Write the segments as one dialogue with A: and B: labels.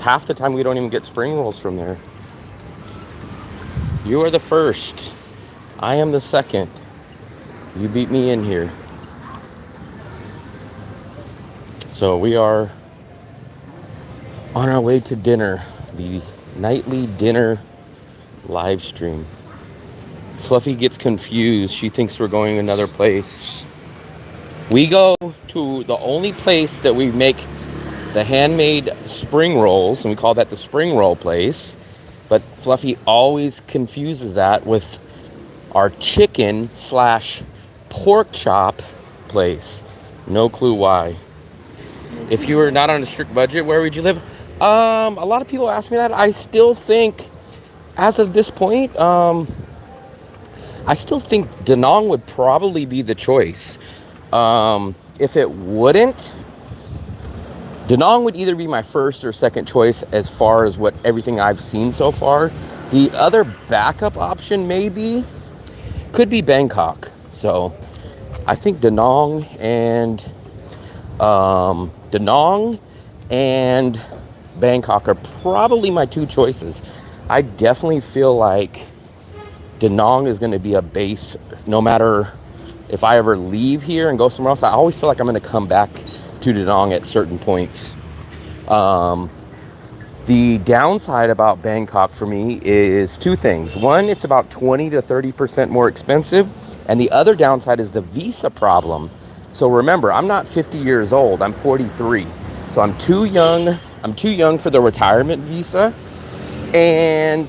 A: half the time we don't even get spring rolls from there. You are the first. I am the second. You beat me in here. So we are on our way to dinner, the nightly dinner live stream. Fluffy gets confused. She thinks we're going another place. We go to the only place that we make the handmade spring rolls, and we call that the spring roll place. But Fluffy always confuses that with our chicken / pork chop place. No clue why. If you were not on a strict budget, where would you live? A lot of people ask me that. I still think, as of this point, I still think Da Nang would probably be the choice. If it wouldn't, Da Nang would either be my first or second choice as far as what everything I've seen so far. The other backup option could be Bangkok. So I think Da Nang and Bangkok are probably my two choices. I definitely feel like Da Nang is going to be a base no matter if I ever leave here and go somewhere else. I always feel like I'm going to come back to Da Nang at certain points. The downside about Bangkok for me is two things. One, it's about 20 to 30% more expensive. And the other downside is the visa problem. So remember, I'm not 50 years old. I'm 43. So I'm too young. I'm too young for the retirement visa. And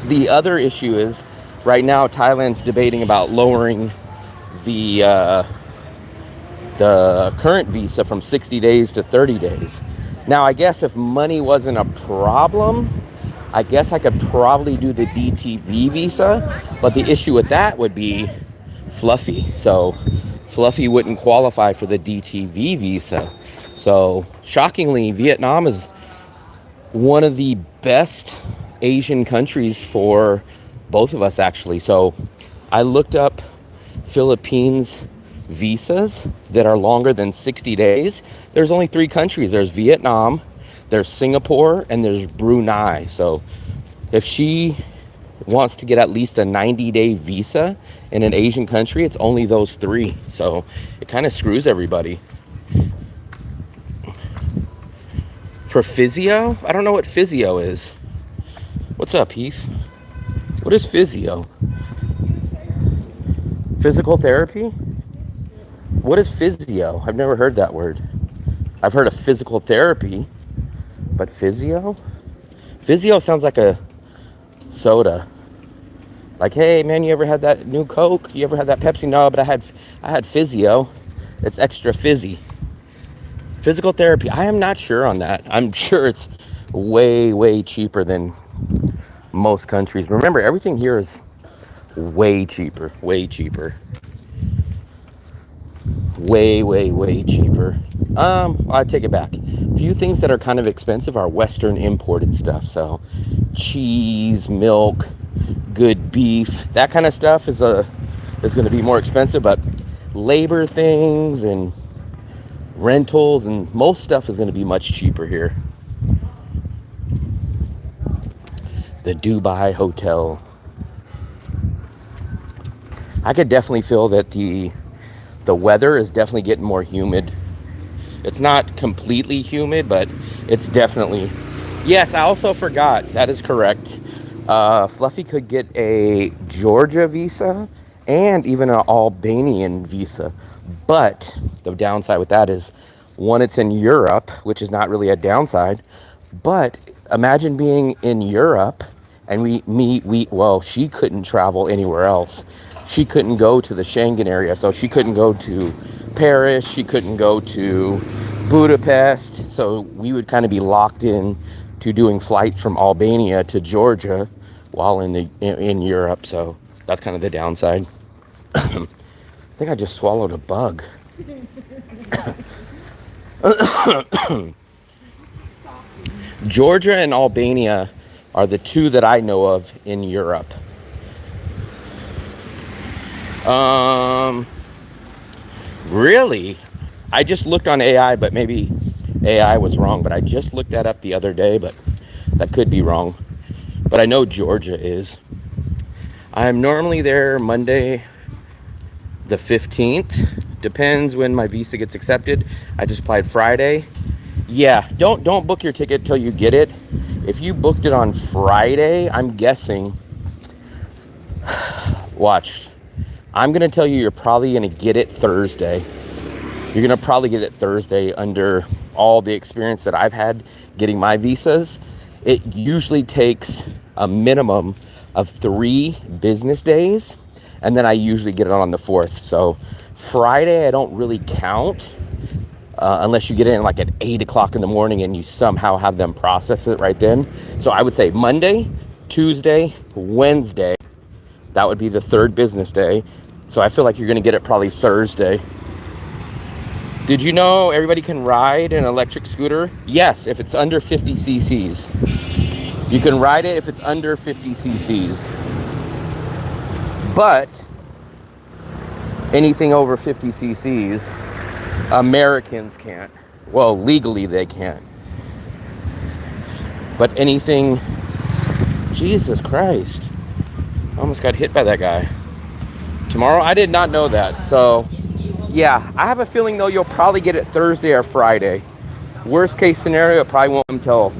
A: the other issue is right now Thailand's debating about lowering the current visa from 60 days to 30 days. Now, I guess if money wasn't a problem, I guess I could probably do the DTV visa. But the issue with that would be Fluffy. So Fluffy wouldn't qualify for the DTV visa. So shockingly, Vietnam is one of the best Asian countries for both of us, actually. So I looked up Philippines visas that are longer than 60 days. There's only 3 countries. There's Vietnam, there's Singapore, and there's Brunei. So if she wants to get at least a 90-day visa in an Asian country, it's only those 3. So it kind of screws everybody. For physio, I don't know what physio is. What's up, Heath? What is physio? Physical therapy? What is physio? I've never heard that word. I've heard of physical therapy, but physio? Physio sounds like a soda. Like, hey man, you ever had that new Coke? You ever had that Pepsi? No, but I had physio. It's extra fizzy. Physical therapy, I am not sure on that. I'm sure it's way, way cheaper than most countries. Remember, everything here is way cheaper. Way, way cheaper. I take it back. Few things that are kind of expensive are Western imported stuff. So cheese, milk, good beef, that kind of stuff is going to be more expensive. But labor things and rentals and most stuff is going to be much cheaper here. The Dubai Hotel. I could definitely feel that the weather is definitely getting more humid. It's not completely humid, but it's definitely. Yes, I also forgot. That is correct. Fluffy could get a Georgia visa and even an Albanian visa. But the downside with that is, one, it's in Europe, which is not really a downside. But imagine being in Europe and she couldn't travel anywhere else. She couldn't go to the Schengen area, so she couldn't go to Paris, she couldn't go to Budapest, so we would kind of be locked in to doing flights from Albania to Georgia while in Europe, so that's kind of the downside. I think I just swallowed a bug. Georgia and Albania are the 2 that I know of in Europe. Really? I just looked on AI, but maybe AI was wrong, but I just looked that up the other day, but that could be wrong. But I know Georgia is. I'm normally there Monday the 15th. Depends when my visa gets accepted. I just applied Friday. Yeah, don't book your ticket till you get it. If you booked it on Friday, I'm guessing, watch, I'm gonna tell you you're probably gonna get it Thursday. You're gonna probably get it Thursday under all the experience that I've had getting my visas. It usually takes a minimum of 3 business days, and then I usually get it on the 4th. So Friday I don't really count unless you get in like at 8 o'clock in the morning and you somehow have them process it right then. So I would say Monday, Tuesday, Wednesday, that would be the 3rd business day. So I feel like you're gonna get it probably Thursday. Did you know everybody can ride an electric scooter? Yes, if it's under 50 cc's. You can ride it if it's under 50 cc's. But anything over 50 cc's, Americans can't. Well, legally they can't. But anything, Jesus Christ. I almost got hit by that guy. Tomorrow? I did not know that. So, yeah, I have a feeling though you'll probably get it Thursday or Friday. Worst case scenario, it probably won't until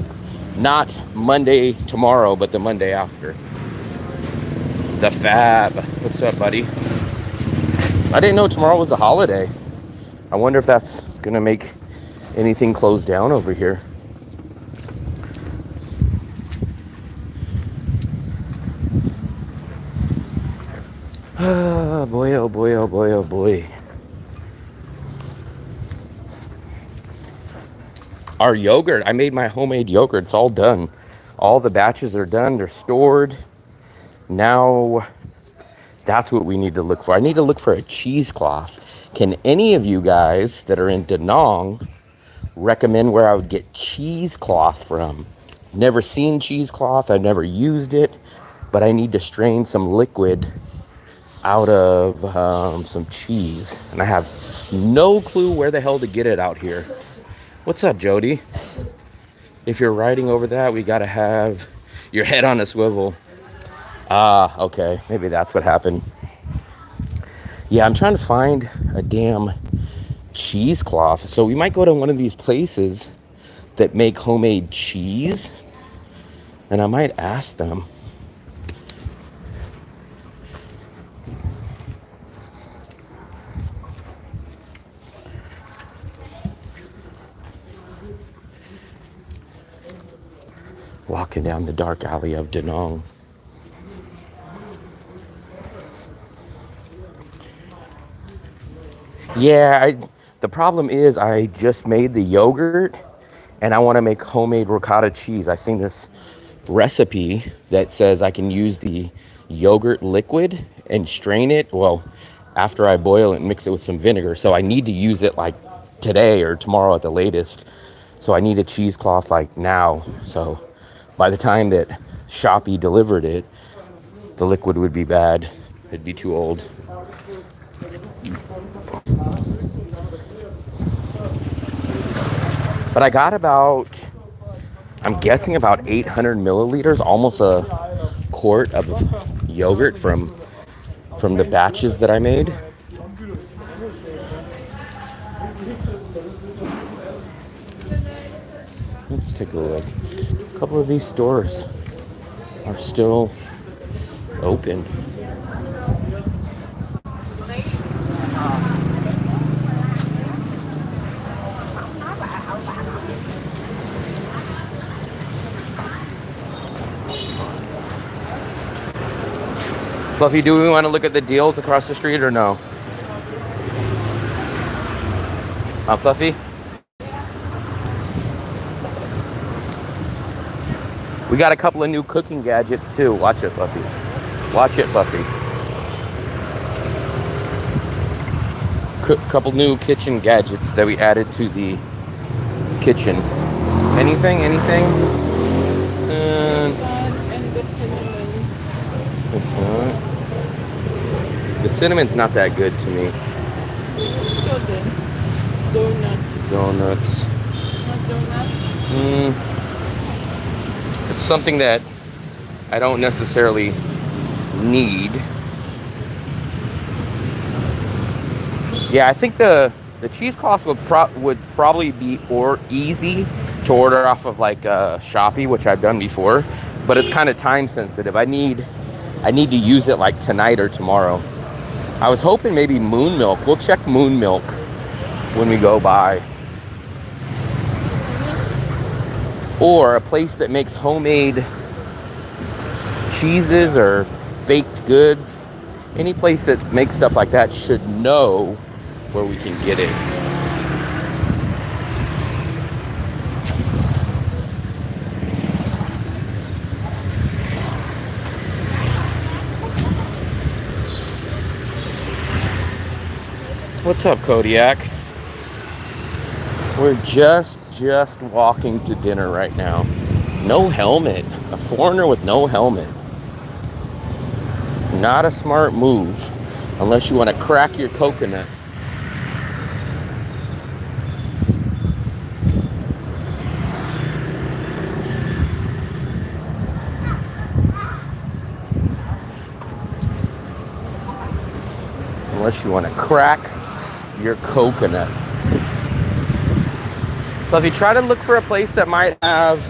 A: not Monday tomorrow, but the Monday after. The Fab. What's up, buddy? I didn't know tomorrow was a holiday. I wonder if that's gonna make anything close down over here. Oh boy, oh boy, oh boy, oh boy. Our yogurt, I made my homemade yogurt. It's all done. All the batches are done. They're stored. Now, that's what we need to look for. I need to look for a cheesecloth. Can any of you guys that are in Da Nang recommend where I would get cheesecloth from? Never seen cheesecloth. I've never used it. But I need to strain some liquid out of some cheese. And I have no clue where the hell to get it out here. What's up, Jody? If you're riding over that, we gotta have your head on a swivel. Ah, okay. Maybe that's what happened. Yeah, I'm trying to find a damn cheesecloth. So we might go to one of these places that make homemade cheese. And I might ask them. Walking down the dark alley of Da Nang. Yeah, the problem is I just made the yogurt and I want to make homemade ricotta cheese. I seen this recipe that says I can use the yogurt liquid and strain it. Well, after I boil it and mix it with some vinegar. So I need to use it like today or tomorrow at the latest. So I need a cheesecloth like now. So by the time that Shopee delivered it, the liquid would be bad. It'd be too old. But I got about, I'm guessing about 800 milliliters, almost a quart of yogurt from the batches that I made. Let's take a look. A couple of these stores are still open. Fluffy, do we want to look at the deals across the street or no? Fluffy? We got a couple of new cooking gadgets too. Watch it, Fluffy. Watch it, Fluffy. Couple new kitchen gadgets that we added to the kitchen. Anything?
B: And the cinnamon.
A: The cinnamon's not that good to me.
B: It's still good. Donuts.
A: Donuts.
B: Not
A: It's something that I don't necessarily need. Yeah, I think the cheesecloth would probably be easy to order off of like Shopee, which I've done before, but it's kind of time sensitive. I need to use it like tonight or tomorrow. I was hoping maybe Moon Milk. We'll check Moon Milk when we go by. Or a place that makes homemade cheeses or baked goods. Any place that makes stuff like that should know where we can get it. What's up, Kodiak? We're just walking to dinner right now. No helmet. A foreigner with no helmet. Not a smart move unless you want to crack your coconut. Unless you want to crack your coconut. So if you try to look for a place that might have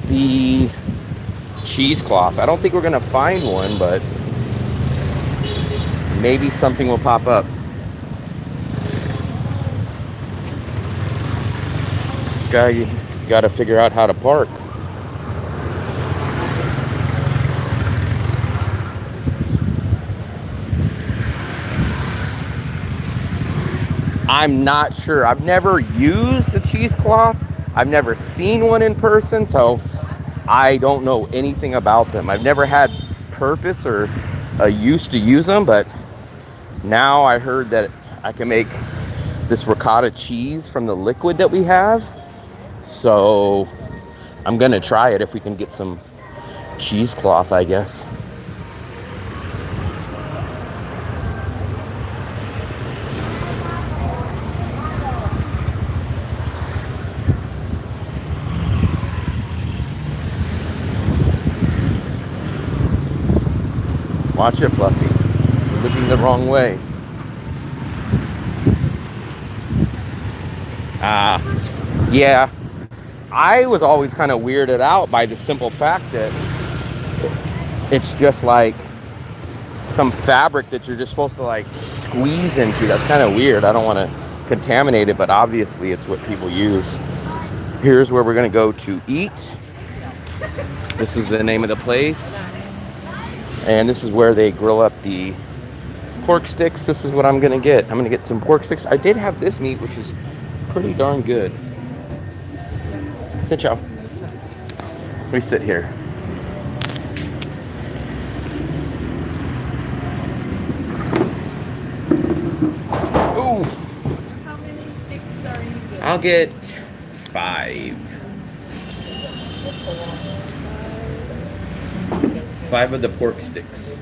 A: the cheesecloth, I don't think we're going to find one, but maybe something will pop up. You got to figure out how to park. I'm not sure. I've never used the cheesecloth. I've never seen one in person, so I don't know anything about them. I've never had purpose or a use to use them, but now I heard that I can make this ricotta cheese from the liquid that we have. So I'm gonna try it if we can get some cheesecloth, I guess. Watch it, Fluffy. You're looking the wrong way. Yeah. I was always kind of weirded out by the simple fact that it's just like some fabric that you're just supposed to like squeeze into. That's kind of weird. I don't want to contaminate it, but obviously it's what people use. Here's where we're going to go to eat. This is the name of the place. And this is where they grill up the pork sticks. This is what I'm going to get. I'm going to get some pork sticks. I did have this meat, which is pretty darn good. Sit, y'all. We sit here. Ooh.
B: How many sticks are you getting?
A: I'll get 5. 5 of the pork sticks.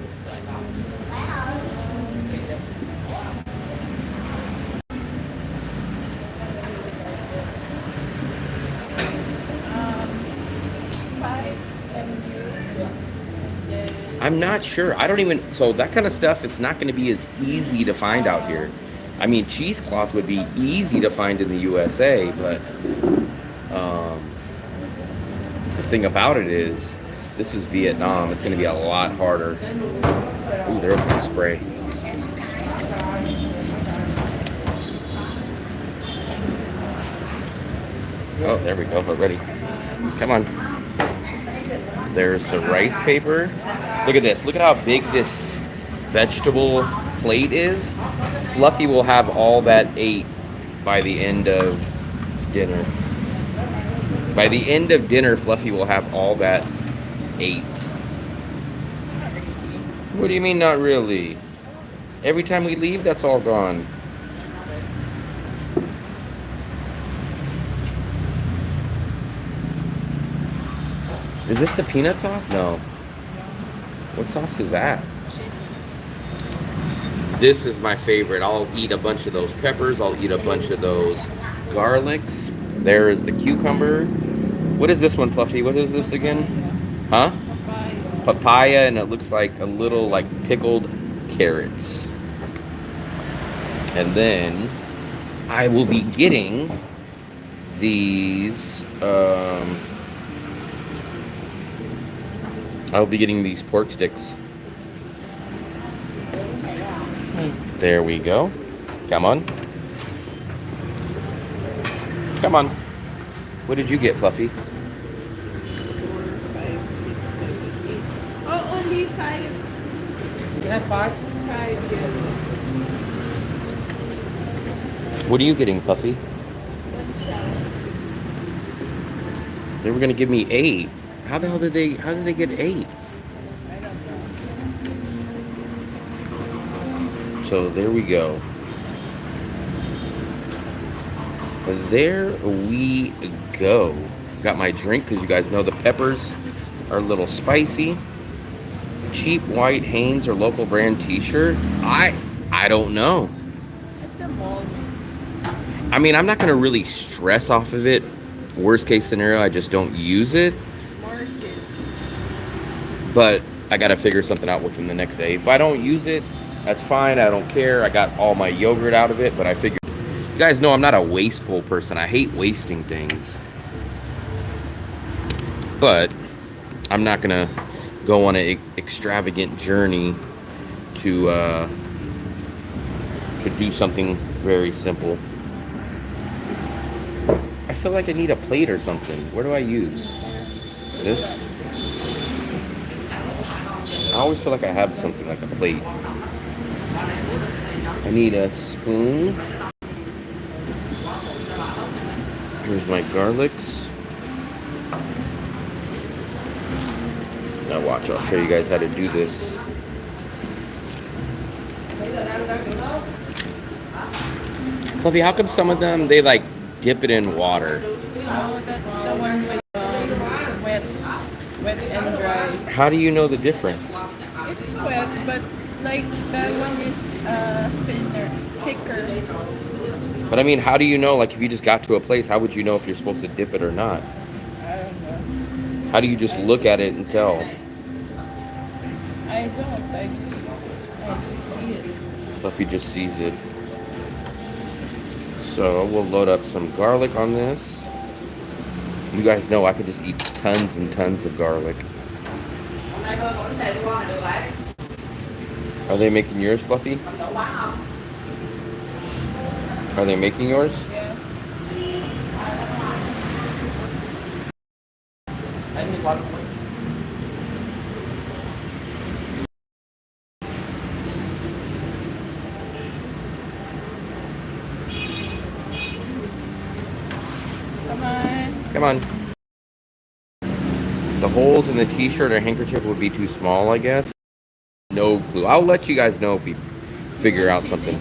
A: I'm not sure. I don't even, so that kind of stuff, it's not going to be as easy to find out here. I mean, cheesecloth would be easy to find in the USA, but the thing about it is, this is Vietnam. It's going to be a lot harder. Ooh, there's my spray. Oh, there we go. We're ready. Come on. There's the rice paper. Look at this. Look at how big this vegetable plate is. Fluffy will have all that ate by the end of dinner. By the end of dinner, Fluffy will have all that ate. What do you mean, not really? Every time we leave, that's all gone. Is this the peanut sauce? No. What sauce is that? This is my favorite. I'll eat a bunch of those peppers. I'll eat a bunch of those garlics. There is the cucumber. What is this one, Fluffy? What is this again? Huh?
B: Papaya.
A: Papaya, and it looks like a little like pickled carrots. And then I will be getting these. I'll be getting these pork sticks. There we go. Come on. Come on. What did you get, Fluffy?
B: 5, 6, 7, 8. Oh, only 5.
C: You have 5?
B: 5, yeah.
A: What are you getting, Fluffy?
B: 1 shell.
A: They were gonna give me 8. How the hell did they get 8?
B: I don't know.
A: So there we go. There we go. Got my drink because you guys know the peppers are a little spicy. Cheap white Hanes or local brand t-shirt. I don't know.
B: At the mall.
A: I mean, I'm not gonna really stress off of it. Worst case scenario, I just don't use it.
B: Market.
A: But I gotta figure something out within the next day. If I don't use it, that's fine. I don't care. I got all my yogurt out of it, but I figured. You guys know I'm not a wasteful person. I hate wasting things. But I'm not gonna go on an extravagant journey to do something very simple. I feel like I need a plate or something. Where do I use? This? I always feel like I have something like a plate. I need a spoon. Here's my garlics. Now watch, I'll show you guys how to do this. Fluffy, how come some of them, they like dip it in water?
B: Oh, that's the one with wet and dry.
A: How do you know the difference?
B: It's wet, but like that one is thicker.
A: But I mean, how do you know, like if you just got to a place, how would you know if you're supposed to dip it or not?
B: I don't know.
A: How do you just look at it and tell?
B: I don't. I just see it.
A: Fluffy just sees it. So we'll load up some garlic on this. You guys know I could just eat tons and tons of garlic. Are they making yours, Fluffy? Are they making yours?
B: Yeah. Come on.
A: Come on. The holes in the t-shirt or handkerchief would be too small, I guess. No clue. I'll let you guys know if we figure out something.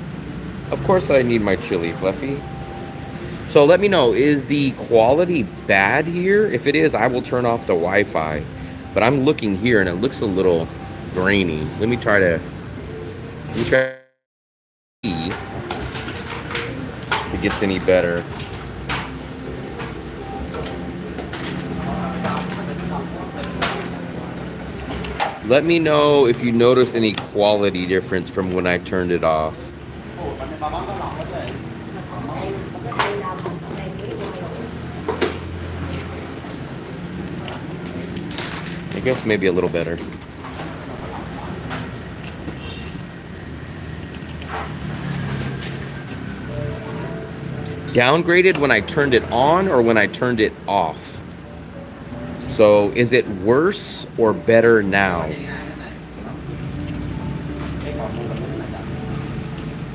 A: Of course I need my chili, Fluffy. So let me know, is the quality bad here? If it is, I will turn off the Wi-Fi. But I'm looking here and it looks a little grainy. Let me try to see if it gets any better. Let me know if you noticed any quality difference from when I turned it off. I guess maybe a little better. Downgraded when I turned it on or when I turned it off? So is it worse or better now?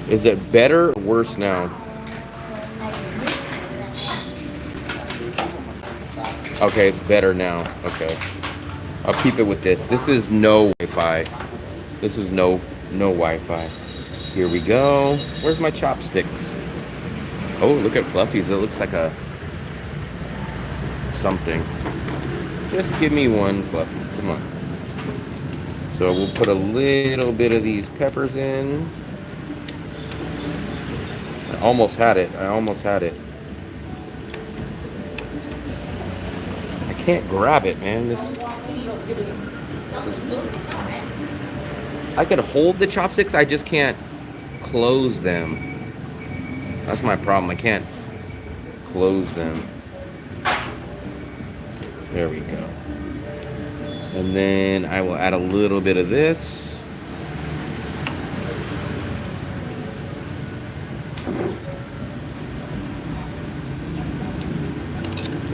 A: Is it better or worse now? Okay, it's better now. Okay. I'll keep it with this. This is no Wi-Fi. This is no Wi-Fi. Here we go. Where's my chopsticks? Oh, look at Fluffy's. It looks like a something. Just give me one, Fluffy. Come on. So we'll put a little bit of these peppers in. I almost had it. Can't grab it, man. I could hold the chopsticks, I just can't close them. That's my problem. I can't close them. There we go. And then I will add a little bit of this.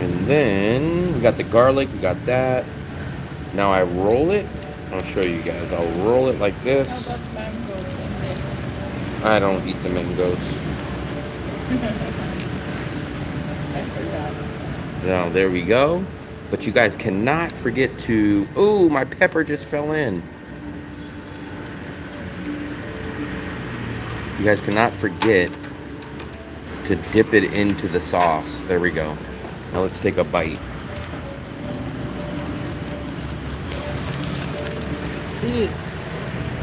A: And then we got the garlic, we got that. Now I roll it. I'll show you guys. I'll roll it like
B: How
A: this.
B: about mangoes in this?
A: I don't eat the mangoes.
B: I forgot.
A: Now there we go. But you guys cannot forget to... Oh, my pepper just fell in. You guys cannot forget to dip it into the sauce. There we go. Now let's take a bite.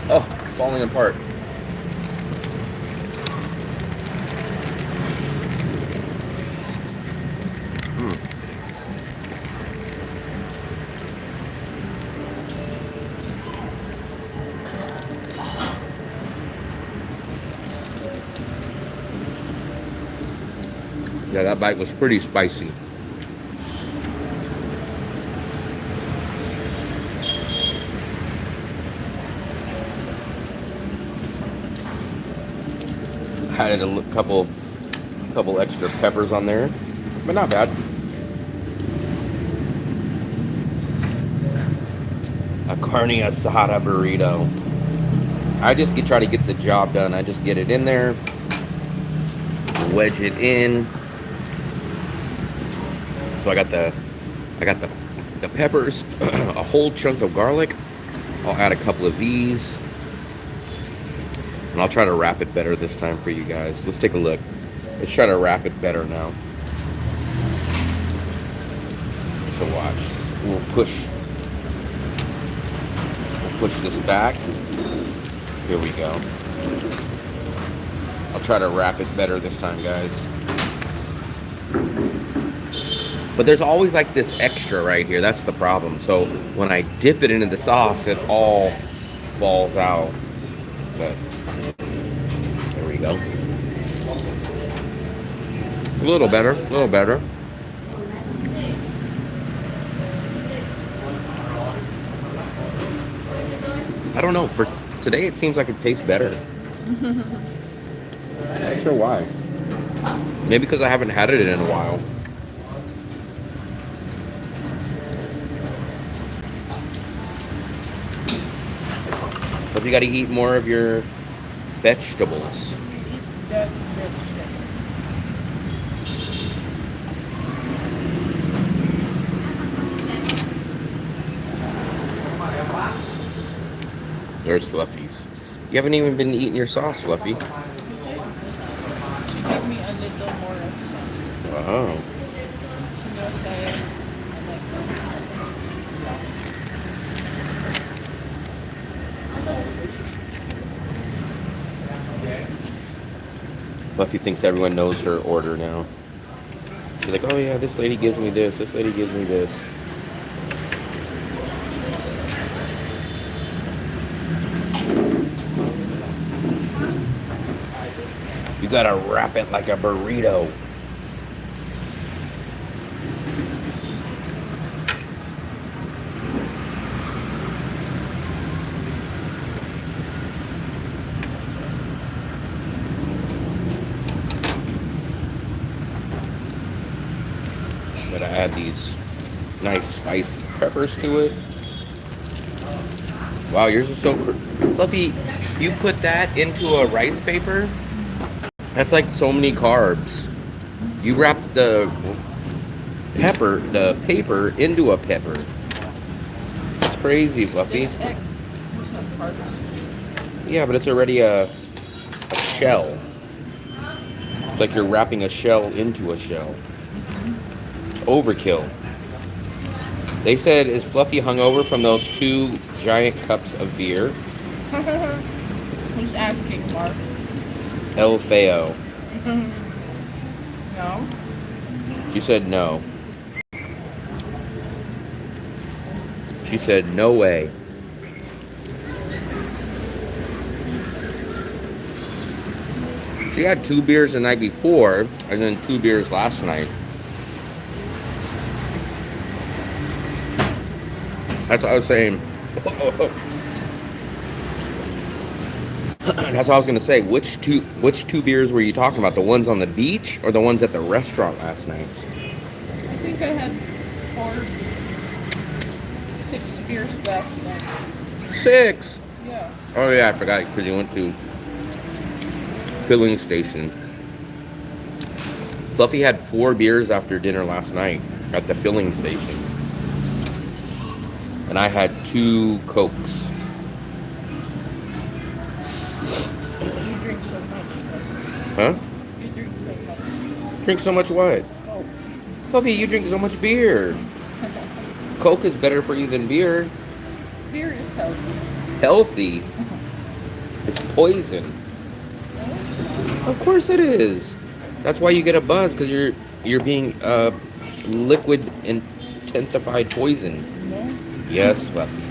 A: Oh, it's falling apart. Yeah, that bite was pretty spicy. Added a couple extra peppers on there, but not bad. A carne asada burrito. I just try to get the job done. I just get it in there, wedge it in. So I got the peppers, a whole chunk of garlic. I'll add a couple of these. And I'll try to wrap it better this time for you guys. Let's take a look. Let's try to wrap it better now. So watch. We'll push this back. Here we go. I'll try to wrap it better this time, guys. But there's always like this extra right here. That's the problem. So when I dip it into the sauce, it all falls out. But there we go. A little better, a little better. I don't know. For today, it seems like it tastes better. Not sure why. Maybe because I haven't had it in a while. But you got to eat more of your vegetables.
B: That vegetable.
A: There's Fluffy's. You haven't even been eating your sauce, Fluffy.
B: She gave me a little more of sauce.
A: Oh.
B: She knows I like
A: Fluffy thinks everyone knows her order now. She's like, oh yeah, this lady gives me this, this lady gives me this. You gotta wrap it like a burrito. Gotta add these nice spicy peppers to it. Wow, yours is so Fluffy, you put that into a rice paper? That's like so many carbs. You wrap the paper into a pepper. It's crazy, Fluffy.
B: this egg. It's not part of it.
A: Yeah, but it's already a shell. It's like you're wrapping a shell into a shell. It's overkill. They said, is Fluffy hungover from those 2 giant cups of beer?
B: Who's asking, Mark?
A: El Feo.
B: No?
A: She said no. She said, no way. She had 2 beers the night before, and then 2 beers last night. That's what I was saying. That's what I was gonna say. Which two beers were you talking about? The ones on the beach or the ones at the restaurant last night?
B: I think I had 6 beers last night.
A: 6.
B: Yeah.
A: Oh yeah, I forgot because you went to filling station. Fluffy had 4 beers after dinner last night at the filling station, and I had 2 Cokes.
B: You drink so much.
A: Huh?
B: You drink so much.
A: Drink so much what?
B: Coke.
A: Fluffy, you drink so much beer. Coke is better for you than beer.
B: Beer is healthy.
A: Healthy. It's poison.
B: No, it's not.
A: Of course it is. That's why you get a buzz, because you're being liquid intensified poison.
B: No.
A: Yes, Fluffy.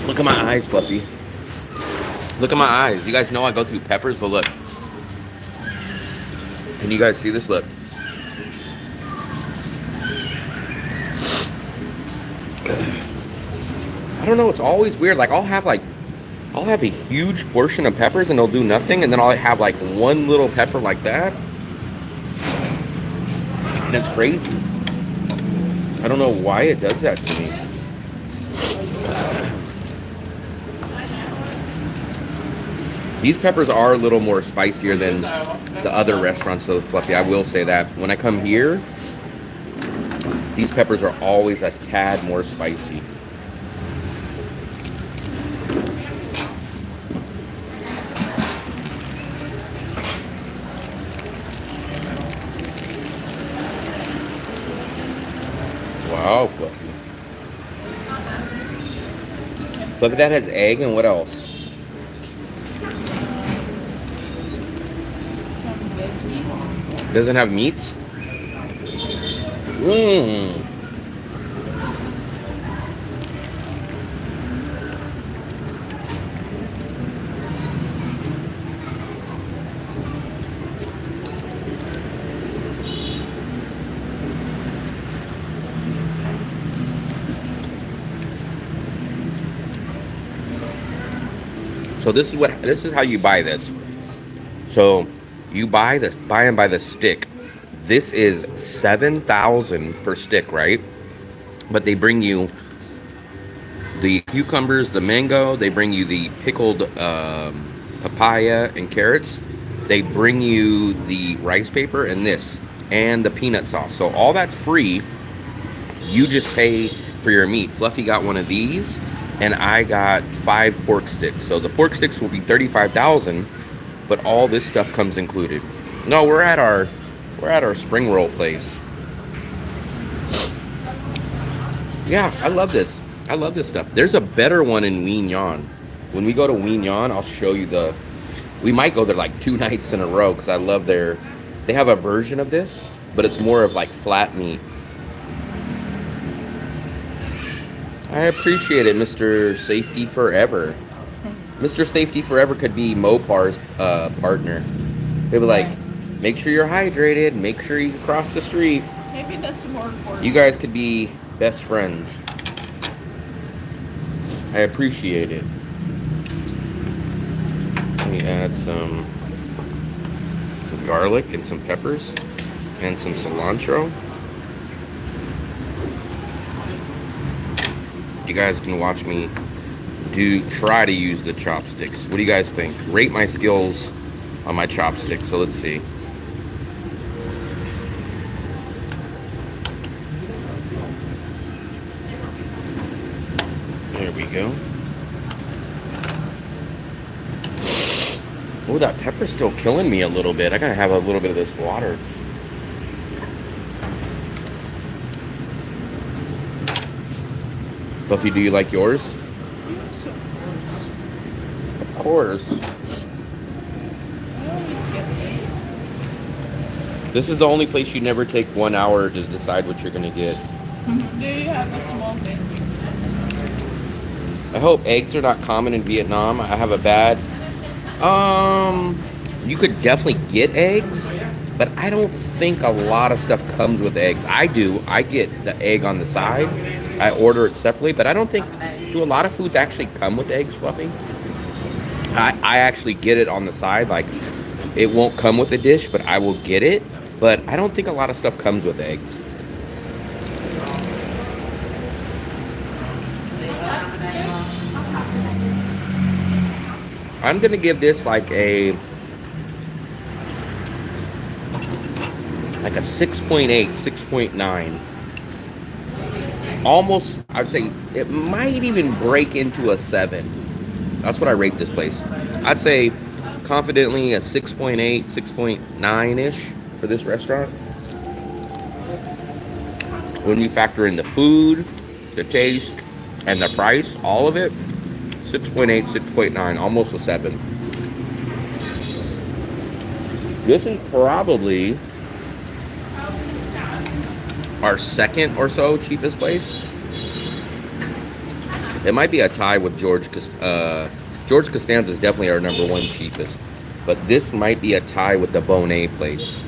A: Look at my eyes, Fluffy. Look at my eyes. You guys know I go through peppers, but look. Can you guys see this? Look. I don't know. It's always weird. Like I'll have a huge portion of peppers and they'll do nothing, and then I'll have like one little pepper like that, and it's crazy. I don't know why it does that to me. These peppers are a little more spicier than the other restaurants, so Fluffy, I will say that. When I come here, these peppers are always a tad more spicy. Wow, Fluffy. Fluffy, that has egg, and what else?
B: Some veggies.
A: Doesn't have meats? Mmm. So this is how you buy this. So you buy them by the stick. This is 7,000 per stick, right? But they bring you the cucumbers, the mango. They bring you the pickled papaya and carrots. They bring you the rice paper and this and the peanut sauce. So all that's free. You just pay for your meat. Fluffy got one of these, and I got 5 pork sticks. So the pork sticks will be 35,000, but all this stuff comes included. No, we're at our spring roll place. Yeah, I love this. I love this stuff. There's a better one in Wien. When we go to Wien, I'll show you we might go there like 2 nights in a row because I love they have a version of this, but it's more of like flat meat. I appreciate it, Mr. Safety Forever. Mr. Safety Forever could be Mopar's partner. They'd be like, make sure you're hydrated, make sure you cross the street.
B: Maybe that's more important.
A: You guys could be best friends. I appreciate it. Let me add some garlic and some peppers and some cilantro. You guys can watch me try to use the chopsticks. What do you guys think? Rate my skills on my chopsticks. So let's see. There we go. Oh, that pepper's still killing me a little bit. I gotta have a little bit of this water. Buffy, do you like yours?
B: Yes,
A: Of course.
B: I always get this.
A: This is the only place you never take 1 hour to decide what you're gonna get.
B: Do you have a small menu?
A: I hope eggs are not common in Vietnam. I have a bad. You could definitely get eggs, but I don't think a lot of stuff comes with eggs. I do. I get the egg on the side. I order it separately, but I don't think. Do a lot of foods actually come with eggs, Fluffy? I actually get it on the side. Like, it won't come with a dish, but I will get it. But I don't think a lot of stuff comes with eggs. I'm gonna give this like a 6.8, 6.9. Almost, I'd say it might even break into a 7. That's what I rate this place. I'd say confidently a 6.8, 6.9-ish for this restaurant. When you factor in the food, the taste, and the price, all of it, 6.8, 6.9, almost a 7. This is probably our second or so cheapest place. It might be a tie with George Costanza is definitely our number 1 cheapest, but this might be a tie with the Bonet place.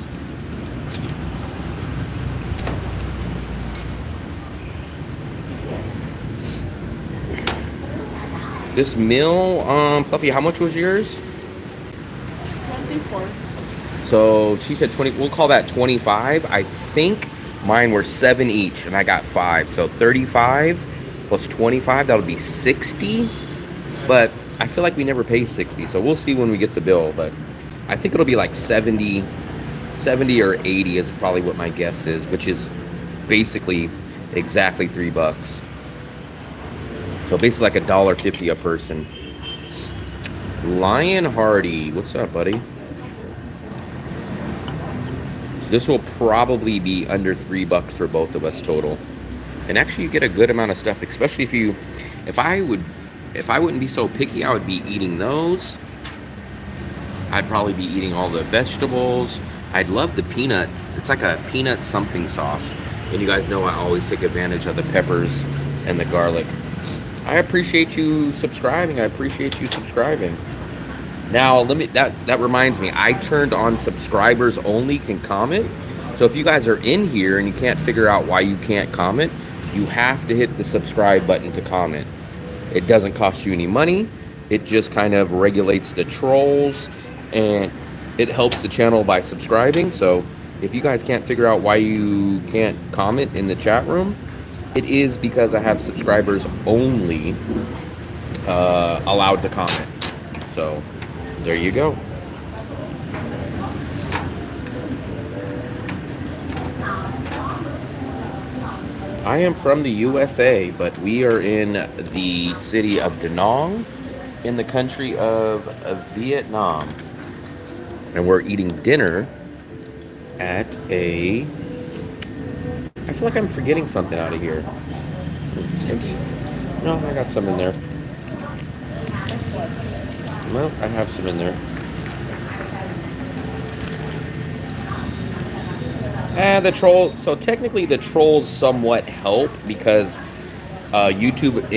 A: This meal, Fluffy, how much was yours?
B: 24.
A: So she said 20. We'll call that 25. I think mine were 7 each, and I got 5. So 35 plus 25, that'll be 60. But I feel like we never pay 60, so we'll see when we get the bill. But I think it'll be like 70 or 80 is probably what my guess is, which is basically exactly $3. So basically like $1.50 a person. Lion Hardy, what's up, buddy? This will probably be under $3 for both of us total. And actually you get a good amount of stuff, especially if I wouldn't be so picky, I would be eating those. I'd probably be eating all the vegetables. I'd love the peanut. It's like a peanut something sauce. And you guys know I always take advantage of the peppers and the garlic. I appreciate you subscribing. Now, that reminds me, I turned on subscribers only can comment. So if you guys are in here and you can't figure out why you can't comment, you have to hit the subscribe button to comment. It doesn't cost you any money. It just kind of regulates the trolls, and it helps the channel by subscribing. So if you guys can't figure out why you can't comment in the chat room, it is because I have subscribers only allowed to comment. So there you go. I am from the USA, but we are in the city of Da Nang in the country of Vietnam. And we're eating dinner at a... I feel like I'm forgetting something out of here. No, I got some in there. Well, I have some in there. The troll. So technically, the trolls somewhat help because YouTube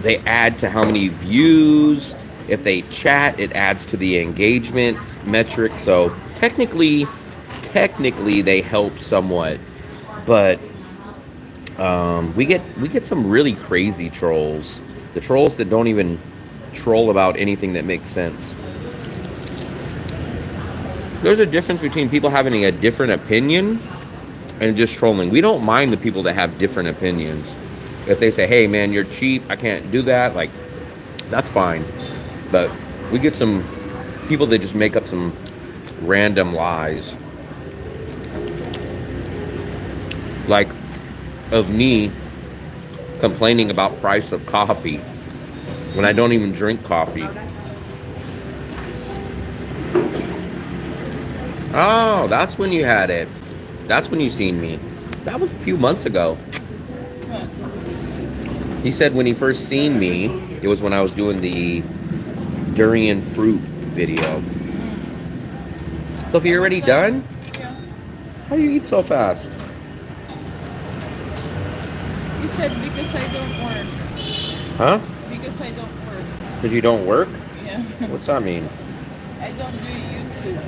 A: they add to how many views. If they chat, it adds to the engagement metric. So technically, they help somewhat. But we get some really crazy trolls. The trolls that don't even troll about anything that makes sense. There's a difference between people having a different opinion and just trolling. We don't mind the people that have different opinions. If they say, hey man, you're cheap, I can't do that, like, that's fine. But we get some people that just make up some random lies. Like of me complaining about price of coffee when I don't even drink coffee. Oh, that's when you had it. That's when you seen me. That was a few months ago.
B: What?
A: He said when he first seen me, it was when I was doing the durian fruit video. So if you're already done? How do you eat so fast?
B: You said because I don't work.
A: Huh?
B: Because I don't work.
A: Because you don't work?
B: Yeah.
A: What's that mean?
B: I don't do YouTube.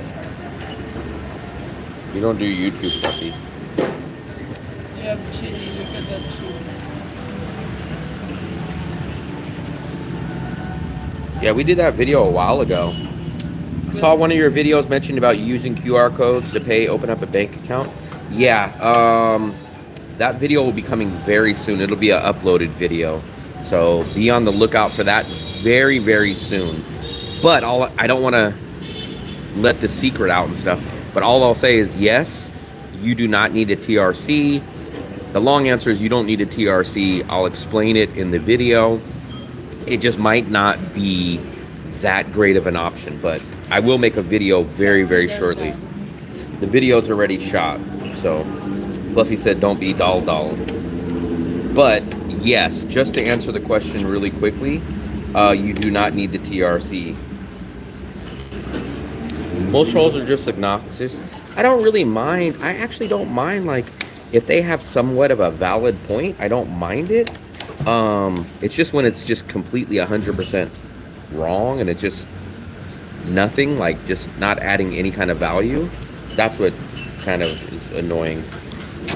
A: You don't do YouTube, Fluffy.
B: You have chili. Look at that chili.
A: Yeah, we did that video a while ago. I saw one of your videos mentioned about using QR codes to pay, open up a bank account. Yeah, that video will be coming very soon. It'll be an uploaded video. So be on the lookout for that very, very soon. But I don't want to let the secret out and stuff. But all I'll say is yes, you do not need a TRC. The long answer is you don't need a TRC. I'll explain it in the video. It just might not be that great of an option, but I will make a video very, very shortly. The video's already shot, so Fluffy said don't be doll. But yes, just to answer the question really quickly, you do not need the TRC. Most trolls are just obnoxious. I don't really mind. I actually don't mind, like, if they have somewhat of a valid point, I don't mind it. It's just when it's just completely 100% wrong and it's just nothing, like just not adding any kind of value. That's what kind of is annoying.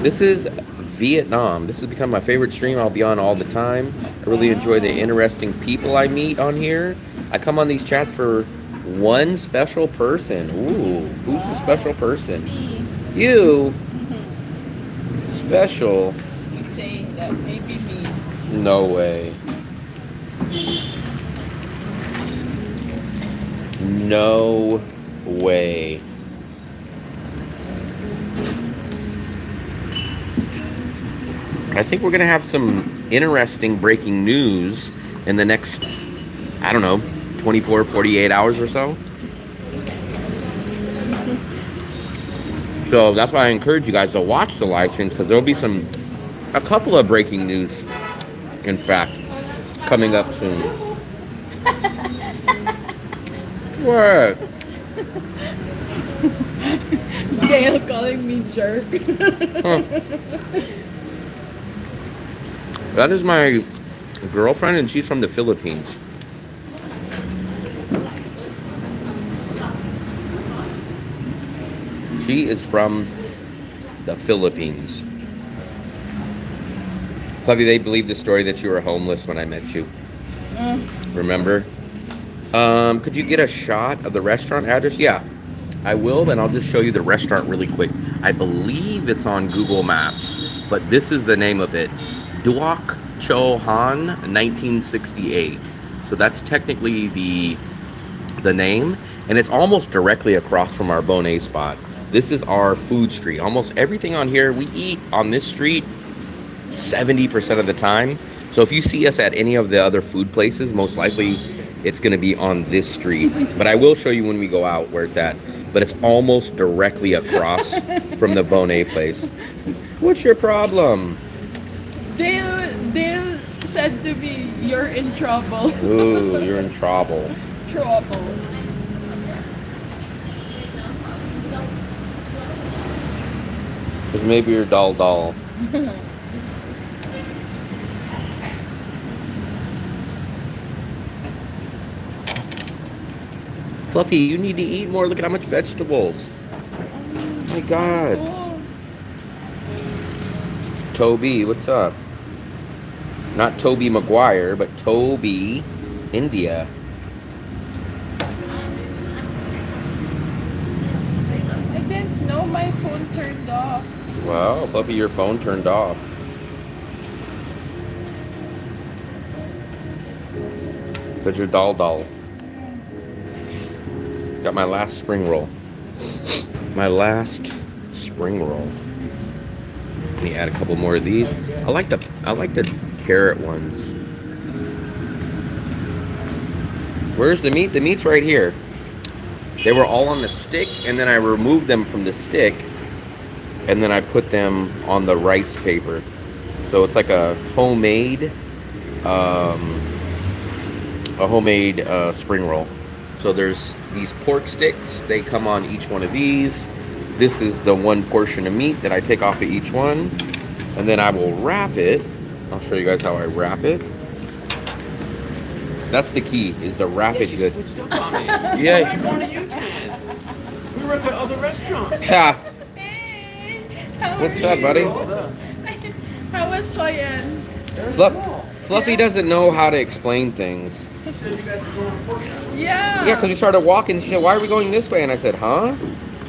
A: This is Vietnam. This has become my favorite stream. I'll be on all the time. I really enjoy the interesting people I meet on here. I come on these chats for one special person. Ooh, who's the special person?
B: Me.
A: You. Special.
B: He's saying that maybe me.
A: No way. No way. I think we're going to have some interesting breaking news in the next, I don't know, 24, 48 hours or so. So that's why I encourage you guys to watch the live streams, because there'll be a couple of breaking news, in fact, coming up soon. What?
B: Dale calling me jerk.
A: Huh. That is my girlfriend, and she's from the Philippines. She is from the Philippines. Fluffy, they believed the story that you were homeless when I met you. Remember? Could you get a shot of the restaurant address? Yeah, I will, then I'll just show you the restaurant really quick. I believe it's on Google Maps, but this is the name of it. Duok Cho Han 1968. So that's technically the name, and it's almost directly across from our Bonet spot. This is our food street. Almost everything on here, we eat on this street 70% of the time. So if you see us at any of the other food places, most likely it's going to be on this street. But I will show you when we go out where it's at. But it's almost directly across from the Bonet place. What's your problem?
B: Dale said to me, you're in trouble.
A: Ooh, you're in trouble.
B: Trouble.
A: Because maybe you're doll. Fluffy, you need to eat more. Look at how much vegetables. Oh my God.
B: Cool.
A: Toby, what's up? Not Toby Maguire, but Toby, India.
B: I didn't know my phone turned off.
A: Wow, Fluffy, your phone turned off. Because you're doll. Got my last spring roll. My last spring roll. Let me add a couple more of these. I like the carrot ones. Where's the meat? The meat's right here. They were all on the stick, and then I removed them from the stick, and then I put them on the rice paper. So it's like a homemade spring roll. So there's these pork sticks. They come on each one of these. This is the one portion of meat that I take off of each one. And then I will wrap it. I'll show you guys how I wrap it. That's the key, is to wrap it good.
C: Switched up on me.
A: Yeah.
C: I'm going to U-Tan. We were at the other restaurant.
A: Ha!
B: Hey, how
A: What's
B: are
A: up,
B: you?
A: buddy?
C: What's up?
B: How was Hoyan?
A: Fluffy doesn't know how to explain things.
C: He said you guys were going to pork chop.
B: Yeah.
A: Yeah, because we started walking. She said, "Why are we going this way?" And I said, "Huh?"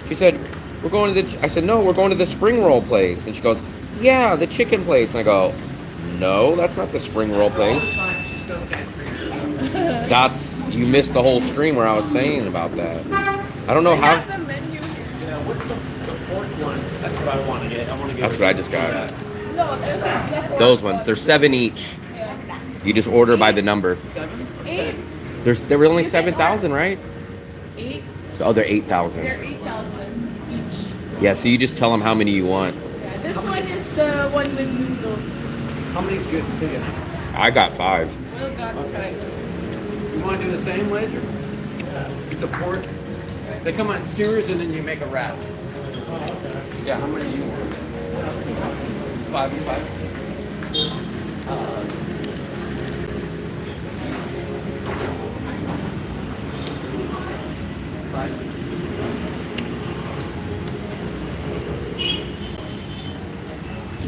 A: She said, "We're going to the." I said, "No, we're going to the spring roll place." And she goes, "Yeah, the chicken place." And I go, "No, that's not the spring roll place."
C: She still can't figure it out.
A: That's you missed the whole stream where I was saying about that. I don't know
B: I have
A: how.
B: the menu here.
C: Yeah, what's the pork one? That's what I want to get. I want to get.
A: That's what I just got.
B: No, this is the pork
A: Those ones. They're 7 each.
B: Yeah.
A: You just order by the number.
C: 7?
B: 8.
A: There were only 7,000, right?
B: 8.
A: Oh, they're 8,000.
B: They're 8,000 each.
A: Yeah, so you just tell them how many you want.
B: Yeah, this one is the one with noodles.
C: How many's good? Big enough?
A: I got 5.
B: Will got 5.
C: You want to do the same, Laser? It's a pork. They come on skewers and then you make a wrap. Yeah, how many do you want? 5 and 5?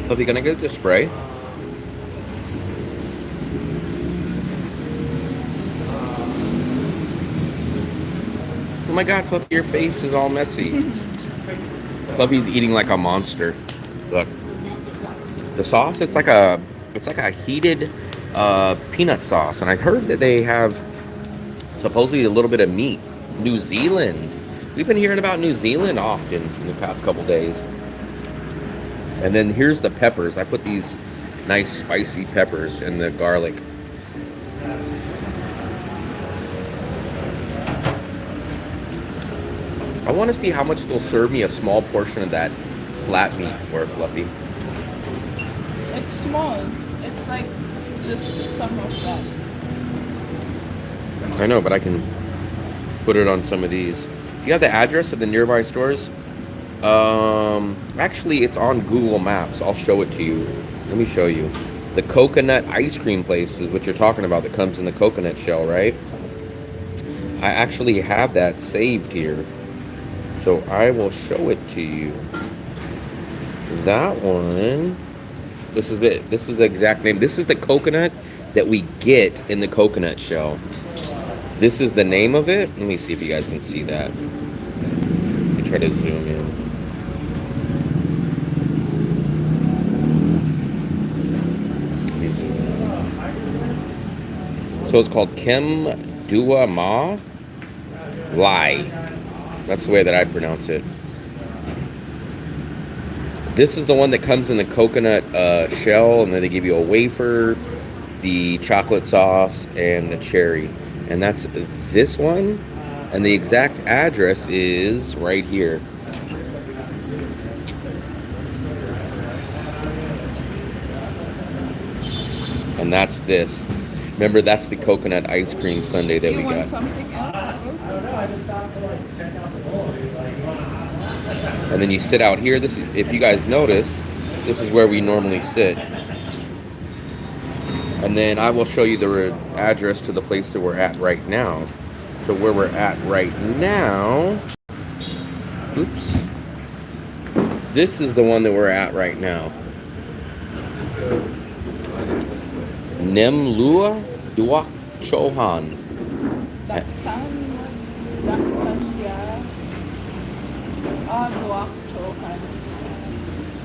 A: Fluffy, can I get the spray? Oh my god, Fluffy, your face is all messy. Fluffy's eating like a monster. Look. The sauce, it's like a heated peanut sauce. And I heard that they have supposedly a little bit of meat. New Zealand. We've been hearing about New Zealand often in the past couple days. And then here's the peppers. I put these nice spicy peppers and the garlic. I want to see how much they'll serve me a small portion of that flat meat for, Fluffy.
B: It's small. It's like just some of that.
A: I know, but I can put it on some of these. Do you have the address of the nearby stores? Actually, it's on Google Maps. I'll show it to you. Let me show you. The coconut ice cream place is what you're talking about that comes in the coconut shell, right? I actually have that saved here. So I will show it to you. That one. This is it. This is the exact name. This is the coconut that we get in the coconut shell. This is the name of it. Let me see if you guys can see that. Let me try to zoom in. So it's called Kem Dua Ma Lai. That's the way that I pronounce it. This is the one that comes in the coconut shell, and then they give you a wafer, the chocolate sauce, and the cherry. And that's this one. And the exact address is right here. And that's this. Remember, that's the coconut ice cream sundae that
B: You
A: we
B: want
A: got.
B: something else?
A: And then you sit out here. This is, if you guys notice, this is where we normally sit. And then I will show you the address to the place that we're at right now. So where we're at right now, oops, this is the one that we're at right now. Nemlua Duak Chohan.
B: Daksan, yeah. Duak Chohan.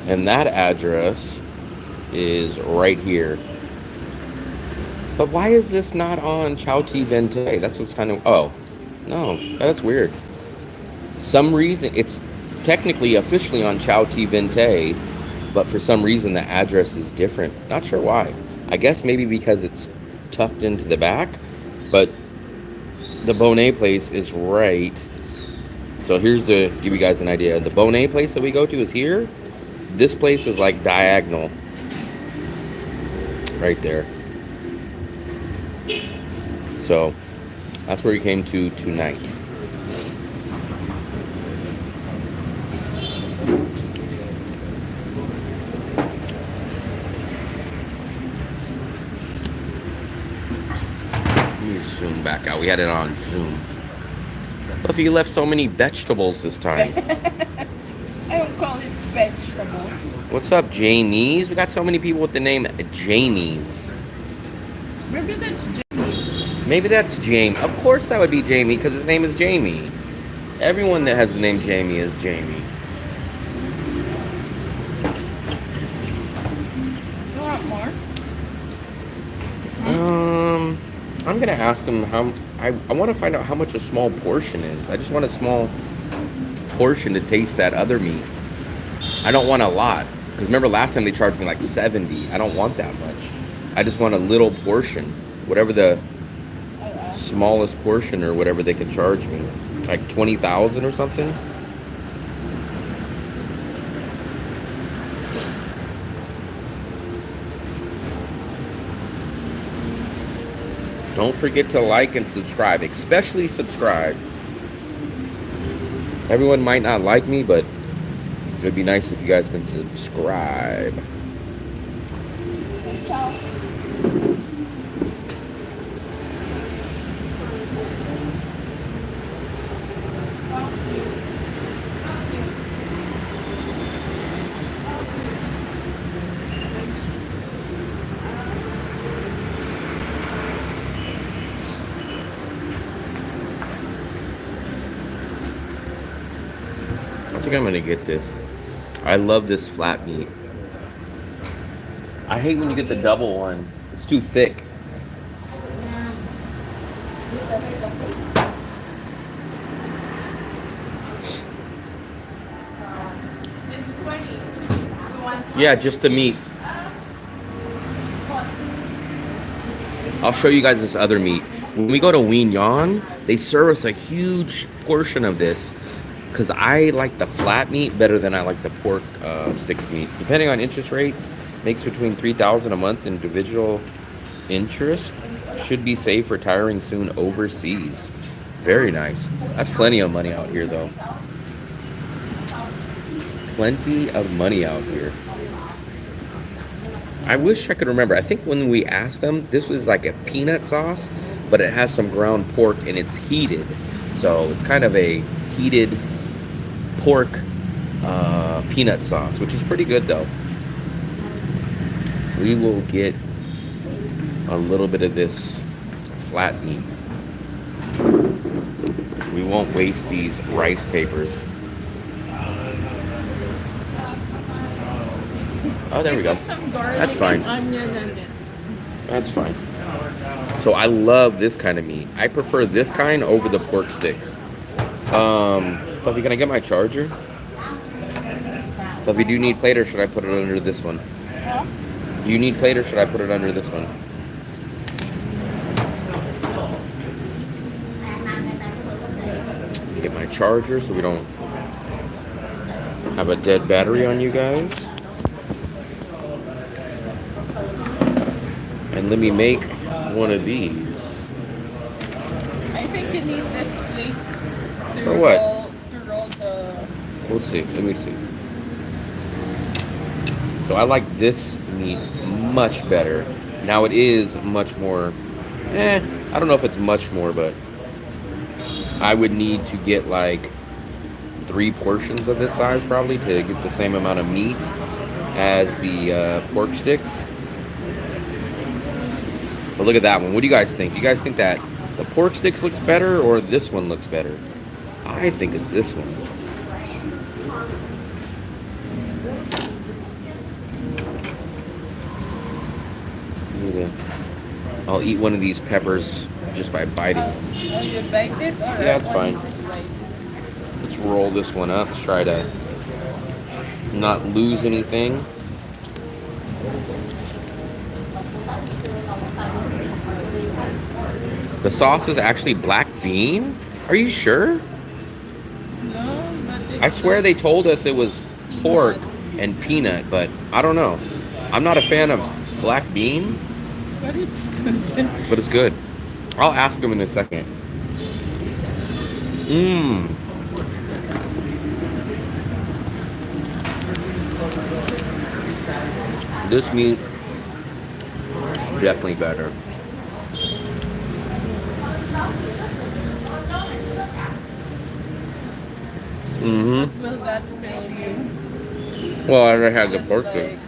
A: And that address is right here. But why is this not on Chowti Vente? That's what's kind of... Oh, no, that's weird. Some reason... It's technically officially on Chowti Vente, but for some reason the address is different. Not sure why. I guess maybe because it's tucked into the back, but the Bonet place is right. So here's to give you guys an idea. The Bonet place that we go to is here. This place is like diagonal. Right there. So that's where we came to tonight. workout. We had it on Zoom. Fluffy, you left so many vegetables this time.
B: I don't call it vegetables.
A: What's up, Jamie's? We got so many people with the name Jamie's.
B: Maybe that's Jamie.
A: Maybe that's Jamie. Of course that would be Jamie because his name is Jamie. Everyone that has the name Jamie is Jamie.
B: You want more?
A: I'm gonna ask him how. I want to find out how much a small portion is. I just want a small portion to taste that other meat. I don't want a lot because remember last time they charged me like 70. I don't want that much. I just want a little portion, whatever the smallest portion or whatever they could charge me, like 20,000 or something. Don't forget to like and subscribe, especially subscribe. Everyone might not like me, but it would be nice if you guys can subscribe. I think I'm gonna get this. I love this flat meat. I hate when you get the double one. It's too thick.
B: It's 20.
A: Yeah, just the meat. I'll show you guys this other meat. When we go to Wien Yan, they serve us a huge portion of this because I like the flat meat better than I like the pork sticks meat. Depending on interest rates, makes between $3,000 a month individual interest. Should be safe retiring soon overseas. Very nice. That's plenty of money out here though. Plenty of money out here. I wish I could remember. I think when we asked them, this was like a peanut sauce, but it has some ground pork and it's heated. So it's kind of a heated pork peanut sauce, which is pretty good though. We will get a little bit of this flat meat. We won't waste these rice papers. Oh, there we go.
B: Put some garlic
A: That's fine.
B: and onion in it.
A: That's fine. So I love this kind of meat. I prefer this kind over the pork sticks. Fluffy, can I get my charger? Fluffy, do you need plate or should I put it under this one?
B: Huh?
A: Do you need plate or should I put it under this one? Get my charger so we don't have a dead battery on you guys. And let me make one of these.
B: I think you need this plate to
A: For what?
B: roll the...
A: We'll see. Let me see. So I like this meat much better. Now it is much more, I don't know if it's much more, but I would need to get like 3 portions of this size probably to get the same amount of meat as the pork sticks. But look at that one. What do you guys think? Do you guys think that the pork sticks looks better or this one looks better? I think it's this one. I'll eat one of these peppers just by biting.
B: Oh, you baked it? Or
A: Yeah, it's
B: or
A: fine.
B: you slice it?
A: Let's roll this one up. Let's try to not lose anything. The sauce is actually black bean? Are you sure?
B: No, but it's
A: I swear they told us it was pork and peanut, but I don't know. I'm not a fan of black bean,
B: But it's good.
A: but it's good. I'll ask them in a second. This meat, definitely better. Mm-hmm.
B: What will that fill you?
A: Well, I already
B: It's
A: had the
B: just
A: pork
B: like
A: stick.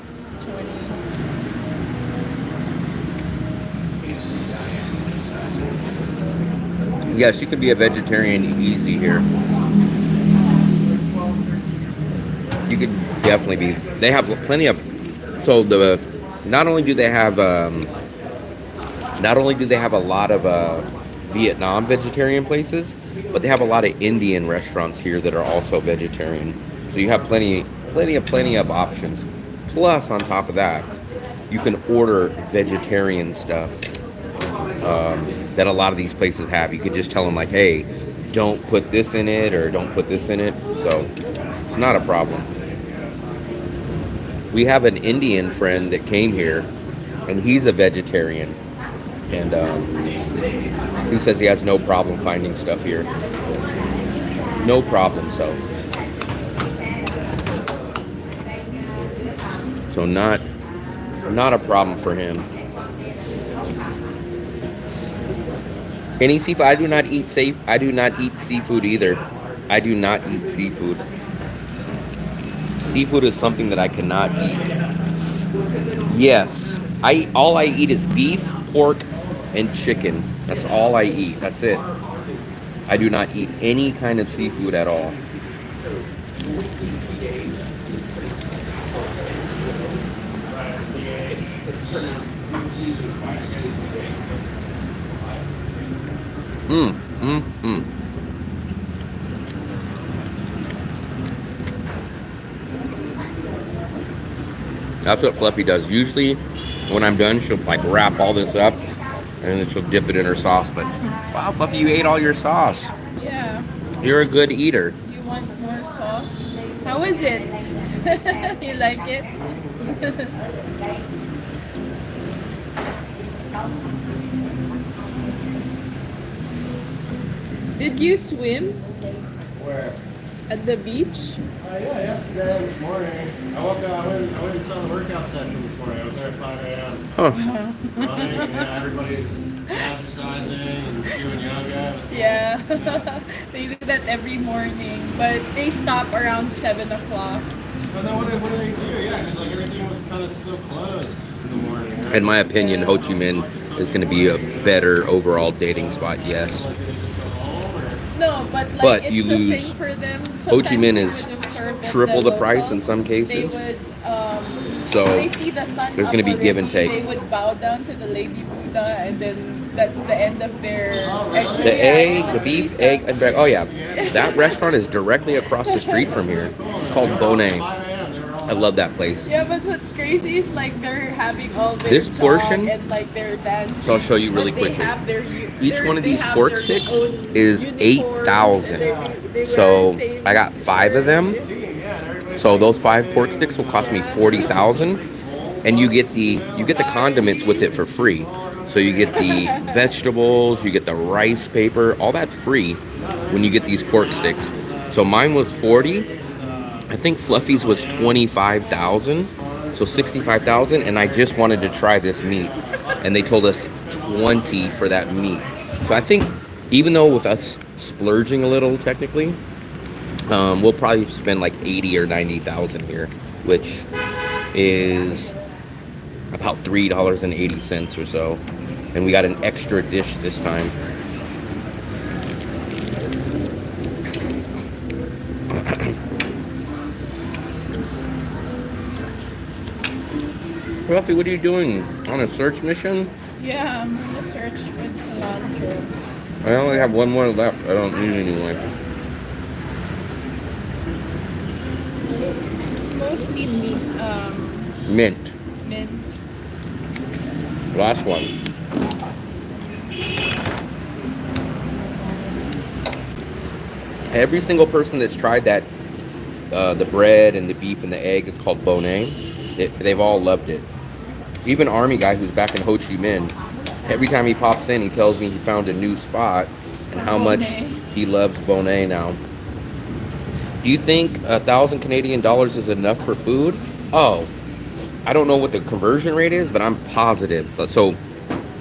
B: 20.
A: Yes, you could be a vegetarian easy here. You could definitely be. They have plenty of. So the not only do they have a lot of Vietnam vegetarian places, but they have a lot of Indian restaurants here that are also vegetarian. So you have plenty of options. Plus, on top of that, you can order vegetarian stuff that a lot of these places have. You could just tell them like, hey, don't put this in it or don't put this in it. So it's not a problem. We have an Indian friend that came here, and he's a vegetarian, and he says he has no problem finding stuff here. No problem. So not a problem for him. Any seafood? I do not eat seafood either. I do not eat seafood. Seafood is something that I cannot eat. Yes, all I eat is beef, pork, and chicken. That's all I eat. That's it. I do not eat any kind of seafood at all. That's what Fluffy does. Usually, when I'm done, she'll like wrap all this up, and then she'll dip it in her sauce. But wow, Fluffy, you ate all your sauce.
B: Yeah.
A: You're a good eater.
B: You want more sauce? How is it? You like it? Did you swim
D: Where?
B: at the beach?
D: Yeah, yesterday, this morning. I woke up, I went and saw the workout session this morning. I was there at 5 a.m.
A: Huh.
D: Running, and yeah, everybody's exercising and doing yoga. It was cool.
B: Yeah. They do that every morning, but they stop around 7 o'clock.
D: But then what do they do? Yeah, because like everything was kind of still closed in the morning. Right?
A: In my opinion, Ho Chi Minh is going to be a better overall dating spot. Yes.
D: Like, did they just go home, or?
B: No, but like
A: But
B: it's
A: you
B: a
A: lose-
B: thing for them.
A: Ho Chi Minh
B: Sometimes
A: is
B: you would observe that
A: triple the price in
B: locals,
A: some cases.
B: They would,
A: So
B: they see the sun
A: there's
B: up
A: gonna be give and
B: already,
A: take.
B: They would bow down to the Lady Buddha, and then that's the end of their. Actually,
A: the
B: yeah,
A: egg, the
B: let's see
A: beef,
B: some-
A: egg, and bread. Oh yeah, that restaurant is directly across the street from here. It's called Bonet.
D: 5 a.m. They were all
A: I love that place.
B: Yeah, but what's crazy is like they're having all their
A: This
B: jog
A: portion-
B: and like their dancing.
A: So I'll show you really
B: but they
A: quickly.
B: have their
A: Each one of
B: they
A: these
B: have
A: pork
B: their
A: sticks
B: own
A: is
B: uniforms,
A: 8,000.
B: and they wear
A: So
B: the same
A: I got 5 of them. So those 5 pork sticks will cost me 40,000, and you get the condiments with it for free. So you get the vegetables, you get the rice paper, all that's free when you get these pork sticks. So mine was 40. I think Fluffy's was 25,000, so 65,000, and I just wanted to try this meat, and they told us 20 for that meat. So I think even though with us splurging a little technically, we'll probably spend like 80 or 90,000 here, which is about $3.80 or so, and we got an extra dish this time. Ruffy, what are you doing? On a search mission?
B: Yeah, I'm gonna search with cilantro.
A: I only have one more left. I don't need any more.
B: It's mostly meat,
A: Mint.
B: mint.
A: Last one. Every single person that's tried that, the bread and the beef and the egg, it's called Bonet. They've all loved it. Even Army guy who's back in Ho Chi Minh, every time he pops in, he tells me he found a new spot and how much he loves Bonet now. Do you think 1,000 Canadian dollars is enough for food? Oh, I don't know what the conversion rate is, but I'm positive. So,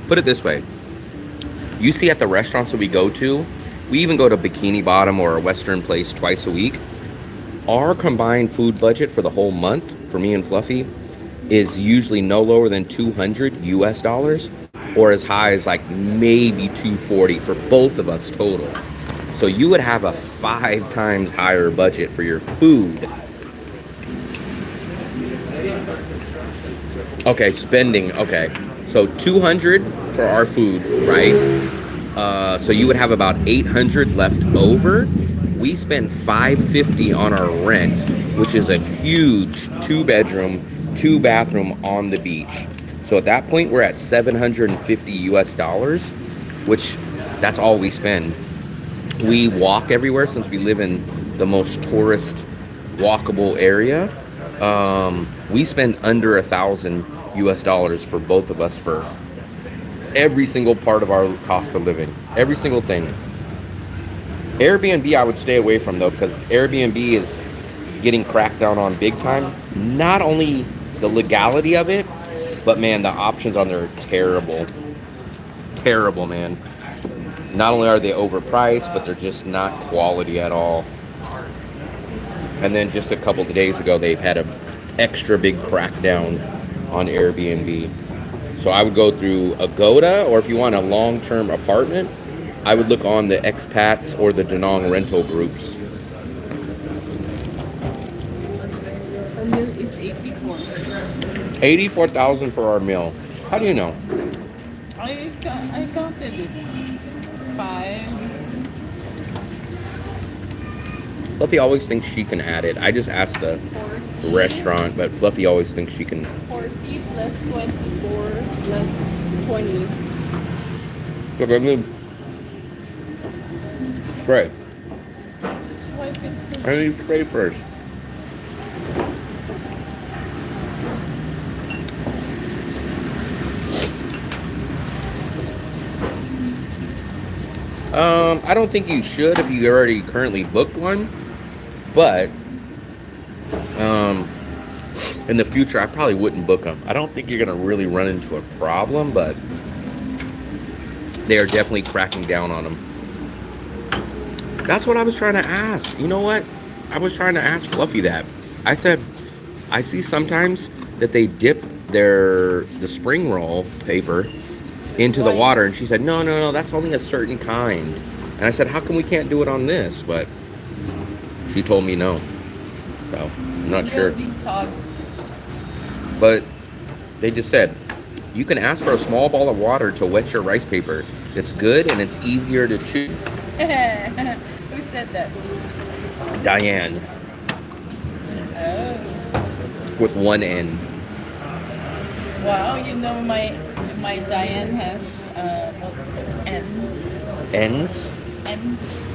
A: put it this way. You see at the restaurants that we go to, we even go to Bikini Bottom or a Western place twice a week. Our combined food budget for the whole month for me and Fluffy is usually no lower than 200 US dollars or as high as like maybe 240 for both of us total. So you would have a 5 times higher budget for your food. Okay, spending. Okay, so 200 for our food, right? So you would have about 800 left over. We spend 550 on our rent, which is a huge 2-bedroom, 2-bathroom on the beach. So at that point, we're at 750 US dollars, which that's all we spend. We walk everywhere since we live in the most tourist walkable area. We spend under 1,000 US dollars for both of us for every single part of our cost of living, every single thing. Airbnb I would stay away from though, because Airbnb is getting cracked down on big time. Not only the legality of it, but man, the options on there are terrible. Terrible, man. Not only are they overpriced, but they're just not quality at all. And then just a couple of days ago, they've had an extra big crackdown on Airbnb. So I would go through Agoda, or if you want a long-term apartment, I would look on the expats or the Danong rental groups.
B: Our meal is 84.
A: 84,000 for our meal. How do you know?
B: I counted it. 5.
A: Fluffy always thinks she can add it. I just asked the
B: 40.
A: restaurant, but Fluffy always thinks she can.
B: 40 plus 24 plus 20.
A: Look, I need spray.
B: Swipe it.
A: I need spray first. I don't think you should if you already currently booked one, but in the future I probably wouldn't book them. I don't think you're gonna really run into a problem, but they are definitely cracking down on them. That's what I was trying to ask. You know what? I was trying to ask Fluffy that. I said, I see sometimes that they dip the spring roll paper into the water, and she said, no, that's only a certain kind. And I said, how come we can't do it on this? But she told me no. So I'm not sure.
B: Will be soggy.
A: But they just said, you can ask for a small ball of water to wet your rice paper. It's good and it's easier to chew.
B: Who said that?
A: Diane.
B: Oh.
A: With one N.
B: Wow, you know my Diane has ends.
A: Ends?
B: Ends.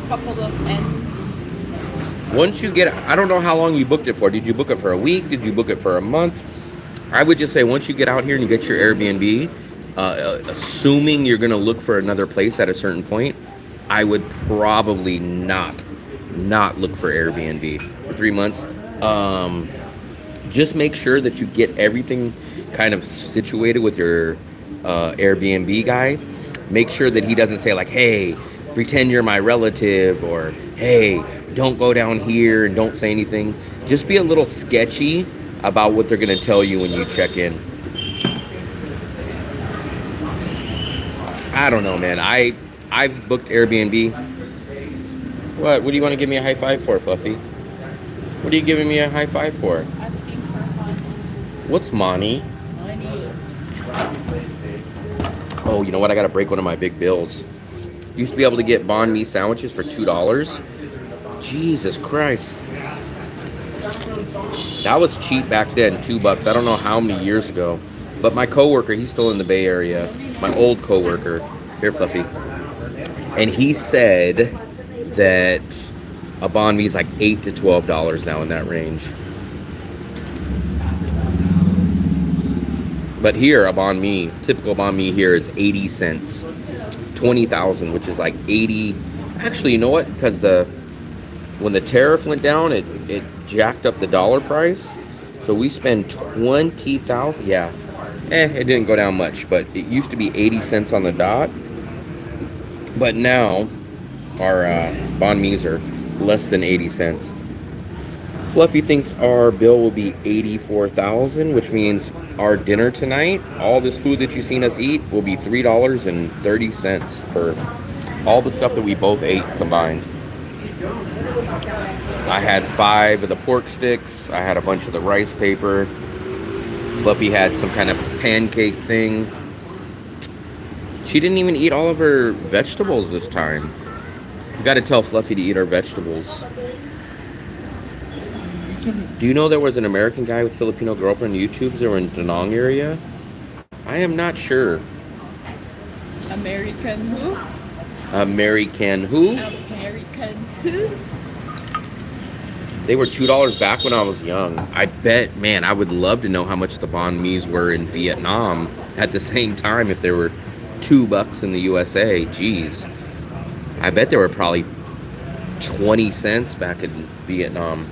B: Couple of ends.
A: Once you get, I don't know how long you booked it for. Did you book it for a week? Did you book it for a month? I would just say once you get out here and you get your Airbnb, assuming you're going to look for another place at a certain point, I would probably not look for Airbnb for 3 months. Just make sure that you get everything kind of situated with your Airbnb guy. Make sure that he doesn't say like, hey, pretend you're my relative, or hey, don't go down here and don't say anything. Just be a little sketchy about what they're going to tell you when you check in. I don't know, man. I've booked Airbnb. What do you want to give me a high five for, Fluffy? What are you giving me a high five for?
B: Asking for money.
A: What's money?
B: Money.
A: Oh, you know what? I got to break one of my big bills. Used to be able to get banh mi sandwiches for $2. Jesus Christ. That was cheap back then, $2. I don't know how many years ago. But my coworker, he's still in the Bay Area. My old coworker. Here, Fluffy. And he said that a banh mi is like $8 to $12 now, in that range. But here, a banh mi, typical banh mi here is 80 cents. 20,000, which is like 80. Actually, you know what? Because when the tariff went down, it jacked up the dollar price. So we spend 20,000. Yeah. It didn't go down much, but it used to be 80 cents on the dot. But now, our banh mi's are less than 80 cents. Fluffy thinks our bill will be $84,000, which means our dinner tonight, all this food that you've seen us eat, will be $3.30 for all the stuff that we both ate combined. I had 5 of the pork sticks. I had a bunch of the rice paper. Fluffy had some kind of pancake thing. She didn't even eat all of her vegetables this time. We got to tell Fluffy to eat our vegetables. Do you know there was an American guy with Filipino girlfriend on YouTube? They were in the Nang area. I am not sure.
B: American who?
A: American who?
B: American who?
A: They were $2 back when I was young. I bet, man, I would love to know how much the banh mi's were in Vietnam at the same time if they were $2 in the USA. Jeez. I bet they were probably 20 cents back in Vietnam.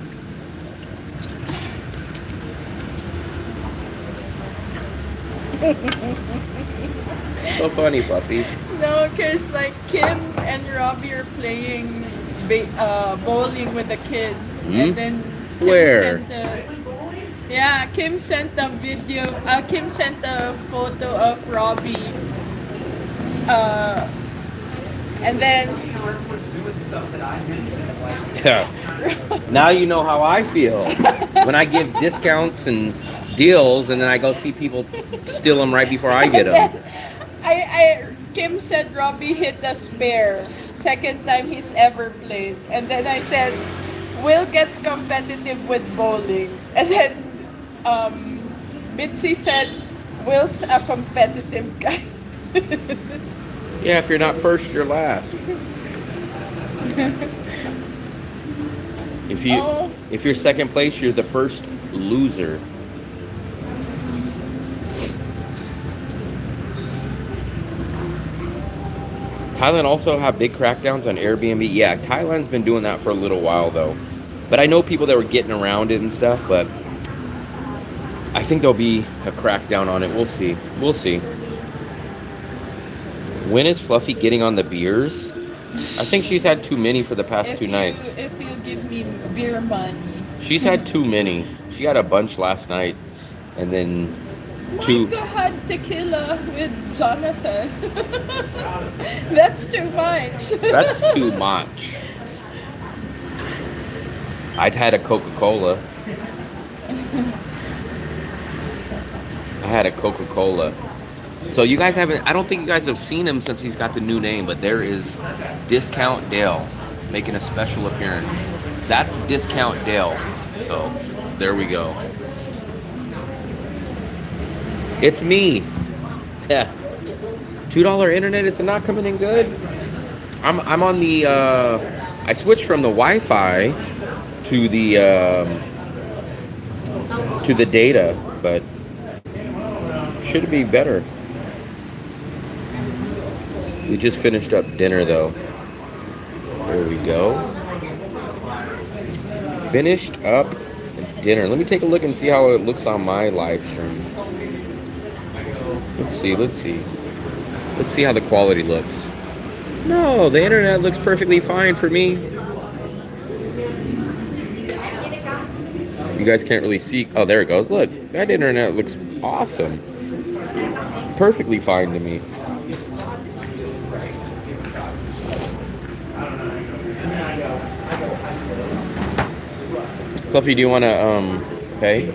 A: So funny, Fluffy.
B: No, because like Kim and Robbie are playing bowling with the kids. And then Kim
A: Where?
B: Kim sent a video. Kim sent a photo of Robbie. And then
A: Now you know how I feel when I give discounts and deals, and then I go see people steal them right before I get them.
B: Kim said Robbie hit a spare. Second time he's ever played. And then I said, Will gets competitive with bowling. And then Bitsy said, Will's a competitive guy.
A: Yeah, if you're not first, you're last. If you're second place, you're the first loser. Thailand also have big crackdowns on Airbnb. Yeah, Thailand's been doing that for a little while though. But I know people that were getting around it and stuff, but I think there'll be a crackdown on it. We'll see. We'll see. When is Fluffy getting on the beers? I think she's had too many for the past 2 nights.
B: If you give me beer money.
A: She's had too many. She had a bunch last night, and then two.
B: Micah had tequila with Jonathan. That's too much.
A: That's too much. I'd had a Coca-Cola. I had a Coca-Cola. So you guys haven't, I don't think you guys have seen him since he's got the new name, but there is Discount Dale making a special appearance. That's Discount Dale. So there we go. It's me. Yeah. $2 internet is not coming in good. I'm on the I switched from the Wi-Fi to the data, but should be better. We just finished up dinner though. There we go. Finished up dinner. Let me take a look and see how it looks on my live stream. Let's see. Let's see how the quality looks. No, the internet looks perfectly fine for me. You guys can't really see. Oh, there it goes. Look, that internet looks awesome. Perfectly fine to me. Fluffy, do you want to pay?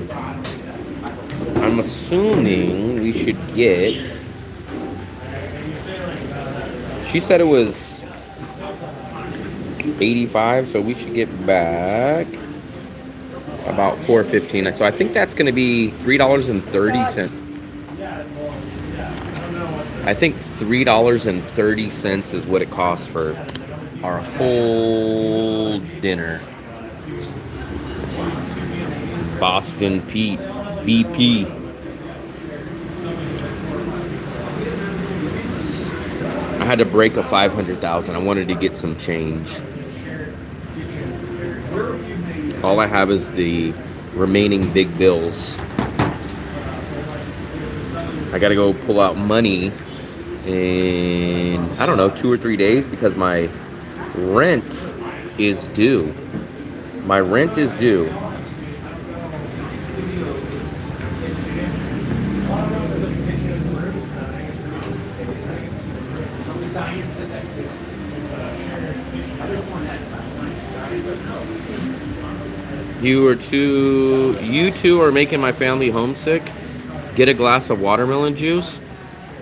A: I'm assuming we should get. She said it was 85, so we should get back about $4.15. So I think that's going to be $3.30. I think $3.30 is what it costs for our whole dinner. Boston Pete, BP. I had to break a 500,000. I wanted to get some change. All I have is the remaining big bills. I gotta go pull out money in, I don't know, 2 or 3 days because my rent is due. My rent is due. You two are making my family homesick. Get a glass of watermelon juice.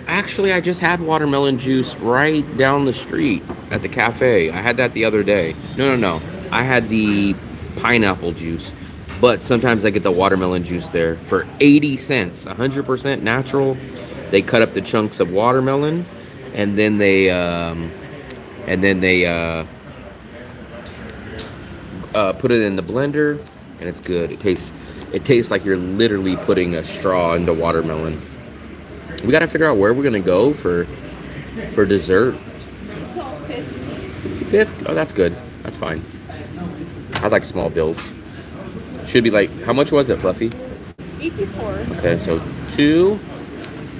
A: Actually, I just had watermelon juice right down the street at the cafe. I had that the other day. No. I had the pineapple juice. But sometimes I get the watermelon juice there for 80 cents. 100% natural. They cut up the chunks of watermelon and then they put it in the blender, and it's good. It tastes like you're literally putting a straw into watermelon. We got to figure out where we're gonna go for dessert.
B: It's all 50s.
A: Fifth? Oh, that's good. That's fine. I like small bills. Should be like, how much was it, Fluffy?
B: 84.
A: Okay, so 2,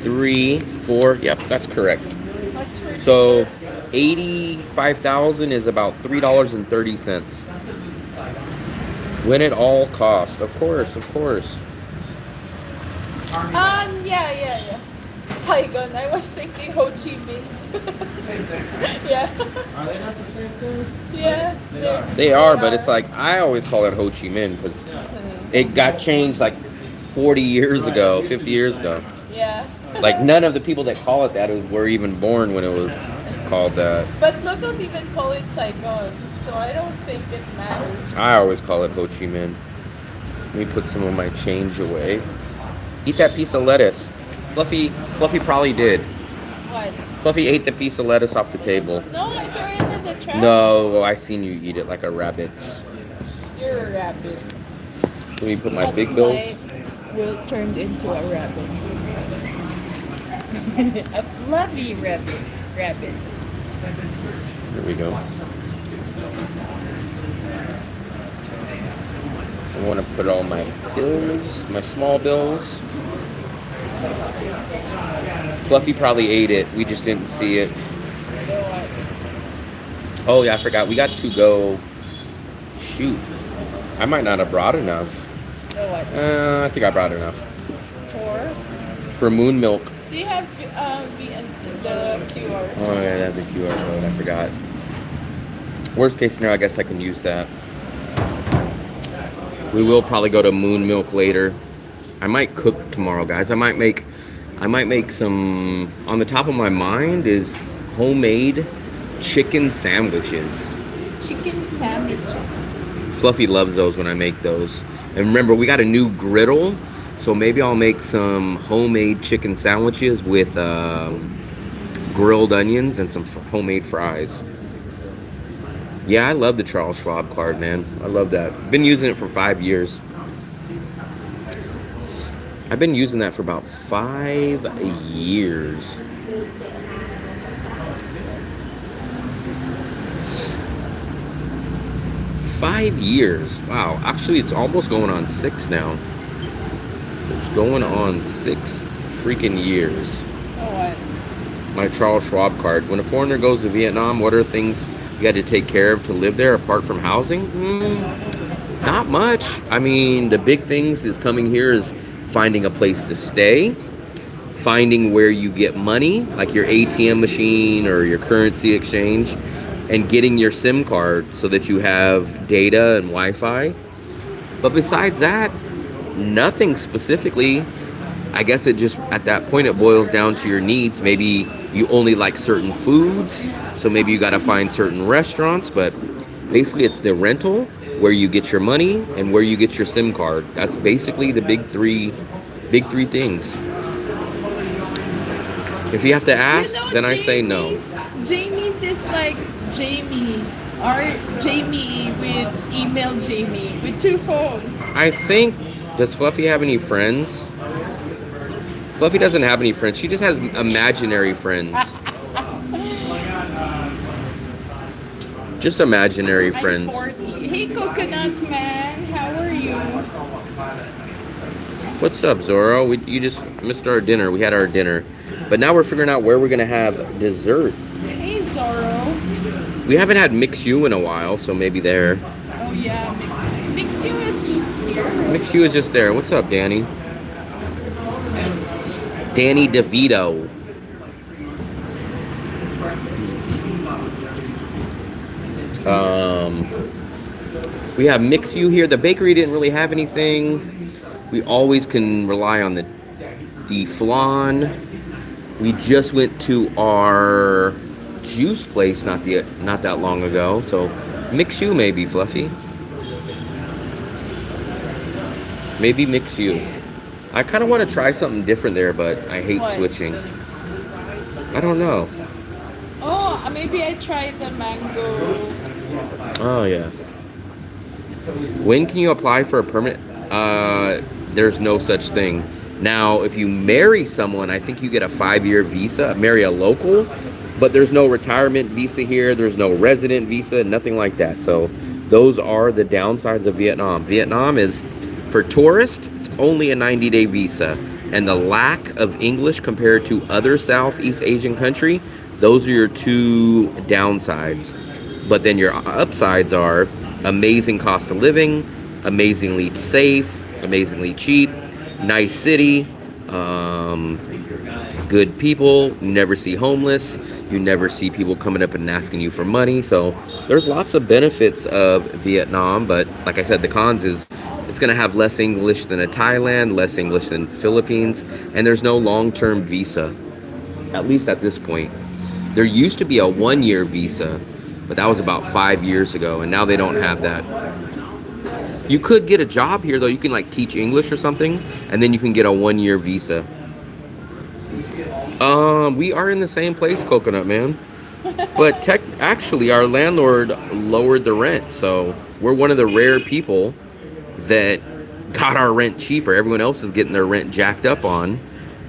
A: 3, 4. Yep, that's correct.
B: What's for
A: So
B: dessert?
A: 85,000 is about $3.30. When it all cost, of course.
B: Yeah. Saigon. I was thinking Ho Chi Minh. Yeah.
D: Are they not the same thing?
B: Yeah.
A: They are, but it's like, I always call it Ho Chi Minh because it got changed like 40 years ago, 50 years ago.
B: Yeah.
A: Like, none of the people that call it that were even born when it was called that.
B: But locals even call it Saigon, so I don't think it matters.
A: I always call it Ho Chi Minh. Let me put some of my change away. Eat that piece of lettuce. Fluffy probably did.
B: What?
A: Fluffy ate the piece of lettuce off the table.
B: No, I threw it in the trash.
A: No, I seen you eat it like a rabbit.
B: You're a rabbit.
A: Let me put my big bills.
B: I will turn into a rabbit. A fluffy rabbit.
A: Here we go. I want to put all my bills, my small bills. Fluffy probably ate it. We just didn't see it. Oh yeah, I forgot. We got to go. Shoot. I might not have brought enough.
B: What?
A: I think I brought enough. For moon milk.
B: Do you have the QR?
A: Oh yeah, they have the QR code. I forgot. Worst case scenario, I guess I can use that. We will probably go to moon milk later. I might cook tomorrow, guys. I might make some. On the top of my mind is homemade chicken sandwiches.
B: Chicken sandwiches.
A: Fluffy loves those when I make those. And remember, we got a new griddle, so maybe I'll make some homemade chicken sandwiches with grilled onions and some homemade fries. Yeah, I love the Charles Schwab card, man. I love that. Been using it for 5 years. I've been using that for about 5 years. Wow, actually it's almost going on 6 now. It's going on 6 freaking years.
B: Oh, what?
A: My Charles Schwab card. When a foreigner goes to Vietnam, what are things you got to take care of to live there apart from housing? Not much. I mean, the big things is coming here is finding a place to stay, finding where you get money, like your ATM machine or your currency exchange, and getting your SIM card so that you have data and Wi-Fi. But besides that, nothing specifically. I guess it just, at that point, it boils down to your needs. Maybe you only like certain foods, so maybe you got to find certain restaurants, but basically it's the rental, where you get your money, and where you get your SIM card. That's basically the big three things. If you have to ask, then I say no.
B: Jamie's is like Jamie. Or Jamie with email Jamie with 2 phones.
A: I think, does Fluffy have any friends? Fluffy doesn't have any friends. She just has imaginary friends. Just imaginary friends.
B: I'm 40. Hey, Coconut Man, how are you?
A: What's up, Zorro? You just missed our dinner. We had our dinner. But now we're figuring out where we're going to have dessert.
B: Hey, Zorro.
A: We haven't had Mix U in a while, so maybe there.
B: Oh yeah, Mix You is just here.
A: Mix U is just there. What's up, Danny? Danny DeVito. We have Mix U here. The bakery didn't really have anything. We always can rely on the flan. We just went to our juice place not that long ago. So Mix U maybe, Fluffy. Maybe Mix U. I kind of want to try something different there, but I hate
B: What?
A: switching. I don't know.
B: Oh, maybe I tried the mango.
A: Oh yeah. When can you apply for a permit? There's no such thing. Now, if you marry someone, I think you get a 5-year visa. Marry a local, but there's no retirement visa here. There's no resident visa, nothing like that. So those are the downsides of Vietnam. Vietnam is, for tourists, it's only a 90-day visa. And the lack of English compared to other Southeast Asian country, those are your two downsides. But then your upsides are amazing cost of living, amazingly safe, amazingly cheap, nice city, good people. You never see homeless. You never see people coming up and asking you for money. So there's lots of benefits of Vietnam. But like I said, the cons is it's going to have less English than a Thailand, less English than Philippines, and there's no long-term visa, at least at this point. There used to be a 1-year visa, but that was about 5 years ago, and now they don't have that. You could get a job here, though. You can, like, teach English or something, and then you can get a 1-year visa. We are in the same place, Coconut Man. But actually, our landlord lowered the rent, so we're one of the rare people that got our rent cheaper. Everyone else is getting their rent jacked up on.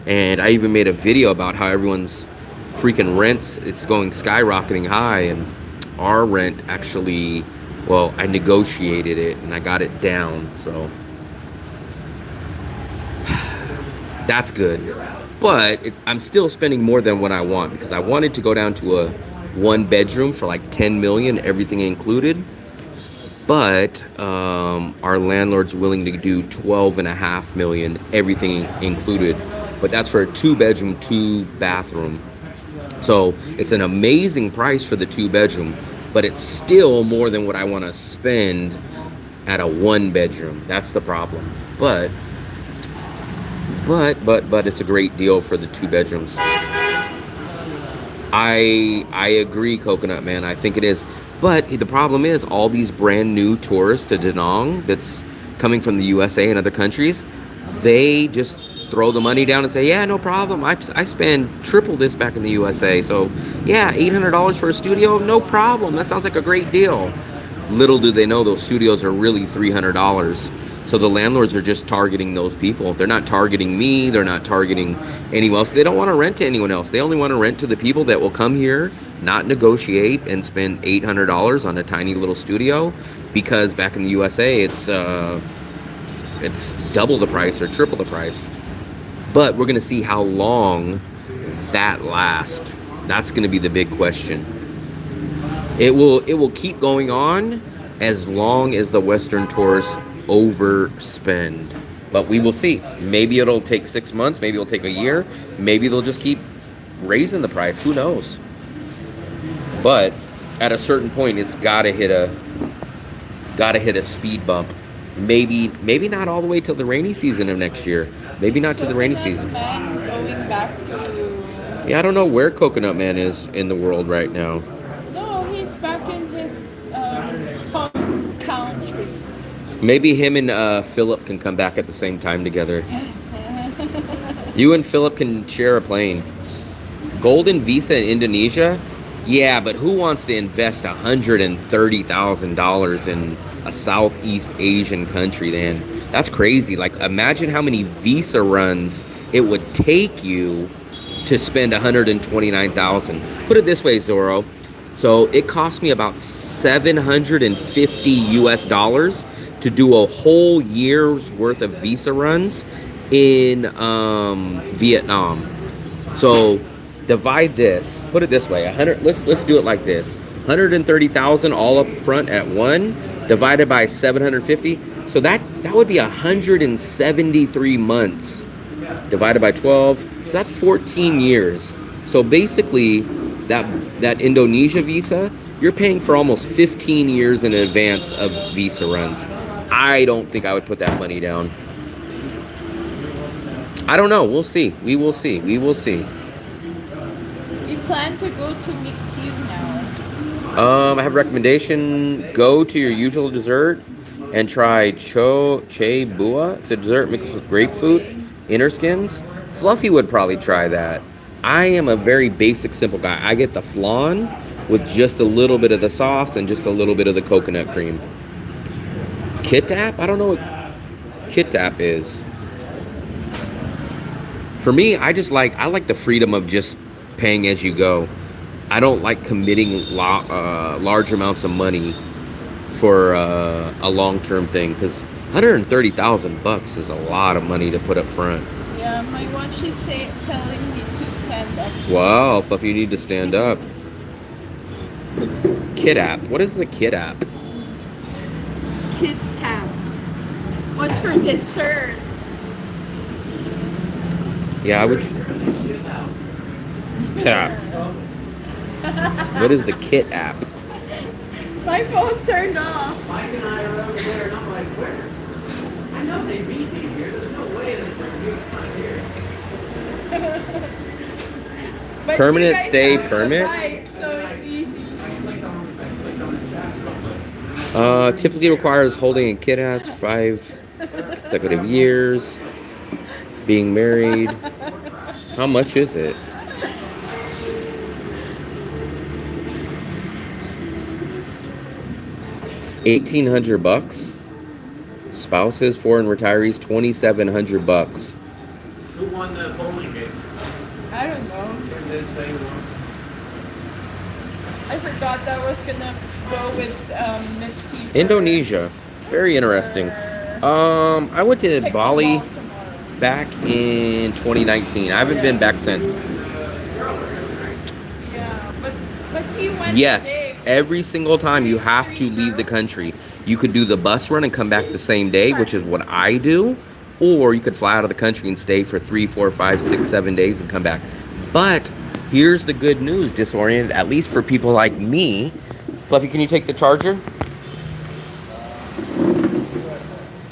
A: And I even made a video about how everyone's freaking rents, it's going skyrocketing high, and our rent actually, well, I negotiated it and I got it down, so that's good. But I'm still spending more than what I want, because I wanted to go down to a 1-bedroom for like 10 million, everything included. But our landlord's willing to do 12.5 million, everything included. But that's for a 2-bedroom, 2-bathroom. So it's an amazing price for the 2-bedroom, but it's still more than what I want to spend at a 1-bedroom. That's the problem. But it's a great deal for the 2 bedrooms. I agree, Coconut Man. I think it is. But the problem is, all these brand new tourists to Da Nang that's coming from the USA and other countries, they just throw the money down and say, yeah, no problem. I spend triple this back in the USA. So yeah, $800 for a studio, no problem. That sounds like a great deal. Little do they know those studios are really $300. So the landlords are just targeting those people. They're not targeting me. They're not targeting anyone else. They don't want to rent to anyone else. They only want to rent to the people that will come here, not negotiate, and spend $800 on a tiny little studio. Because back in the USA, it's double the price or triple the price. But we're going to see how long that lasts. That's going to be the big question. It will keep going on as long as the Western tourists overspend. But we will see. Maybe it'll take 6 months. Maybe it'll take a year. Maybe they'll just keep raising the price. Who knows? But at a certain point, it's gotta hit a speed bump. Maybe not all the way till the rainy season of next year. Maybe not to the rainy season.
B: Man going back to...
A: Yeah, I don't know where Coconut Man is in the world right now.
B: No, he's back in his home country.
A: Maybe him and Philip can come back at the same time together. You and Philip can share a plane. Golden Visa in Indonesia? Yeah, but who wants to invest $130,000 in a Southeast Asian country, then? That's crazy. Like, imagine how many visa runs it would take you to spend $129,000. Put it this way, Zorro. So it cost me about $750 US to do a whole year's worth of visa runs in Vietnam. So divide this. Put it this way. 100. Let's do it like this. 130,000 all up front at one, divided by 750. So that would be 173 months divided by 12. So that's 14 years. So basically, that Indonesia visa, you're paying for almost 15 years in advance of visa runs. I don't think I would put that money down. I don't know. We'll see. We will see. We will see.
B: We plan to go to Mixu now.
A: I have a recommendation. Go to your usual dessert and try che bua. It's a dessert mixed with grapefruit, inner skins. Fluffy would probably try that. I am a very basic, simple guy. I get the flan with just a little bit of the sauce and just a little bit of the coconut cream. Kitap? I don't know what kitap is. For me, I like the freedom of just paying as you go. I don't like committing large amounts of money for a long-term thing, because 130,000 bucks is a lot of money to put up front.
B: Yeah, my watch is telling me to stand up.
A: Wow, Fluffy, you need to stand up. Kid app. What is the kid app?
B: Kid Tab. What's for dessert?
A: Yeah, I would. Kid app. What is the kit app?
B: My phone turned off.
C: Mike and I are over there, and I'm like, where? I know they beat me here. There's no way that they're beating here.
B: But
A: Permanent
B: you guys
A: stay
B: have the
A: permit?
B: bike, so it's easy.
A: Typically requires holding a kid house for 5 consecutive years, being married. How much is it? $1,800. Spouses, foreign retirees, $2,700.
C: Who won the bowling game?
B: I don't know.
C: Did they say who won?
B: I forgot that was gonna go with Mipsy.
A: Indonesia, very interesting. I went to Bali back in 2019. I haven't been back since.
B: Yeah, but he went.
A: Yes,
B: today.
A: every single time you have to leave the country. You could do the bus run and come back the same day, which is what I do, or you could fly out of the country and stay for 3, 4, 5, 6, 7 days and come back. But here's the good news, disoriented, at least for people like me. Fluffy, can you take the charger?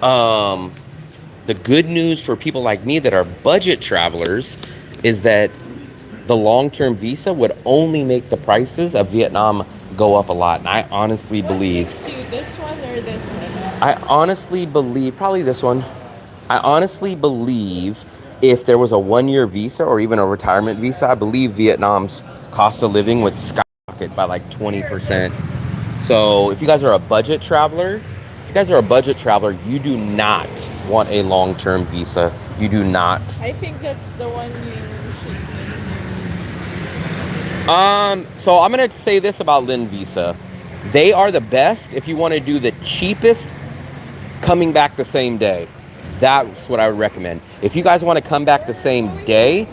A: The good news for people like me that are budget travelers is that the long-term visa would only make the prices of Vietnam go up a lot. And I honestly believe...
B: What makes you, this one or this one?
A: I honestly believe... Probably this one. I honestly believe if there was a one-year visa or even a retirement visa, I believe Vietnam's cost of living would skyrocket by like 20%. So if you guys are a budget traveler... you do not want a long-term visa. You do not.
B: I think that's the one you should.
A: So I'm gonna say this about Lin Visa. They are the best if you want to do the cheapest coming back the same day. That's what I would recommend. If you guys want to come back the same day,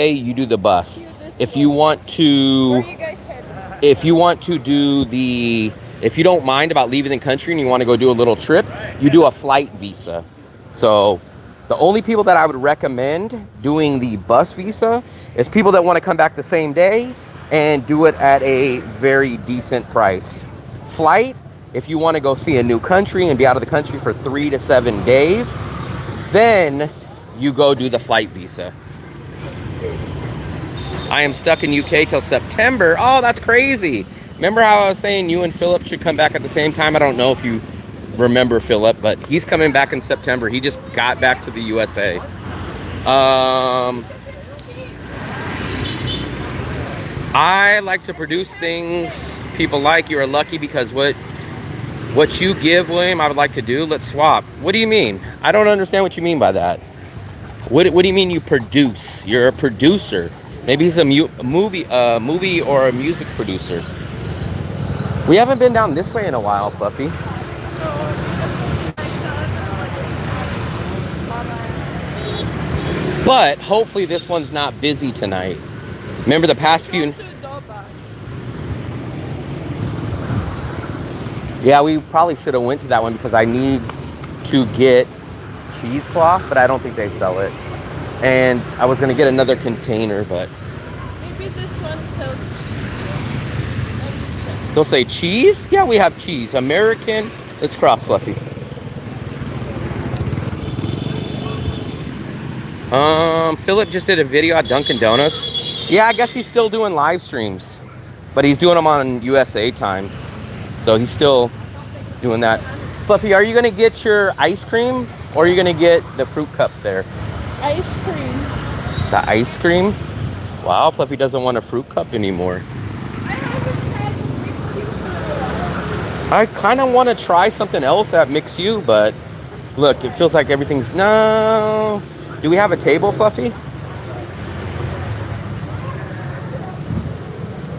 A: you do the bus. If you want to...
B: Where are you guys headed?
A: If you don't mind about leaving the country and you want to go do a little trip, you do a flight visa. So the only people that I would recommend doing the bus visa is people that want to come back the same day and do it at a very decent price. Flight, if you want to go see a new country and be out of the country for 3 to 7 days, then you go do the flight visa. I am stuck in UK till September. Oh, that's crazy. Remember how I was saying you and Philip should come back at the same time? I don't know if you remember Philip, but he's coming back in September. He just got back to the USA. I like to produce things people like. You are lucky because what you give, William, I would like to do. Let's swap. What do you mean? I don't understand what you mean by that. What do you mean you produce? You're a producer. Maybe he's a movie or a music producer. We haven't been down this way in a while, Fluffy. But hopefully this one's not busy tonight. Remember the past few... Yeah, we probably should have went to that one because I need to get cheesecloth, but I don't think they sell it. And I was gonna get another container, but
B: Maybe this one sells cheese.
A: they'll say cheese? Yeah, we have cheese. American. Let's cross, Fluffy. Philip just did a video at Dunkin' Donuts. Yeah, I guess he's still doing live streams, but he's doing them on USA time. So he's still doing that. Fluffy, are you gonna get your ice cream or are you gonna get the fruit cup there?
B: Ice cream.
A: The ice cream? Wow, Fluffy doesn't want a fruit cup anymore. I kind of want to try something else at Mix U, but look, it feels like everything's... No. Do we have a table, Fluffy?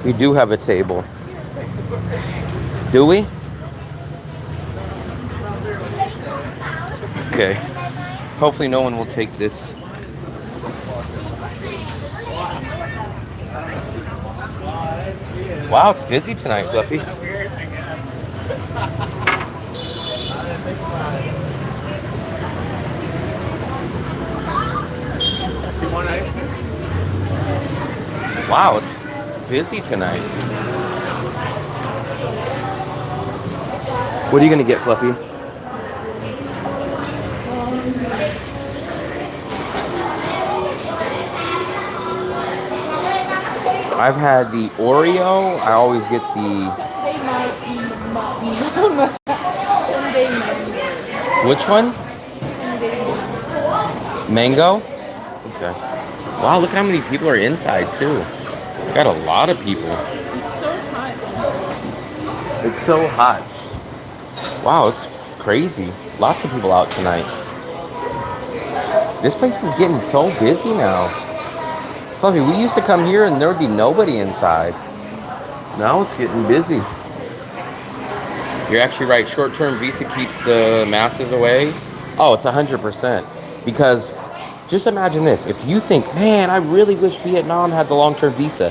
A: We do have a table. Do we? Okay. Hopefully no one will take this. Wow, it's busy tonight, Fluffy. Wow, it's busy tonight. What are you gonna get, Fluffy? I've had the Oreo. I always get the...
B: Sunday mango.
A: Which one? Mango? Okay. Wow, look how many people are inside, too. Got a lot of people.
B: It's so hot.
A: It's so hot. Wow, it's crazy. Lots of people out tonight. This place is getting so busy now. Fluffy, we used to come here and there would be nobody inside. Now it's getting busy. You're actually right. Short-term visa keeps the masses away. Oh, it's 100%. Because just imagine this. If you think, man, I really wish Vietnam had the long-term visa,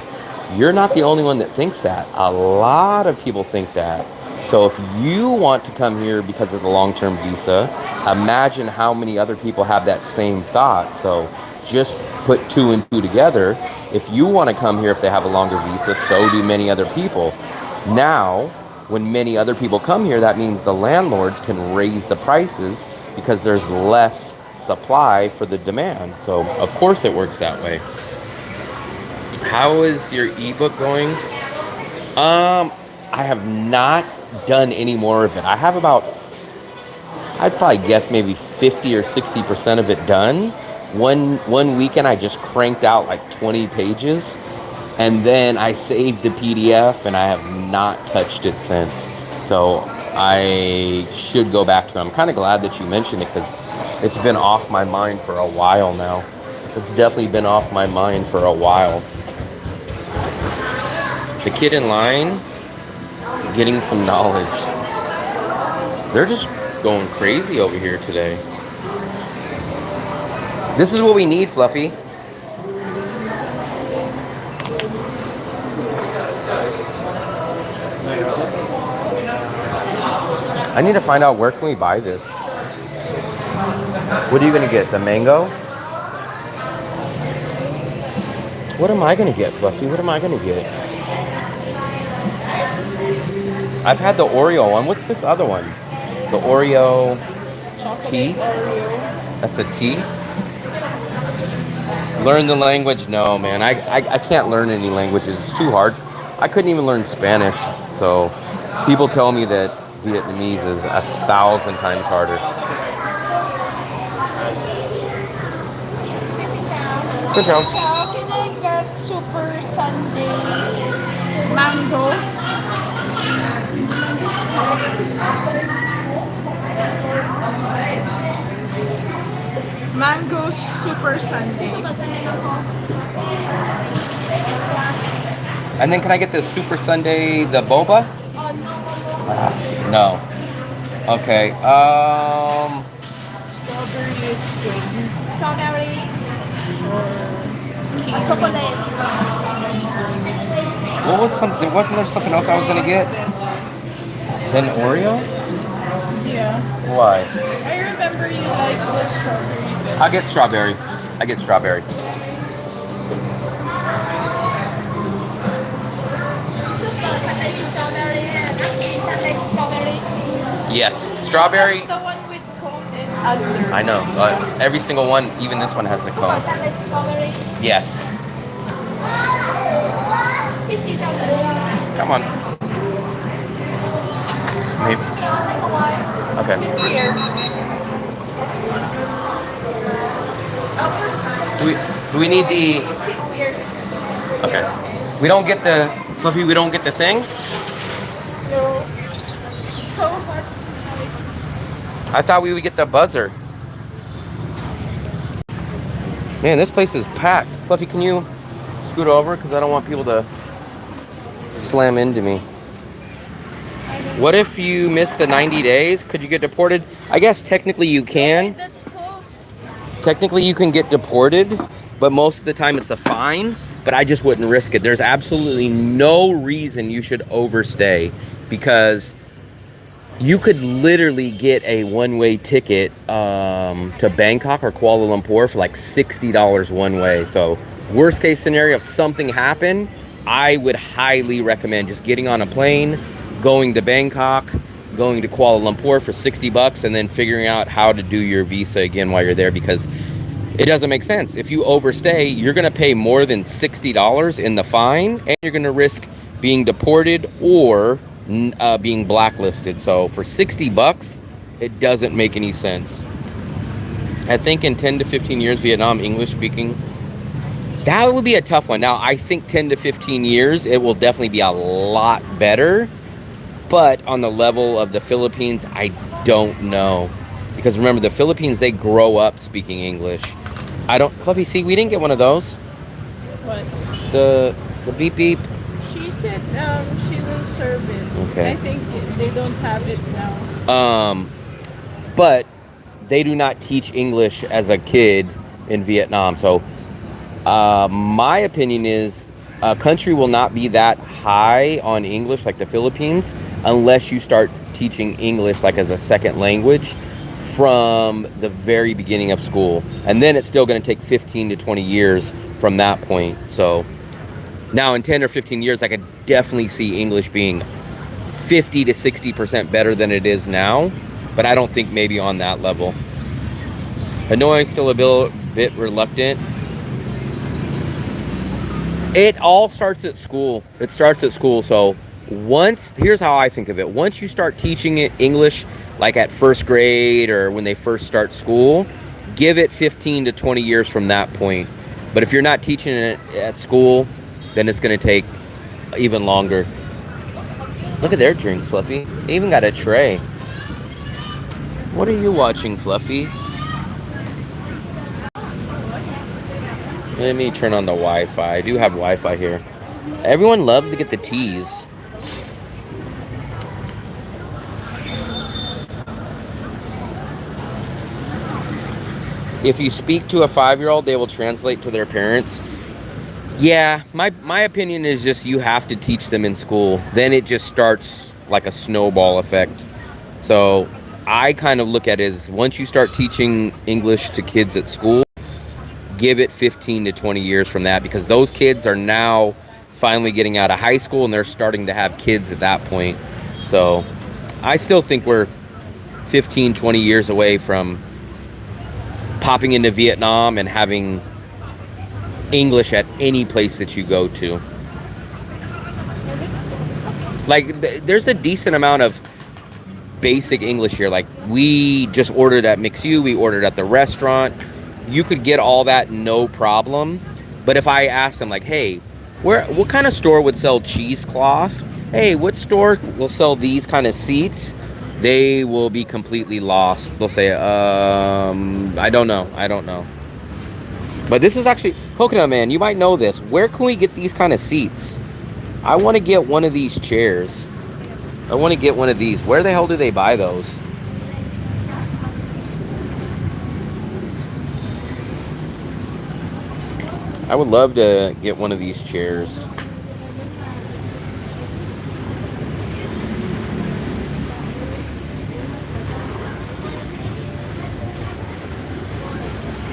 A: you're not the only one that thinks that. A lot of people think that. So if you want to come here because of the long-term visa, imagine how many other people have that same thought. So just put two and two together. If you want to come here if they have a longer visa, so do many other people. Now, when many other people come here, that means the landlords can raise the prices because there's less supply for the demand. So of course it works that way. How is your ebook going? I have not done any more of it. I have about, I'd probably guess maybe 50 or 60% of it done. One weekend I just cranked out like 20 pages and then I saved the PDF and I have not touched it since. So I should go back to it. I'm kind of glad that you mentioned it because it's been off my mind for a while now. It's definitely been off my mind for a while. The kid in line, getting some knowledge. They're just going crazy over here today. This is what we need, Fluffy. I need to find out where can we buy this. What are you gonna get? The mango? What am I gonna get, Fluffy? What am I gonna get? I've had the Oreo one. What's this other one? The Oreo tea? That's a tea? Learn the language? No, man. I can't learn any languages. It's too hard. I couldn't even learn Spanish. So people tell me that Vietnamese is 1,000 times harder. Sit down.
B: Chow, can I get Super Sunday mango? Mango Super Sunday.
A: And then can I get the Super Sunday, the boba? No. Okay.
B: Strawberry is good.
E: Strawberry.
B: Kiwi.
E: Chocolate.
A: What was something? Wasn't there something else I was gonna get? Then Oreo?
B: Yeah.
A: Why?
B: I remember you like the strawberry.
A: I get strawberry. I get strawberry. Yes, strawberry.
B: That's the one with cone and under.
A: I know, but every single one, even this one has the cone. Yes. Come on. Maybe. Okay.
B: Sit here.
A: Do we need the?
B: Sit here.
A: Okay. We don't get the Fluffy. We don't get the thing.
B: No. It's so hot inside.
A: I thought we would get the buzzer. Man, this place is packed. Fluffy, can you scoot over? Because I don't want people to slam into me. What if you miss the 90 days? Could you get deported? I guess technically you can.
B: That's close.
A: Technically you can get deported, but most of the time it's a fine. But I just wouldn't risk it. There's absolutely no reason you should overstay, because you could literally get a one-way ticket to Bangkok or Kuala Lumpur for like $60 one way. So worst case scenario, if something happened, I would highly recommend just getting on a plane, going to Bangkok, going to Kuala Lumpur for $60, and then figuring out how to do your visa again while you're there, because it doesn't make sense. If you overstay, you're gonna pay more than $60 in the fine, and you're gonna risk being deported or being blacklisted. So for $60, it doesn't make any sense. I think in 10 to 15 years, Vietnam English speaking, that would be a tough one. Now, I think 10 to 15 years, it will definitely be a lot better. But on the level of the Philippines, I don't know. Because remember, the Philippines, they grow up speaking English. Fluffy, see, we didn't get one of those.
B: What?
A: The beep beep.
B: She said she will serve it.
A: Okay.
B: I think they don't have it now.
A: But they do not teach English as a kid in Vietnam. So my opinion is a country will not be that high on English like the Philippines unless you start teaching English like as a second language from the very beginning of school. And then it's still going to take 15 to 20 years from that point. So now in 10 or 15 years, I could definitely see English being 50 to 60% better than it is now. But I don't think maybe on that level. Hanoi is still a bit reluctant. It all starts at school. It starts at school. So here's how I think of it. Once you start teaching it English, like at first grade or when they first start school, give it 15 to 20 years from that point. But if you're not teaching it at school, then it's going to take even longer. Look at their drinks, Fluffy. They even got a tray. What are you watching, Fluffy? Let me turn on the Wi-Fi. I do have Wi-Fi here. Everyone loves to get the teas. If you speak to a 5-year-old, they will translate to their parents. Yeah, my opinion is just you have to teach them in school. Then it just starts like a snowball effect. So I kind of look at it as once you start teaching English to kids at school, give it 15 to 20 years from that, because those kids are now finally getting out of high school and they're starting to have kids at that point. So I still think we're 15, 20 years away from popping into Vietnam and having English at any place that you go to. Like, there's a decent amount of basic English here. Like, we just ordered at McSU, we ordered at the restaurant. You could get all that no problem. But if I asked them, like, hey, what kind of store would sell cheesecloth? Hey, what store will sell these kind of seats? They will be completely lost. They'll say, I don't know. But this is actually, Coconut Man, you might know this. Where can we get these kind of seats? I want to get one of these chairs. I want to get one of these. Where the hell do they buy those? I would love to get one of these chairs.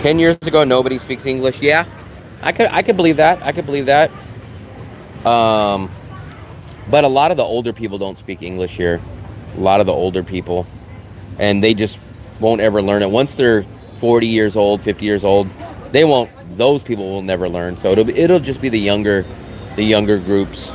A: 10 years ago, nobody speaks English. Yeah, I could believe that. I could believe that. But a lot of the older people don't speak English here. A lot of the older people, and they just won't ever learn it. Once they're 40 years old, 50 years old, they won't. Those people will never learn. So it'll just be the younger groups.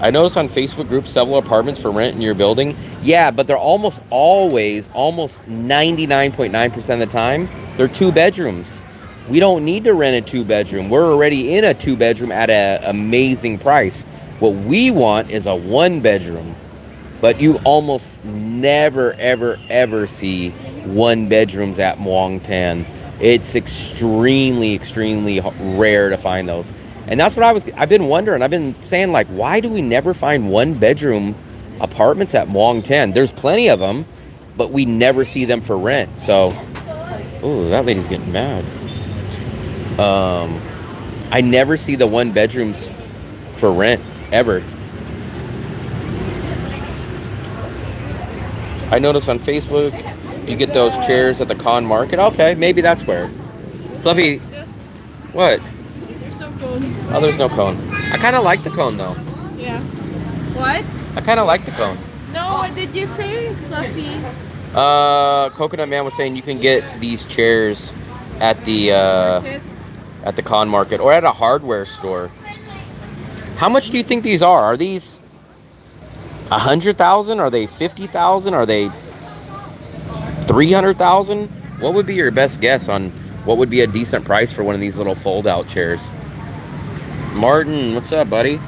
A: I noticed on Facebook groups several apartments for rent in your building. Yeah, but they're almost always, almost 99.9% of the time, they're 2 bedrooms. We don't need to rent a 2-bedroom. We're already in a 2-bedroom at an amazing price. What we want is a 1-bedroom. But you almost never, ever, ever see 1-bedrooms at Muang Tan. It's extremely, extremely rare to find those. And that's what I've been wondering. I've been saying, like, why do we never find 1-bedroom apartments at Muang Tan? There's plenty of them, but we never see them for rent. So, ooh, that lady's getting mad. I never see the 1-bedrooms for rent, ever. I noticed on Facebook, you get those chairs at the Con Market. Okay, maybe that's where. Fluffy, what?
B: There's no cone.
A: Oh, there's no cone. I kind of like the cone, though.
B: Yeah. What?
A: I kind of like the cone.
B: No, what did you say, Fluffy?
A: Coconut Man was saying you can get these chairs at the Con Market or at a hardware store. How much do you think these are? Are these 100,000? Are they 50,000? Are they 300,000? What would be your best guess on what would be a decent price for one of these little fold-out chairs? Martin, what's up, buddy?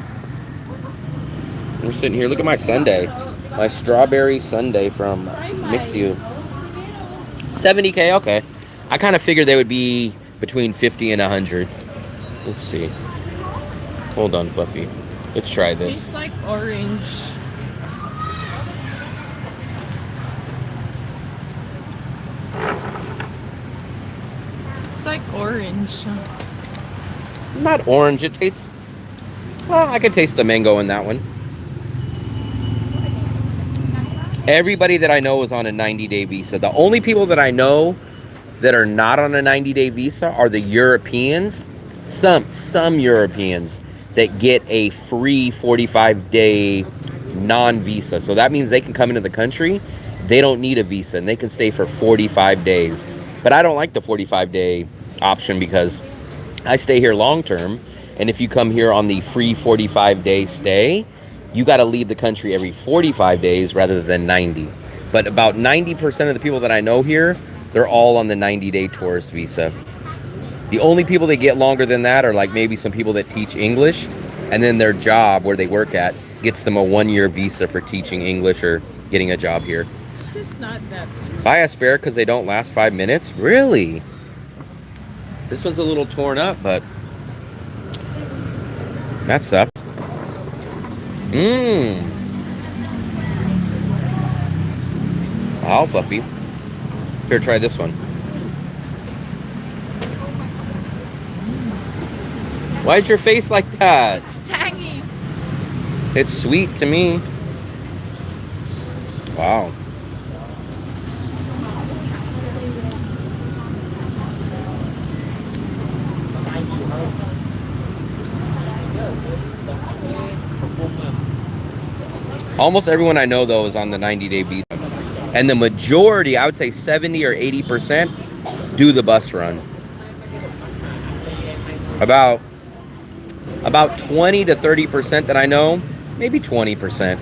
A: We're sitting here. Look at my sundae. My strawberry sundae from Mix You. 70K, okay. I kind of figured they would be between 50 and 100. Let's see. Hold on, Fluffy. Let's try this.
B: It's like orange. It's like orange.
A: Not orange. It tastes... Well, I can taste the mango in that one. Everybody that I know is on a 90-day visa. The only people that I know that are not on a 90-day visa are the Europeans. Some Europeans that get a free 45-day non-visa. So that means they can come into the country. They don't need a visa, and they can stay for 45 days. But I don't like the 45-day option because I stay here long-term. And if you come here on the free 45-day stay, you got to leave the country every 45 days rather than 90. But about 90% of the people that I know here, they're all on the 90-day tourist visa. The only people that get longer than that are like maybe some people that teach English, and then their job where they work at gets them a 1-year visa for teaching English or getting a job here.
B: This is not that sweet.
A: Buy a spare because they don't last 5 minutes? Really? This one's a little torn up, but that sucks. Wow, Fluffy. Here, try this one. Why is your face like that?
B: It's tangy.
A: It's sweet to me. Wow. Almost everyone I know, though, is on the 90-day visa. And the majority, I would say 70 or 80%, do the bus run. About 20 to 30% that I know, maybe 20%,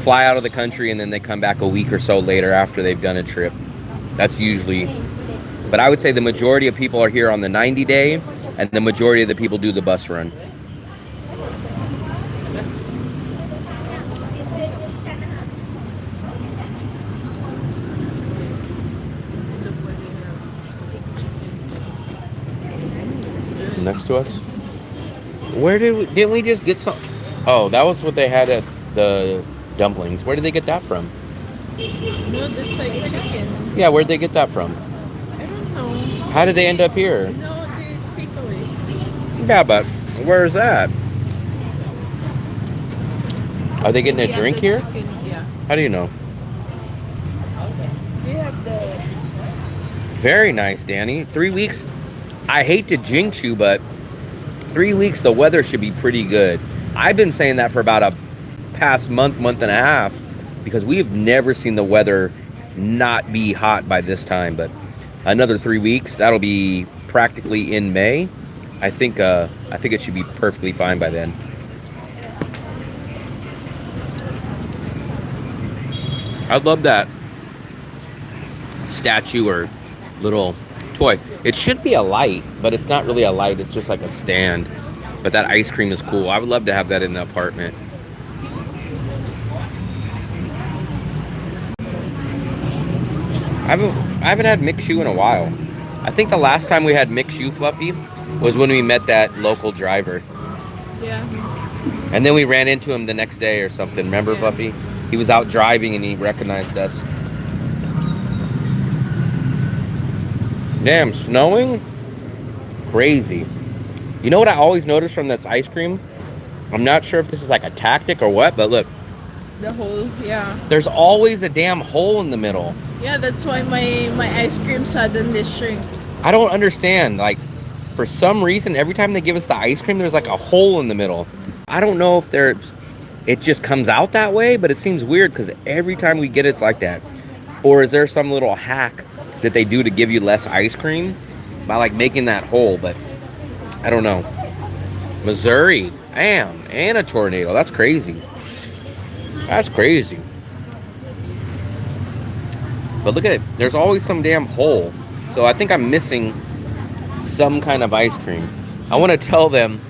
A: fly out of the country and then they come back a week or so later after they've done a trip. That's usually... But I would say the majority of people are here on the 90-day, and the majority of the people do the bus run. Next to us? Where didn't we just get some? Oh, that was what they had at the dumplings. Where did they get that from?
B: No, that's like chicken.
A: Yeah, where'd they get that from?
B: I don't know.
A: How did they end up here?
B: No, they take away.
A: Yeah, but where's that? Are they getting a
B: Yeah,
A: drink
B: the
A: here?
B: chicken, yeah.
A: How do you know?
B: They have the
A: Very nice, Danny. 3 weeks. I hate to jinx you, but 3 weeks, the weather should be pretty good. I've been saying that for about a past month, month and a half, because we've never seen the weather not be hot by this time. But another 3 weeks, that'll be practically in May. I think it should be perfectly fine by then. I love that statue or little toy. It should be a light, but it's not really a light. It's just like a stand. But that ice cream is cool. I would love to have that in the apartment. I haven't had mixed shoe in a while. I think the last time we had mixed shoe, Fluffy, was when we met that local driver.
B: Yeah. And
A: then we ran into him the next day or something. Remember, yeah. Fluffy? He was out driving and he recognized us. Damn, snowing? Crazy. You know what I always notice from this ice cream? I'm not sure if this is like a tactic or what, but look.
B: The hole, yeah.
A: There's always a damn hole in the middle.
B: Yeah, that's why my ice cream suddenly shrink.
A: I don't understand. Like, for some reason, every time they give us the ice cream, there's like a hole in the middle. I don't know if it just comes out that way, but it seems weird because every time we get it, it's like that. Or is there some little hack that they do to give you less ice cream by like making that hole? But I don't know. Missouri, damn, and a tornado. That's crazy. That's crazy. But look at it. There's always some damn hole. So I think I'm missing some kind of ice cream. I want to tell them,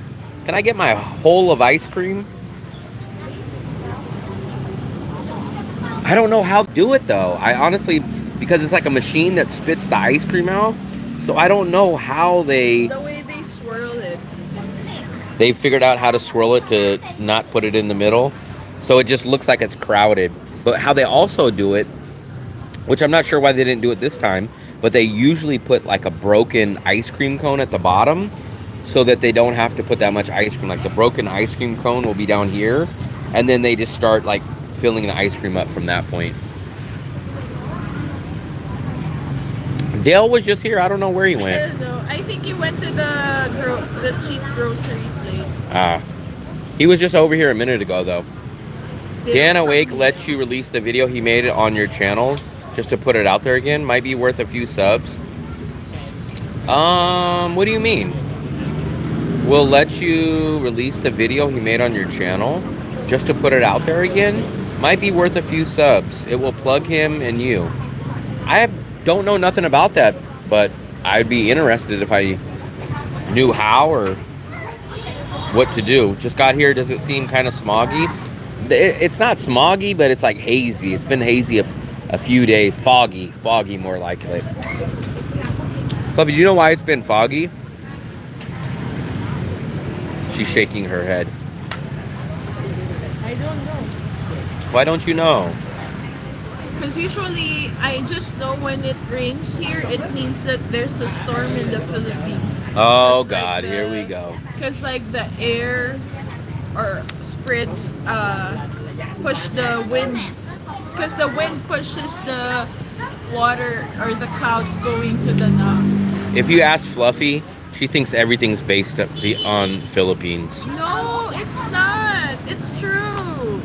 A: can I get my hole of ice cream? I don't know how to do it though. I honestly, because it's like a machine that spits the ice cream out. So I don't know how
B: It's the way they swirl it.
A: They figured out how to swirl it to not put it in the middle. So it just looks like it's crowded. But how they also do it, which I'm not sure why they didn't do it this time, but they usually put like a broken ice cream cone at the bottom so that they don't have to put that much ice cream. Like the broken ice cream cone will be down here, and then they just start like filling the ice cream up from that point. Dale was just here. I don't know where he went.
B: I don't know. I think he went to the cheap grocery place.
A: He was just over here a minute ago though. Dan Awake lets you release the video he made it on your channel just to put it out there again. Might be worth a few subs. What do you mean? We'll let you release the video he made on your channel just to put it out there again. Might be worth a few subs. It will plug him and you. I don't know nothing about that, but I'd be interested if I knew how or what to do. Just got here. Does it seem kind of smoggy? It's not smoggy, but it's like hazy. It's been hazy a few days. Foggy more likely. Fluffy, do you know why it's been foggy? She's shaking her head.
B: I don't know.
A: Why don't you know?
B: Because usually I just know when it rains here, it means that there's a storm in the Philippines.
A: Oh God, here we go.
B: Because like the air or spreads push the wind. Because the wind pushes the water or the clouds going to the north.
A: If you ask Fluffy, she thinks everything's based on Philippines.
B: No, it's not. It's true.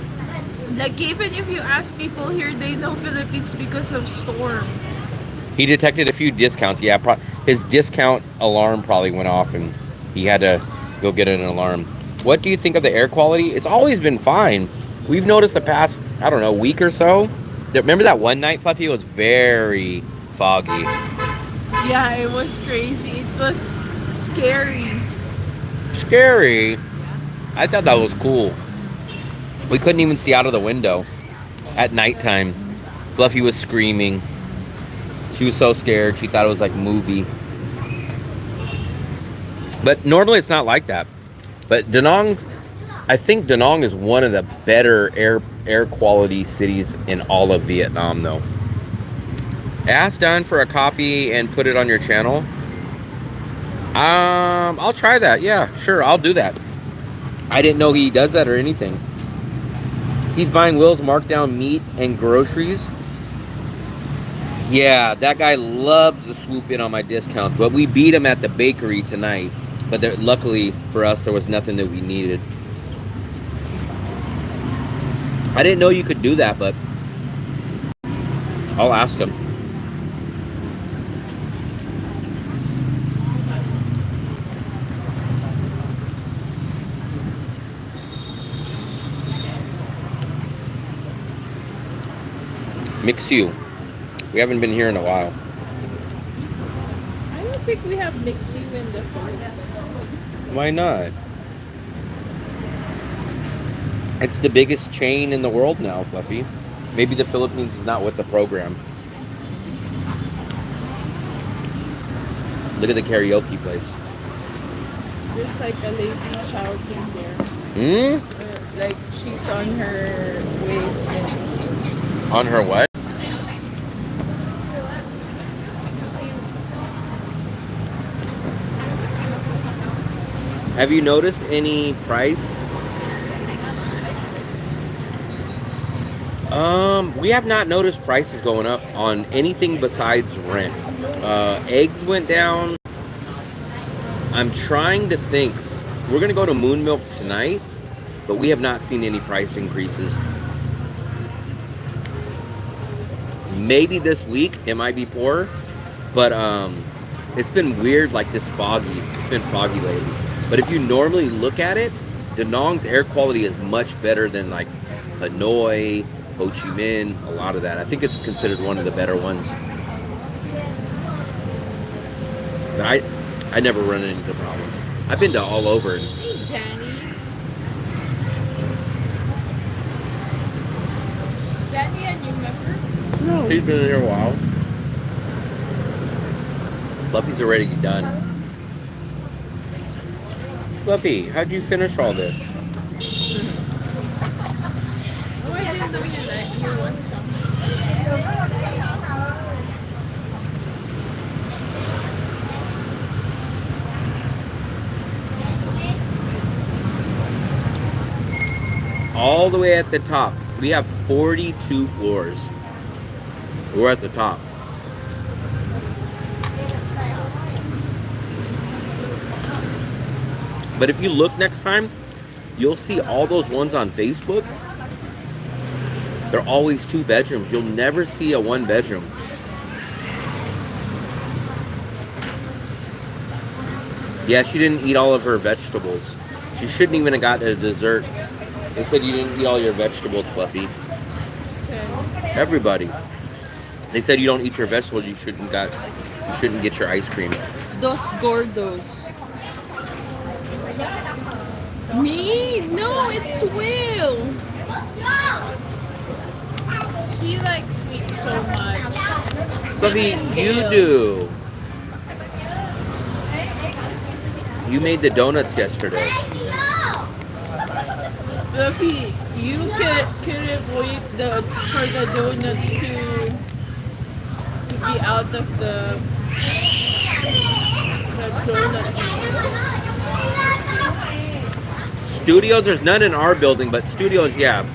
B: Like even if you ask people here, they know Philippines because of storm.
A: He detected a few discounts. Yeah, his discount alarm probably went off and he had to go get an alarm. What do you think of the air quality? It's always been fine. We've noticed the past, I don't know, week or so. Remember that one night, Fluffy? It was very foggy.
B: Yeah, it was crazy. It was scary.
A: Scary? I thought that was cool. We couldn't even see out of the window at nighttime. Fluffy was screaming. She was so scared. She thought it was like a movie. But normally it's not like that. But I think Da Nang is one of the better air quality cities in all of Vietnam, though. Ask Don for a copy and put it on your channel. I'll try that. Yeah, sure, I'll do that. I didn't know he does that or anything. He's buying Will's markdown meat and groceries. Yeah, that guy loves to swoop in on my discounts, but we beat him at the bakery tonight. But luckily for us, there was nothing that we needed. I didn't know you could do that, but I'll ask him. Mix you. We haven't been here in a while.
B: I don't think we have mixu in the Philippines.
A: Why not? It's the biggest chain in the world now, Fluffy. Maybe the Philippines is not with the program. Look at the karaoke place.
B: There's like a lady shouting there. Like she's on her waist and
A: On her what? Have you noticed any price? We have not noticed prices going up on anything besides rent. Eggs went down. I'm trying to think. We're gonna go to Moon Milk tonight, but we have not seen any price increases. Maybe this week it might be poor, but it's been weird, like this foggy. It's been foggy lately. But if you normally look at it, Da Nang's air quality is much better than like Hanoi, Ho Chi Minh, a lot of that. I think it's considered one of the better ones. But I never run into problems. I've been to all over.
B: hey Danny. Is Danny a new member?
A: No. He's been here a while. Fluffy's already done. Fluffy, how'd you finish all this?
B: Oh, I didn't know you want some.
A: All the way at the top. We have 42 floors. We're at the top. But if you look next time, you'll see all those ones on Facebook. They're always 2 bedrooms. You'll never see a 1 bedroom. Yeah, she didn't eat all of her vegetables. She shouldn't even have got a dessert. They said you didn't eat all your vegetables, Fluffy.
B: So,
A: Everybody. They said you don't eat your vegetables. You shouldn't get your ice cream.
B: dos gordos. Me? No, it's Will. He likes sweets so much.
A: Fluffy, you do. You made the donuts yesterday.
B: Fluffy, you couldn't wait for the donuts to be out of the donut.
A: Studios, there's none in our building, but studios, yeah.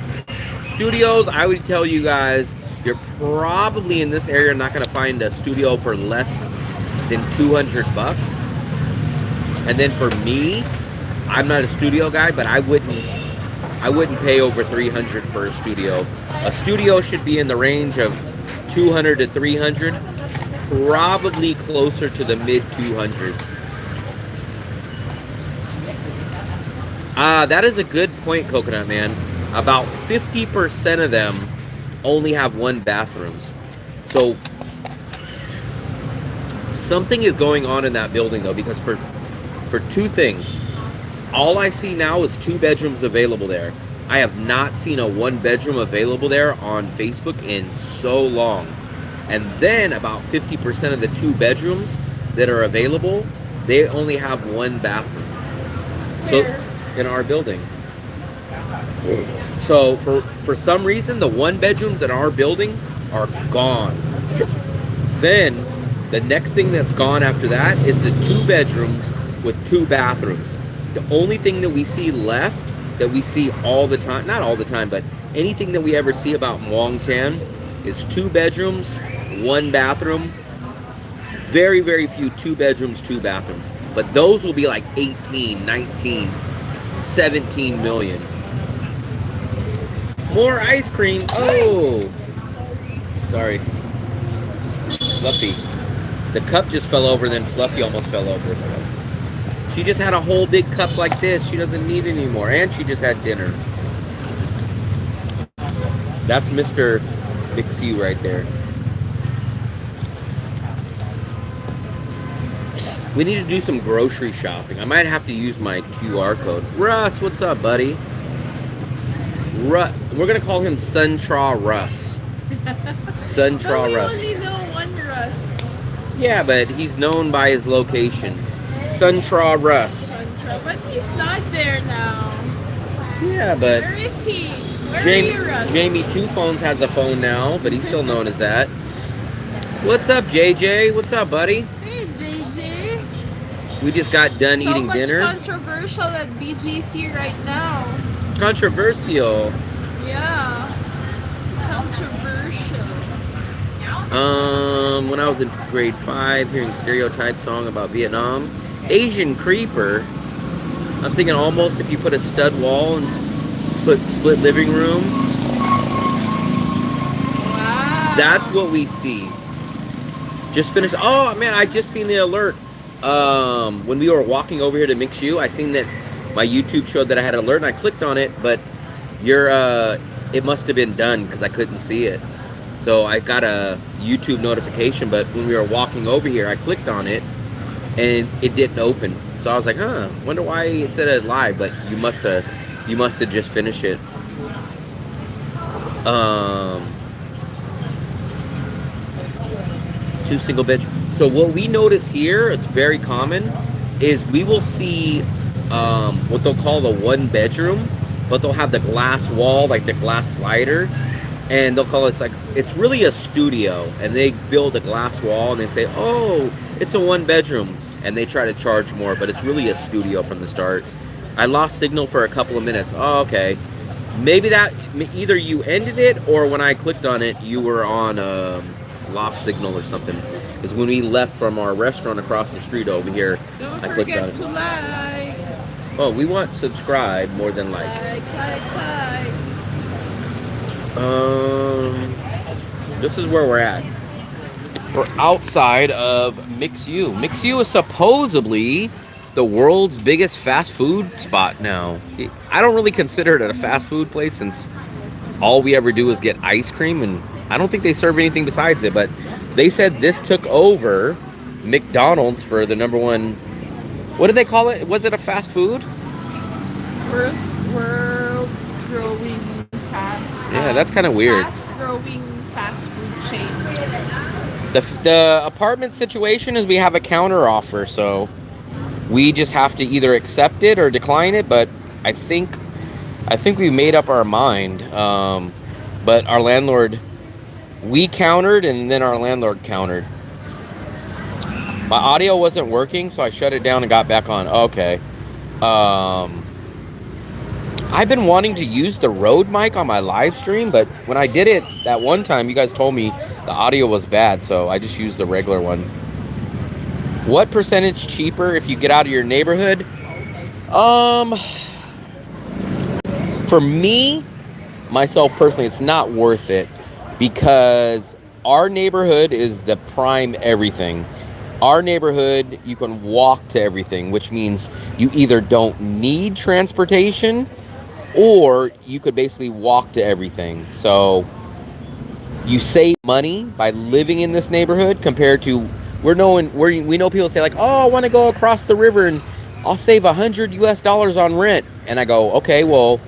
A: Studios, I would tell you guys, you're probably in this area not going to find a studio for less than $200. And then for me, I'm not a studio guy, but I wouldn't pay over $300 for a studio. A studio should be in the range of $200 to $300, probably closer to the mid 200s. That is a good point, Coconut Man. About 50% of them only have 1 bathroom. So something is going on in that building though, because for 2 things, all I see now is 2 bedrooms available there. I have not seen a 1 bedroom available there on Facebook in so long. And then about 50% of the 2 bedrooms that are available, they only have 1 bathroom. So in our building. So for some reason, the 1 bedrooms in our building are gone. Then the next thing that's gone after that is the 2 bedrooms with 2 bathrooms. The only thing that we see left, that we see all the time, not all the time, but anything that we ever see about Muang Tan is 2 bedrooms, 1 bathroom. Very, very few 2 bedrooms, 2 bathrooms. But those will be like 18, 19, 17 million. More ice cream. Oh, sorry. Fluffy. The cup just fell over, then Fluffy almost fell over. She just had a whole big cup like this. She doesn't need any more. And she just had dinner. That's Mr. Mix U right there. We need to do some grocery shopping. I might have to use my QR code. Russ, what's up, buddy? We're gonna call him Suntra Russ. Suntra Russ.
B: We only know one Russ.
A: Yeah, but he's known by his location. Suntra Russ.
B: But he's not there now.
A: Yeah, but
B: Where is he? Where are you, Russ?
A: Jamie Two Phones has a phone now, but he's still known as that. What's up, JJ? What's up, buddy?
B: Hey, JJ.
A: We just got done eating dinner.
B: So much controversial at BGC right now.
A: Controversial.
B: Yeah. Controversial.
A: When I was in grade 5, hearing stereotype song about Vietnam, Asian creeper. I'm thinking almost if you put a stud wall and put split living room.
B: Wow.
A: That's what we see. Just finished. Oh man, I just seen the alert. When we were walking over here to Mix U, I seen that my YouTube showed that I had an alert, and I clicked on it, but it must have been done because I couldn't see it. So I got a YouTube notification, but when we were walking over here, I clicked on it, and it didn't open. So I was like, wonder why it said it live, but you must have just finished it. 2 single bedroom. So what we notice here, it's very common, is we will see what they'll call the 1 bedroom, but they'll have the glass wall, like the glass slider, and they'll call it, it's really a studio, and they build a glass wall, and they say, oh, it's a 1 bedroom, and they try to charge more, but it's really a studio from the start. I lost signal for a couple of minutes. Oh, okay. Maybe that, either you ended it, or when I clicked on it, you were on lost signal or something. Because when we left from our restaurant across the street over here,
B: Don't
A: I clicked on
B: forget
A: it.
B: to like.
A: Oh, we want subscribe more than like.
B: Like.
A: This is where we're at. We're outside of Mix U. Mix U is supposedly the world's biggest fast food spot now. I don't really consider it a fast food place since all we ever do is get ice cream, and I don't think they serve anything besides it, but they said this took over McDonald's for the #1. What did they call it? Was it a fast food?
B: World's growing fast.
A: Yeah, that's kind of weird.
B: Fast growing fast food chain.
A: The apartment situation is we have a counter offer, so we just have to either accept it or decline it, but I think we made up our mind. But our landlord, we countered, and then our landlord countered. My audio wasn't working, so I shut it down and got back on. Okay. I've been wanting to use the Rode mic on my live stream, but when I did it that one time, you guys told me the audio was bad, so I just used the regular one. What percentage cheaper if you get out of your neighborhood? For me, myself personally, it's not worth it because our neighborhood is the prime everything. Our neighborhood, you can walk to everything, which means you either don't need transportation or you could basically walk to everything. So you save money by living in this neighborhood compared to we know people say like, oh, I want to go across the river and I'll save $100 US on rent. And I go, okay, well,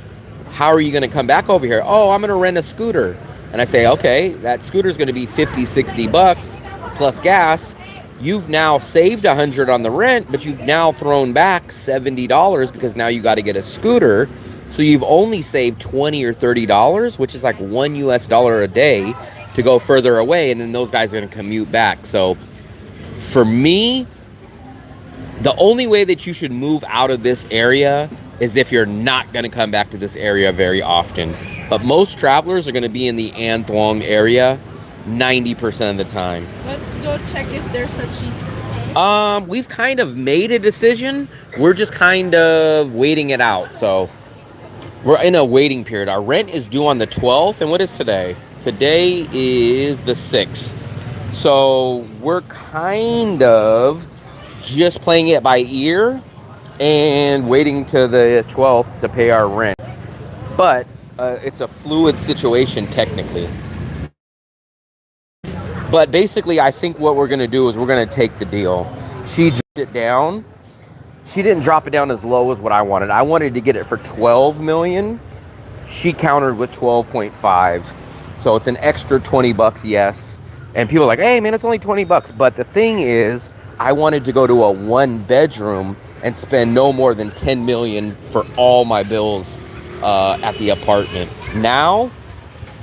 A: how are you going to come back over here? Oh, I'm going to rent a scooter. And I say, okay, that scooter is going to be $50-$60 plus gas. You've now saved $100 on the rent, but you've now thrown back $70 because now you got to get a scooter. So you've only saved $20 or $30, which is like $1 US a day to go further away. And then those guys are going to commute back. So for me, the only way that you should move out of this area is if you're not going to come back to this area very often. But most travelers are going to be in the An Thuong area 90% of the time.
B: Let's go check if there's a cheesecake.
A: We've kind of made a decision. We're just kind of waiting it out. So we're in a waiting period. Our rent is due on the 12th. And what is today? Today is the 6th. So we're kind of just playing it by ear and waiting to the 12th to pay our rent. But it's a fluid situation technically. But basically, I think what we're going to do is we're going to take the deal. She dropped it down. She didn't drop it down as low as what I wanted. I wanted to get it for 12 million. She countered with 12.5. So it's an extra 20 bucks, yes. And people are like, hey man, it's only 20 bucks. But the thing is, I wanted to go to a 1-bedroom and spend no more than 10 million for all my bills at the apartment. Now,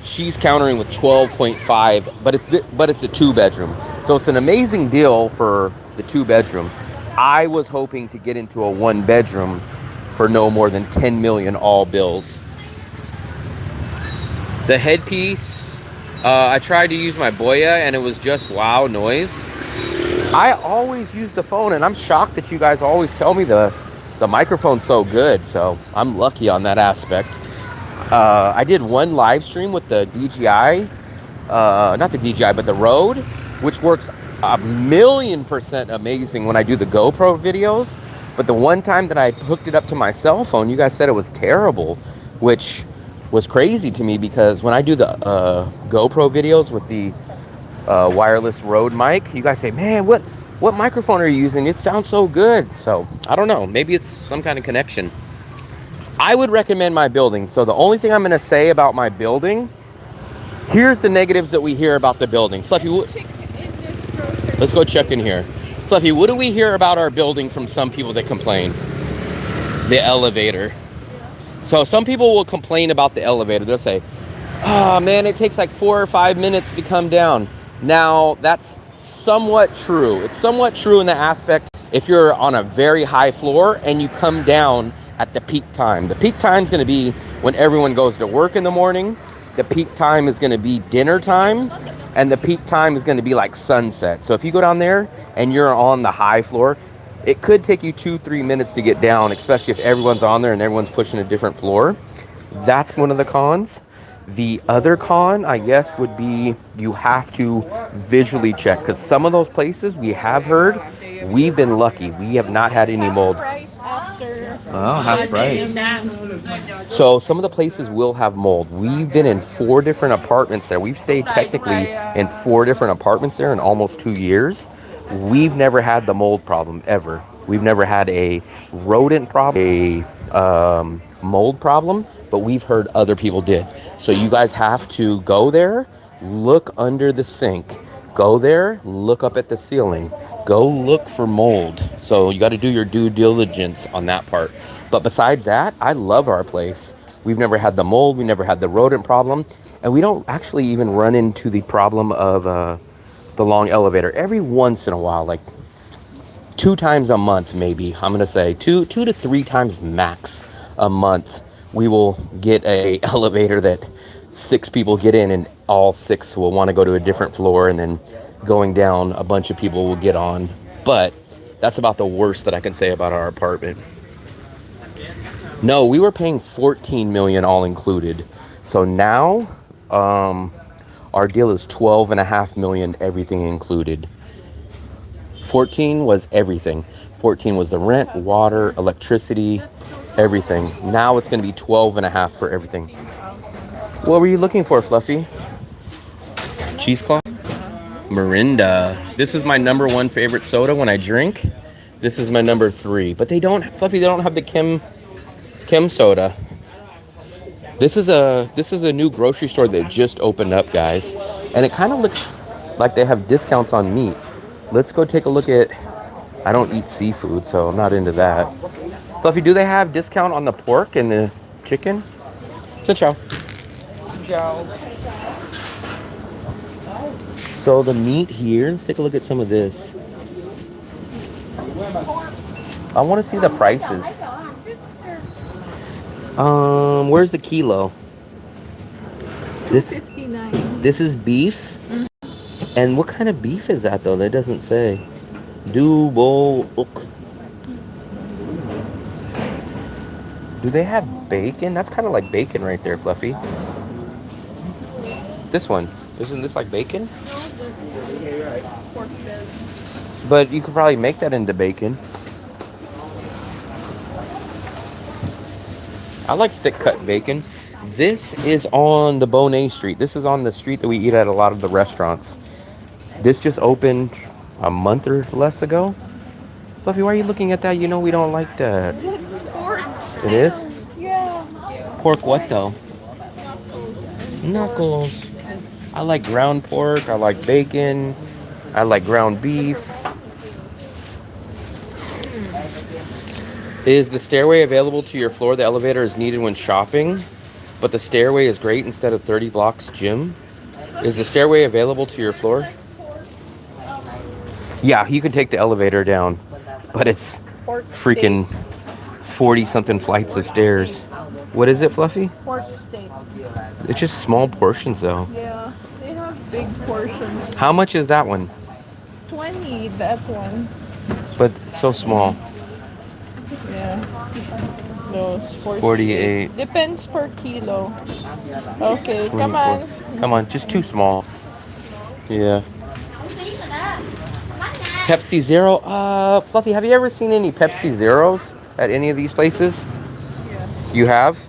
A: she's countering with 12.5, but it's a 2-bedroom. So it's an amazing deal for the 2-bedroom. I was hoping to get into a 1-bedroom for no more than 10 million all bills. The headpiece, I tried to use my Boya and it was just wow noise. I always use the phone and I'm shocked that you guys always tell me the microphone's so good. So I'm lucky on that aspect. I did one live stream with the DJI, not the DJI, but the Rode, which works 1,000,000% amazing when I do the GoPro videos. But the one time that I hooked it up to my cell phone, you guys said it was terrible, which was crazy to me because when I do the GoPro videos with the wireless Rode mic, you guys say, man, what microphone are you using? It sounds so good. So I don't know, maybe it's some kind of connection. I would recommend my building. So the only thing I'm going to say about my building, here's the negatives that we hear about the building. Fluffy, let's go check in here. Fluffy, what do we hear about our building from some people that complain? The elevator. So some people will complain about the elevator. They'll say, oh man, it takes like 4 or 5 minutes to come down. Now, that's somewhat true. It's somewhat true in the aspect if you're on a very high floor and you come down at the peak time. The peak time is going to be when everyone goes to work in the morning. The peak time is going to be dinner time. And the peak time is going to be like sunset. So if you go down there and you're on the high floor, it could take you 2-3 minutes to get down, especially if everyone's on there and everyone's pushing a different floor. That's one of the cons. The other con, I guess, would be you have to visually check, because some of those places we have heard, we've been lucky. We have not had any mold. Oh, half price. So some of the places will have mold. We've been in 4 different apartments there. We've stayed technically in 4 different apartments there in almost 2 years. We've never had the mold problem ever. We've never had a rodent problem, a mold problem, but we've heard other people did. So you guys have to go there, look under the sink, go there, look up at the ceiling, go look for mold. So you got to do your due diligence on that part. But besides that, I love our place. We've never had the mold, we never had the rodent problem, and we don't actually even run into the problem of the long elevator. Every once in a while, like 2 times a month maybe, I'm gonna say 2 to 3 times max a month, we will get a elevator that 6 people get in and all 6 will want to go to a different floor, and then going down a bunch of people will get on. But that's about the worst that I can say about our apartment. No, we were paying 14 million all included. So now our deal is 12.5 million, everything included. 14 was everything. 14 was the rent, water, electricity, everything. Now it's going to be 12.5 for everything. What were you looking for, Fluffy? Cheesecloth? Mirinda. This is my number 1 favorite soda when I drink. This is my number 3. But they don't, Fluffy, they don't have the Kim soda. This is a new grocery store that just opened up, guys. And it kind of looks like they have discounts on meat. Let's go take a look at, I don't eat seafood, so I'm not into that. Fluffy, do they have discount on the pork and the chicken? Ciao. So the meat here, let's take a look at some of this. I want to see the prices. Where's the kilo? This
B: $2.59.
A: This is beef. And what kind of beef is that though? That doesn't say. Do they have bacon? That's kind of like bacon right there, Fluffy. This one. Isn't this like bacon?
B: Pork belly.
A: But you could probably make that into bacon. I like thick cut bacon. This is on the Bonet Street. This is on the street that we eat at a lot of the restaurants. This just opened a month or less ago. Fluffy, why are you looking at that? You know we don't like that.
B: It's pork.
A: It is?
B: Yeah.
A: Pork what though? Knuckles. I like ground pork. I like bacon. I like ground beef. Is the stairway available to your floor? The elevator is needed when shopping, but the stairway is great instead of 30 blocks gym. Is the stairway available to your floor? Yeah, you can take the elevator down, but it's freaking 40 something flights of stairs. What is it, Fluffy?
B: Pork steak.
A: It's just small portions though.
B: Yeah, they have big portions.
A: How much is that one?
B: 20, that one.
A: But so small.
B: Yeah. No, it's
A: 48.
B: Depends per kilo. Okay, come on.
A: Come on, just too small. Yeah. Pepsi Zero. Fluffy, have you ever seen any Pepsi Zeros at any of these places?
B: Yeah.
A: You have?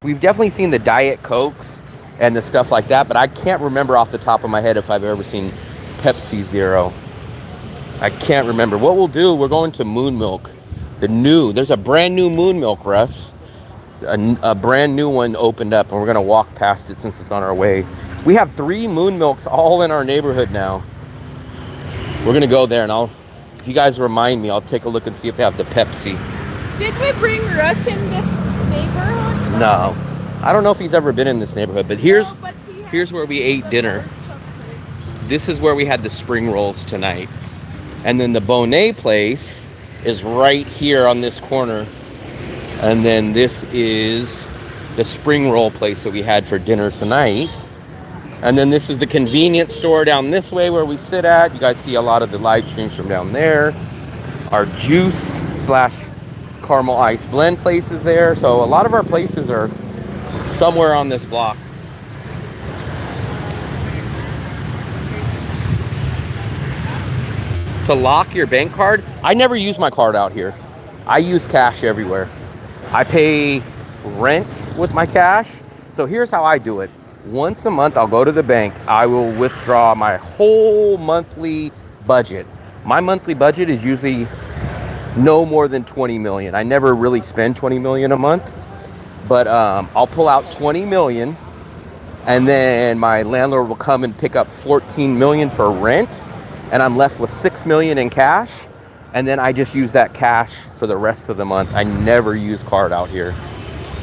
A: We've definitely seen the Diet Cokes and the stuff like that, but I can't remember off the top of my head if I've ever seen Pepsi Zero. I can't remember. What we'll do, we're going to Moon Milk. There's a brand new Moon Milk, Russ. A brand new one opened up, and we're going to walk past it since it's on our way. We have 3 Moon Milks all in our neighborhood now. We're going to go there, and if you guys remind me, I'll take a look and see if they have the Pepsi.
B: Did we bring Russ in this neighborhood?
A: No. I don't know if he's ever been in this neighborhood, but here's where we ate dinner. This is where we had the spring rolls tonight. And then the Bonet place is right here on this corner. And then this is the spring roll place that we had for dinner tonight. And then this is the convenience store down this way where we sit at. You guys see a lot of the live streams from down there. Our juice / caramel ice blend place is there. So a lot of our places are somewhere on this block. To lock your bank card, I never use my card out here. I use cash everywhere. I pay rent with my cash. So here's how I do it. Once a month, I'll go to the bank. I will withdraw my whole monthly budget. My monthly budget is usually no more than 20 million. I never really spend 20 million a month, but I'll pull out 20 million, and then my landlord will come and pick up 14 million for rent, and I'm left with 6 million in cash, and then I just use that cash for the rest of the month. I never use card out here.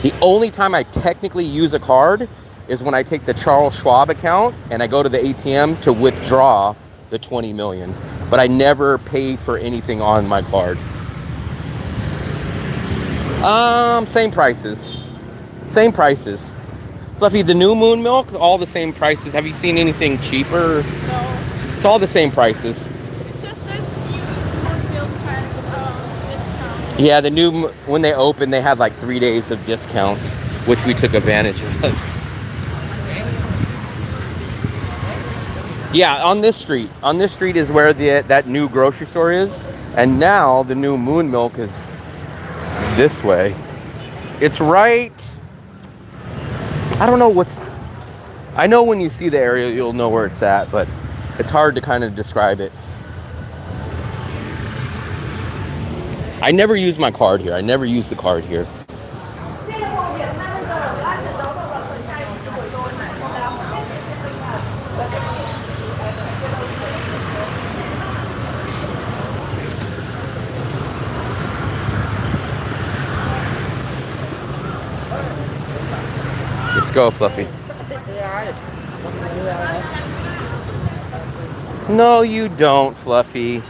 A: The only time I technically use a card is when I take the Charles Schwab account and I go to the ATM to withdraw the 20 million, but I never pay for anything on my card. Same prices. Same prices. Fluffy, the new Moon Milk, all the same prices. Have you seen anything cheaper?
B: No.
A: It's all the same prices.
B: It's just this new Moon Milk has discount.
A: Yeah, when they open, they had like 3 days of discounts, which we took advantage of. Yeah, on this street. On this street is where that new grocery store is. And now the new Moon Milk is this way. It's right. I don't know I know when you see the area, you'll know where it's at, but it's hard to kind of describe it. I never use my card here. I never use the card here. Let's go, Fluffy. No, you don't, Fluffy.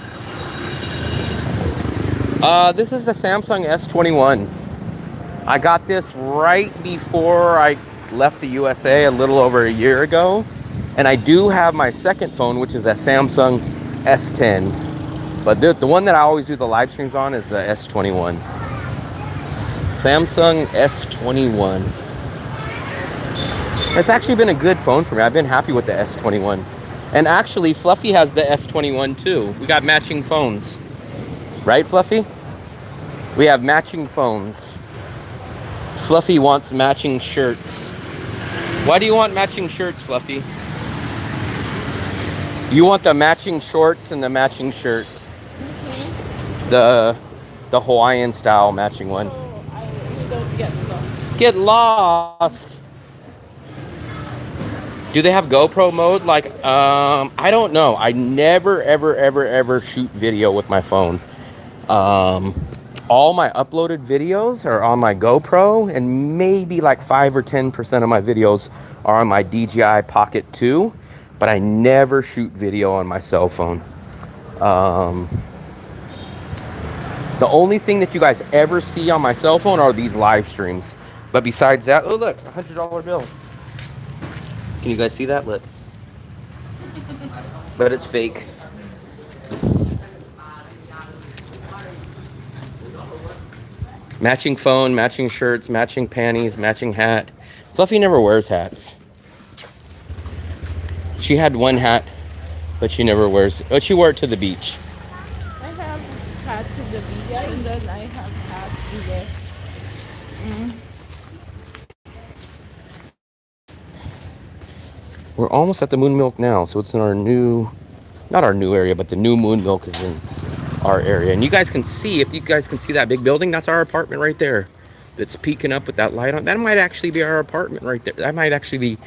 A: This is the Samsung S21. I got this right before I left the USA a little over a year ago. And I do have my second phone, which is a Samsung S10. But the one that I always do the live streams on is the S21. Samsung S21. It's actually been a good phone for me. I've been happy with the S21. And actually, Fluffy has the S21 too. We got matching phones. Right, Fluffy? We have matching phones. Fluffy wants matching shirts. Why do you want matching shirts, Fluffy? You want the matching shorts and the matching shirt. The Hawaiian style matching one.
B: So you don't get lost.
A: Get lost. Do they have GoPro mode? Like, I don't know. I never, ever shoot video with my phone. All my uploaded videos are on my GoPro, and maybe like 5 or 10% of my videos are on my DJI Pocket 2, but I never shoot video on my cell phone. The only thing that you guys ever see on my cell phone are these live streams. But besides that, oh look, $100 bill. Can you guys see that? Look. But it's fake. Matching phone, matching shirts, matching panties, matching hat. Fluffy never wears hats. She had one hat, but she never wears it. But she wore it to the beach.
B: I have hat to the beach, and then I have hat to the.
A: We're almost at the Moon Milk now, so it's in our new, not our new area, but the new Moon Milk is in our area. And you guys can see, if you guys can see that big building, that's our apartment right there. That's peeking up with that light on. That might actually be our apartment right there. That might actually be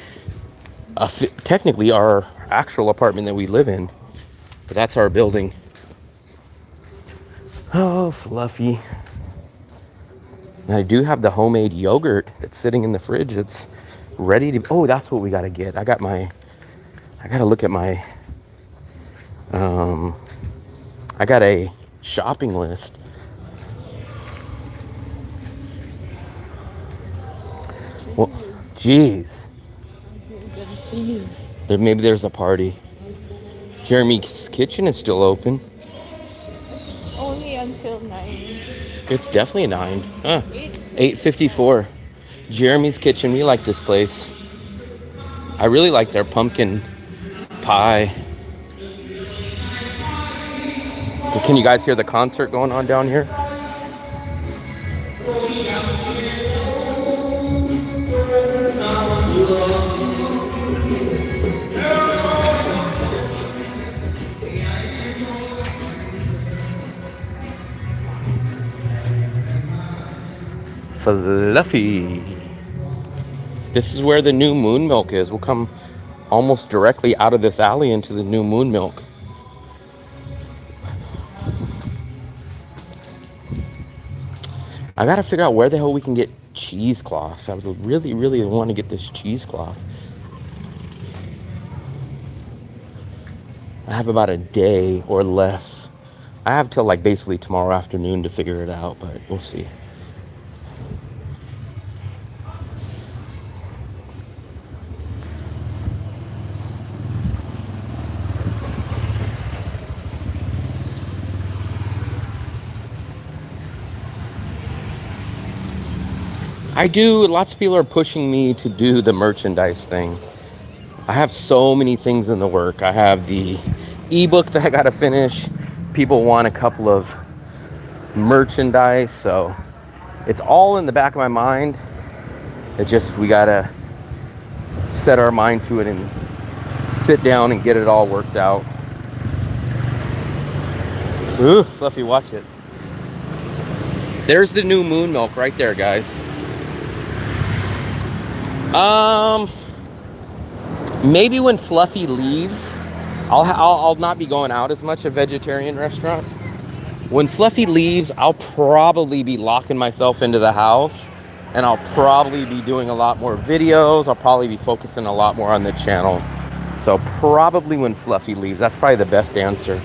A: technically our actual apartment that we live in. But that's our building. Oh, Fluffy. And I do have the homemade yogurt that's sitting in the fridge. It's ready to, oh, that's what we gotta get. I gotta look at my, I got a shopping list. Well, jeez. Maybe there's a party. Jeremy's Kitchen is still open.
B: Only until 9.
A: It's definitely a 9. Huh. 8:54. Jeremy's Kitchen. We like this place. I really like their pumpkin pie. Can you guys hear the concert going on down here? Fluffy. This is where the new Moon Milk is. We'll come almost directly out of this alley into the new Moon Milk. I gotta figure out where the hell we can get cheesecloths. I would really want to get this cheesecloth. I have about a day or less. I have till like basically tomorrow afternoon to figure it out, but we'll see. Lots of people are pushing me to do the merchandise thing. I have so many things in the work. I have the ebook that I gotta finish. People want a couple of merchandise, so it's all in the back of my mind. We gotta set our mind to it and sit down and get it all worked out. Ooh, Fluffy, watch it. There's the new Moon Milk right there, guys. Maybe when Fluffy leaves, I'll not be going out as much, a vegetarian restaurant. When Fluffy leaves, I'll probably be locking myself into the house, and I'll probably be doing a lot more videos. I'll probably be focusing a lot more on the channel. So probably when Fluffy leaves, that's probably the best answer.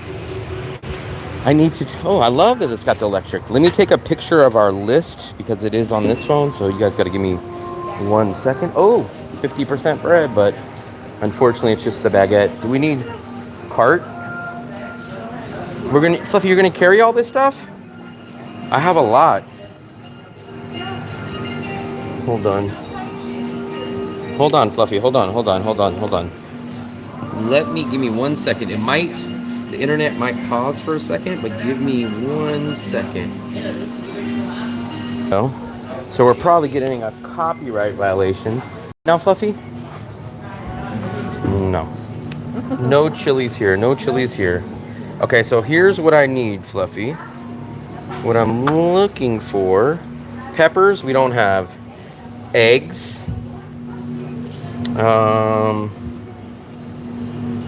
A: I need to, I love that it's got the electric. Let me take a picture of our list because it is on this phone. So you guys got to give me 1 second. Oh, 50% bread, but Unfortunately, it's just the baguette. Do we need cart? Fluffy, you're gonna carry all this stuff? I have a lot. Hold on. Hold on, Fluffy. Hold on. Give me 1 second. The internet might pause for a second, but give me 1 second. So we're probably getting a copyright violation. Now, Fluffy? No. No chilies here. Okay, so here's what I need, Fluffy. What I'm looking for. Peppers, we don't have. Eggs.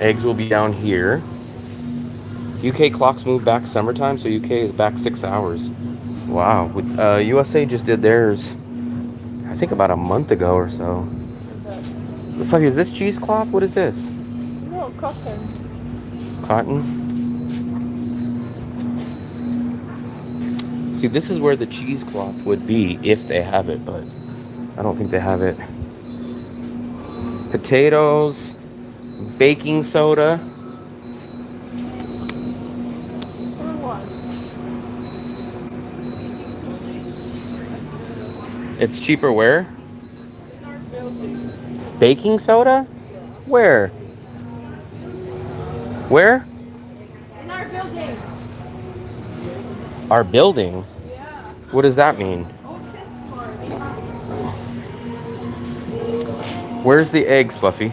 A: Eggs will be down here. UK clocks move back summertime, so UK is back 6 hours. Wow. USA just did theirs, I think about a month ago or so. The fuck is this cheesecloth? What is this?
B: No, cotton.
A: Cotton? See, this is where the cheesecloth would be if they have it, but I don't think they have it. Potatoes, baking soda.
B: For what?
A: It's cheaper where?
B: In our building.
A: Baking soda? Where? Where?
B: In our building.
A: Our building?
B: Yeah.
A: What does that mean?
B: Otis Store.
A: Where's the eggs, Fluffy?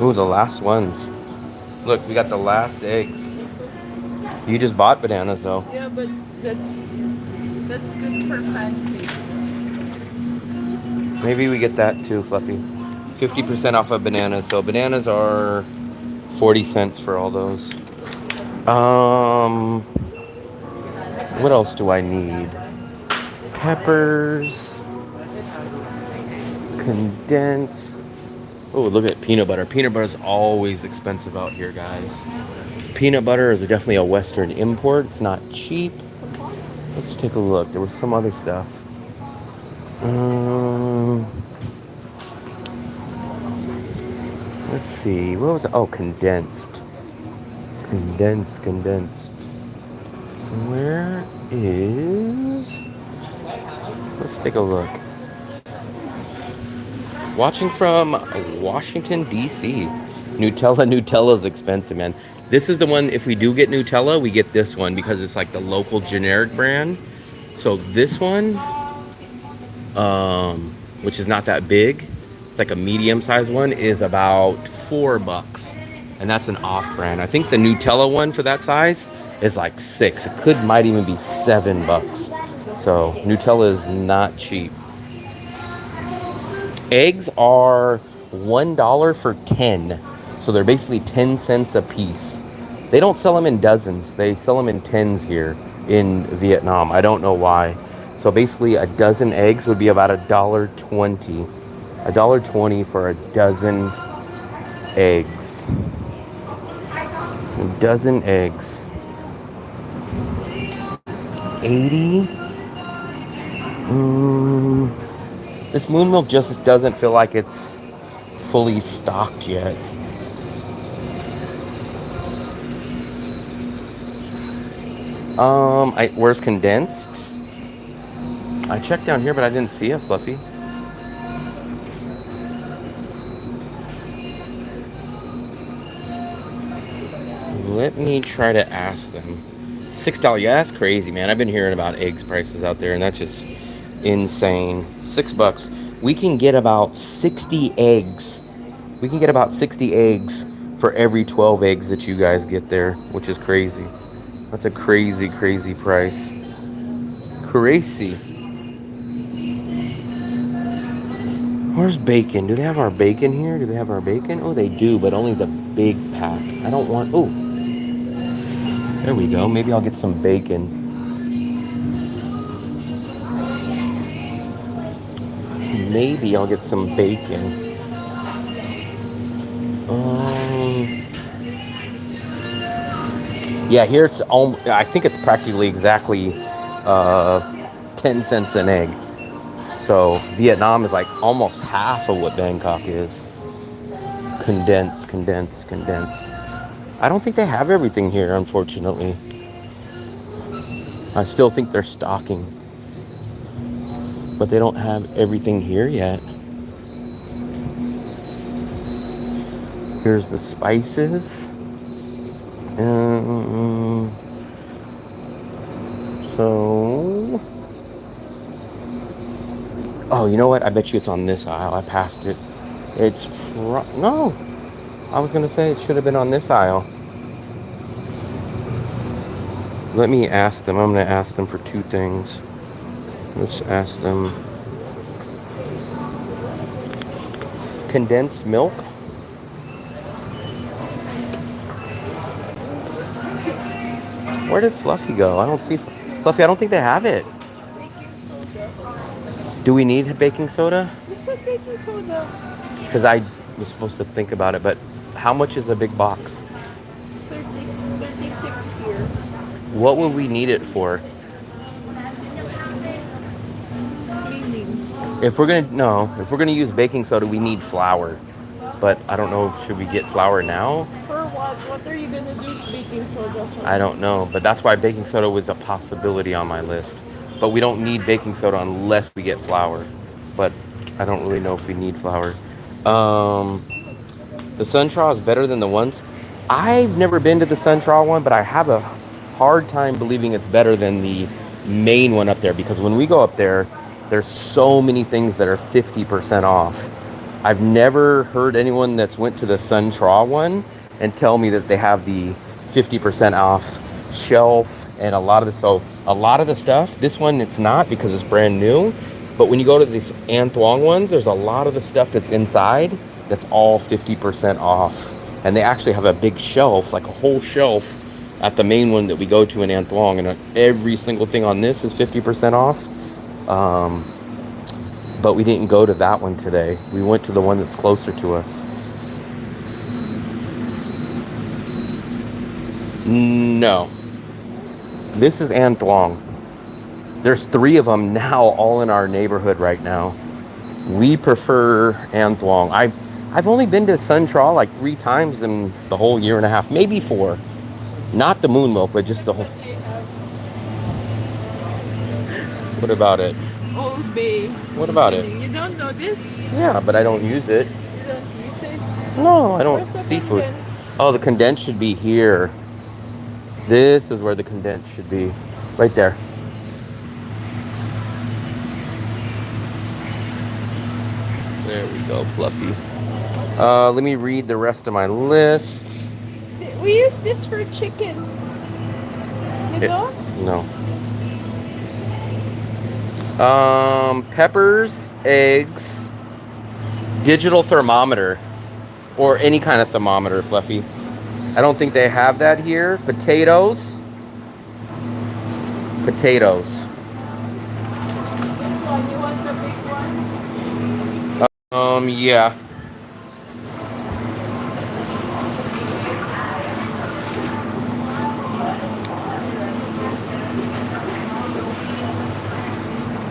A: Ooh, the last ones. Look, we got the last eggs. You just bought bananas, though.
B: Yeah, but that's good for pancakes.
A: Maybe we get that too, Fluffy. 50% off of bananas. So bananas are 40 cents for all those. What else do I need? Peppers. Condensed. Oh, look at peanut butter. Peanut butter is always expensive out here, guys. Peanut butter is definitely a Western import. It's not cheap. Let's take a look. There was some other stuff. Let's see. What was it? Oh, condensed. Condensed. Where is... Let's take a look. Watching from Washington, D.C. Nutella's expensive, man. This is the one, if we do get Nutella, we get this one because it's like the local generic brand. So this one, which is not that big, it's like a medium-sized one, is about $4. And that's an off-brand. I think the Nutella one for that size is like $6. It might even be $7. So Nutella is not cheap. Eggs are $1 for 10. So they're basically 10 cents a piece. They don't sell them in dozens. They sell them in tens here in Vietnam. I don't know why. So basically a dozen eggs would be about $1.20. $1.20 for a dozen eggs. A dozen eggs. 80. This moon milk just doesn't feel like it's fully stocked yet. Where's condensed? I checked down here, but I didn't see it, Fluffy. Let me try to ask them. $6. Yeah, that's crazy, man. I've been hearing about eggs prices out there, and that's just insane. $6. We can get about 60 eggs. We can get about 60 eggs for every 12 eggs that you guys get there, which is crazy. That's a crazy, crazy price. Crazy. Where's bacon? Do they have our bacon here? Do they have our bacon? Oh, they do, but only the big pack. I don't want... Oh. There we go. Maybe I'll get some bacon. Maybe I'll get some bacon. Yeah, here it's I think it's practically exactly 10 cents an egg. So Vietnam is like almost half of what Bangkok is. Condense, condense, condense. I don't think they have everything here, unfortunately. I still think they're stocking. But they don't have everything here yet. Here's the spices. So... Oh, you know what? I bet you it's on this aisle. I passed it. It's... No. I was going to say it should have been on this aisle. Let me ask them. I'm going to ask them for two things. Let's ask them. Condensed milk? Where did Fluffy go? I don't see Fluffy. I don't think they have it.
B: Baking soda.
A: Do we need baking soda?
B: You said baking soda.
A: Because I was supposed to think about it, but how much is a big box?
B: 36 here.
A: What would we need it for?
B: Cleaning.
A: If we're gonna use baking soda, we need flour. But I don't know, should we get flour now?
B: For what? What are you gonna do with baking soda for?
A: I don't know, but that's why baking soda was a possibility on my list. But we don't need baking soda unless we get flour. But I don't really know if we need flour. The Suntraw is better than the ones. I've never been to the Suntraw one, but I have a hard time believing it's better than the main one up there, because when we go up there, there's so many things that are 50% off. I've never heard anyone that's went to the Suntraw one and tell me that they have the 50% off shelf and a lot of the stuff. This one it's not, because it's brand new. But when you go to these An Thuong ones, there's a lot of the stuff that's inside that's all 50% off. And they actually have a big shelf, like a whole shelf at the main one that we go to in An Thuong, and every single thing on this is 50% off. But we didn't go to that one today. We went to the one that's closer to us. No. This is An Thuong. There's 3 of them now, all in our neighborhood right now. We prefer An Thuong. I've only been to Suntraw like 3 times in the whole year and a half, maybe 4. Not the moon milk, but just the whole. What about it?
B: Old Bay.
A: What about it?
B: You don't know this?
A: Yeah, but I don't use it.
B: You don't use it?
A: No, I don't.
B: Where's the
A: Seafood.
B: condensed?
A: Oh, the condensed should be here. This is where the condensed should be. Right there. There we go, Fluffy. Let me read the rest of my list.
B: We use this for chicken. You know?
A: No. Peppers, eggs, digital thermometer, or any kind of thermometer, Fluffy. I don't think they have that here. Potatoes. Potatoes.
B: This one, you want the big one?
A: Yeah.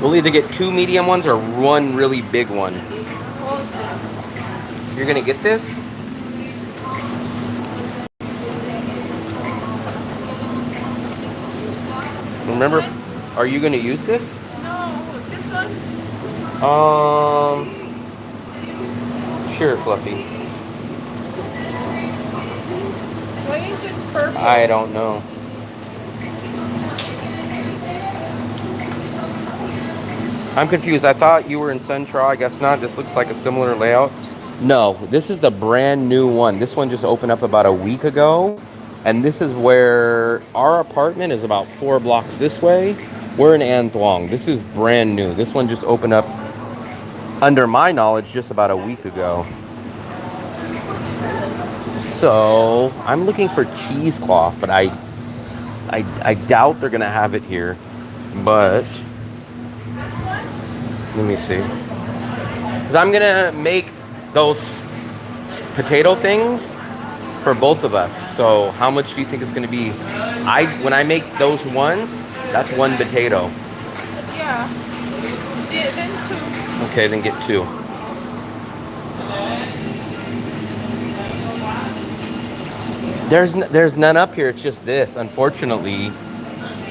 A: We'll either get 2 medium ones or 1 really big one.
B: Hold this.
A: You're gonna get this? Remember, are you gonna use this?
B: No, this one.
A: Sure, Fluffy.
B: Why is it purple?
A: I don't know. I'm confused. I thought you were in Suntraw. I guess not. This looks like a similar layout. No, this is the brand new one. This one just opened up about a week ago. And this is where our apartment is, about 4 blocks this way. We're in An Thuong. This is brand new. This one just opened up, under my knowledge, just about a week ago. So I'm looking for cheesecloth, but I doubt they're gonna have it here. But let me see. Because I'm gonna make those potato things for both of us. So how much do you think it's gonna be? When I make those ones, that's 1 potato.
B: Yeah. Then 2.
A: Okay, then get 2. There's none up here. It's just this. Unfortunately,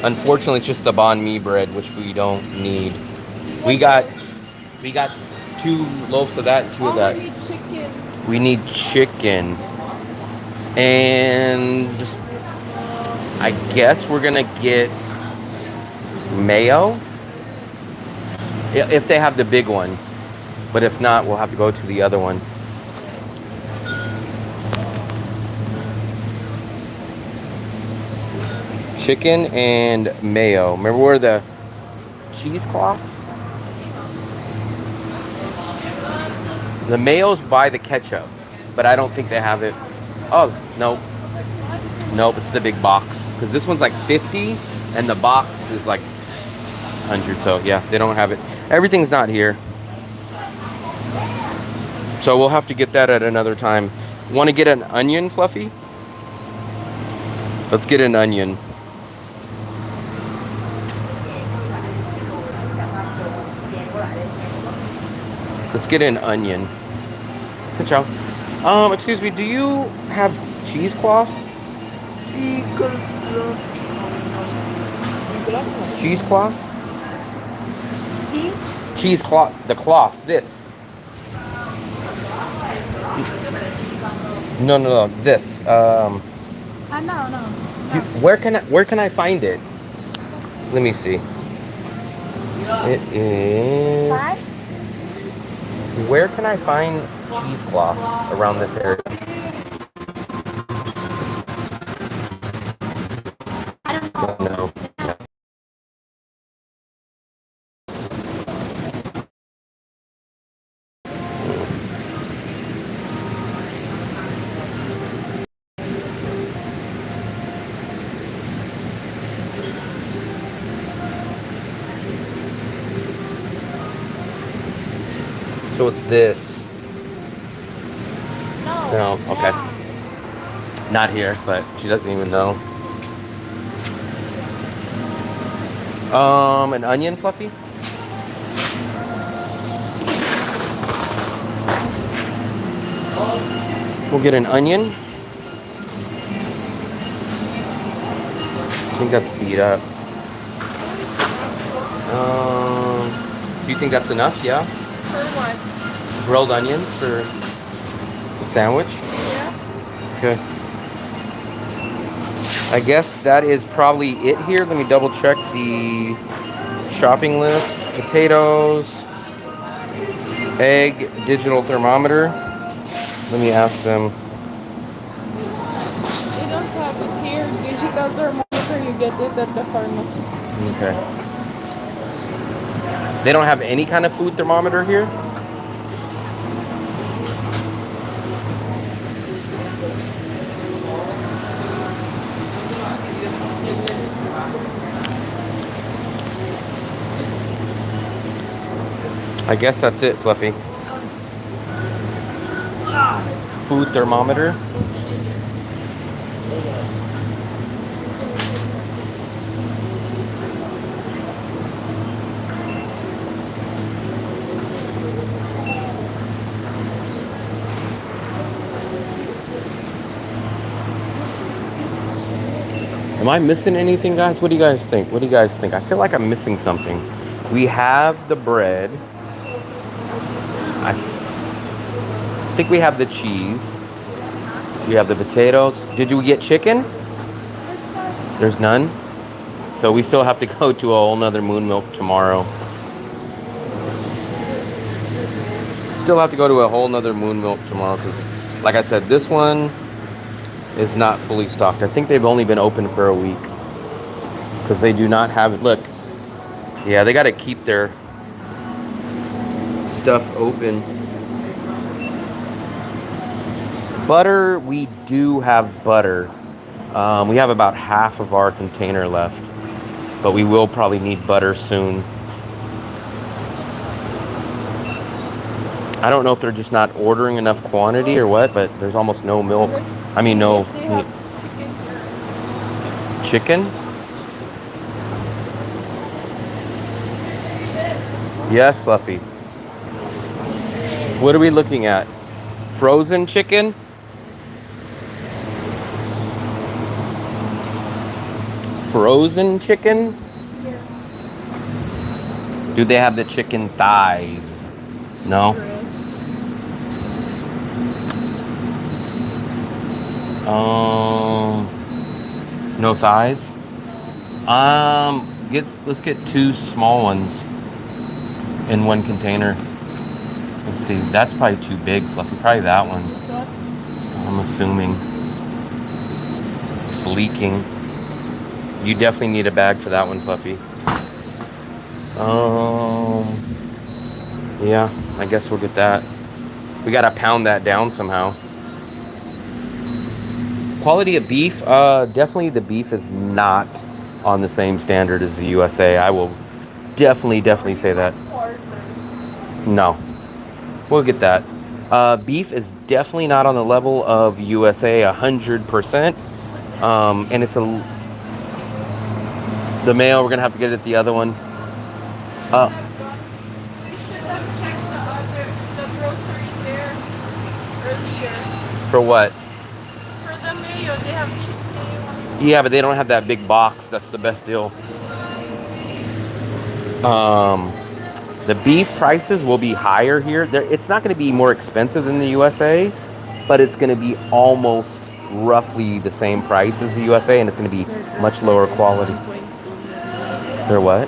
A: it's just the banh mi bread, which we don't need. We got 2 loaves of that and 2 of that.
B: We need chicken.
A: We need chicken. And I guess we're gonna get mayo. If they have the big one. But if not, we'll have to go to the other one. Chicken and mayo. Remember where the cheesecloth? The mayo's by the ketchup, but I don't think they have it. Oh, no. Nope, it's the big box. Because this one's like 50 and the box is like 100. So yeah, they don't have it. Everything's not here. So we'll have to get that at another time. Want to get an onion, Fluffy? Let's get an onion. Let's get an onion. Ciao. Excuse me, do you have cheesecloth? Cheesecloth? Cheesecloth. The cloth. This. No. This.
B: No.
A: Where can I find it? Let me see. It is. Where can I find cheesecloth around this area? No. So it's this. No, okay. Not here, but she doesn't even know. An onion, Fluffy? We'll get an onion. I think that's beat up. Do you think that's enough? Yeah?
B: For what?
A: Grilled onions for the sandwich?
B: Yeah.
A: Okay. I guess that is probably it here. Let me double check the shopping list. Potatoes, egg, digital thermometer. Let me ask them.
B: They don't have it here. Digital thermometer, you get it at the pharmacy.
A: Okay. They don't have any kind of food thermometer here? I guess that's it, Fluffy. Food thermometer. Am I missing anything, guys? What do you guys think? I feel like I'm missing something. We have the bread. I think we have the cheese. We have the potatoes. Did you get chicken? There's none. So we still have to go to a whole nother moon milk tomorrow. Still have to go to a whole nother moon milk tomorrow because, like I said, this one is not fully stocked. I think they've only been open for a week because they do not have it. Look, yeah, they got to keep their stuff open. Butter, we do have butter. We have about half of our container left, but we will probably need butter soon. I don't know if they're just not ordering enough quantity or what, but there's almost no milk. I mean, no meat. Chicken? Yes, Fluffy. What are we looking at? Frozen chicken? frozen chicken? Do they have the chicken thighs? No? No thighs? Let's get 2 small ones in one container. Let's see, that's probably too big, Fluffy. Probably that one. I'm assuming. It's leaking. You definitely need a bag for that one, Fluffy. Yeah, I guess we'll get that. We gotta pound that down somehow. Quality of beef, definitely the beef is not on the same standard as the USA. I will definitely say that. No, we'll get that. Beef is definitely not on the level of USA 100%. And it's the mail, we're gonna have to get it at the other one.
B: We should have checked the grocery there earlier.
A: For what?
B: For the mayo, they have cheap mayo.
A: Yeah, but they don't have that big box. That's the best deal. The beef prices will be higher here. It's not going to be more expensive than the USA, but it's going to be almost roughly the same price as the USA, and it's going to be much lower quality. They're what?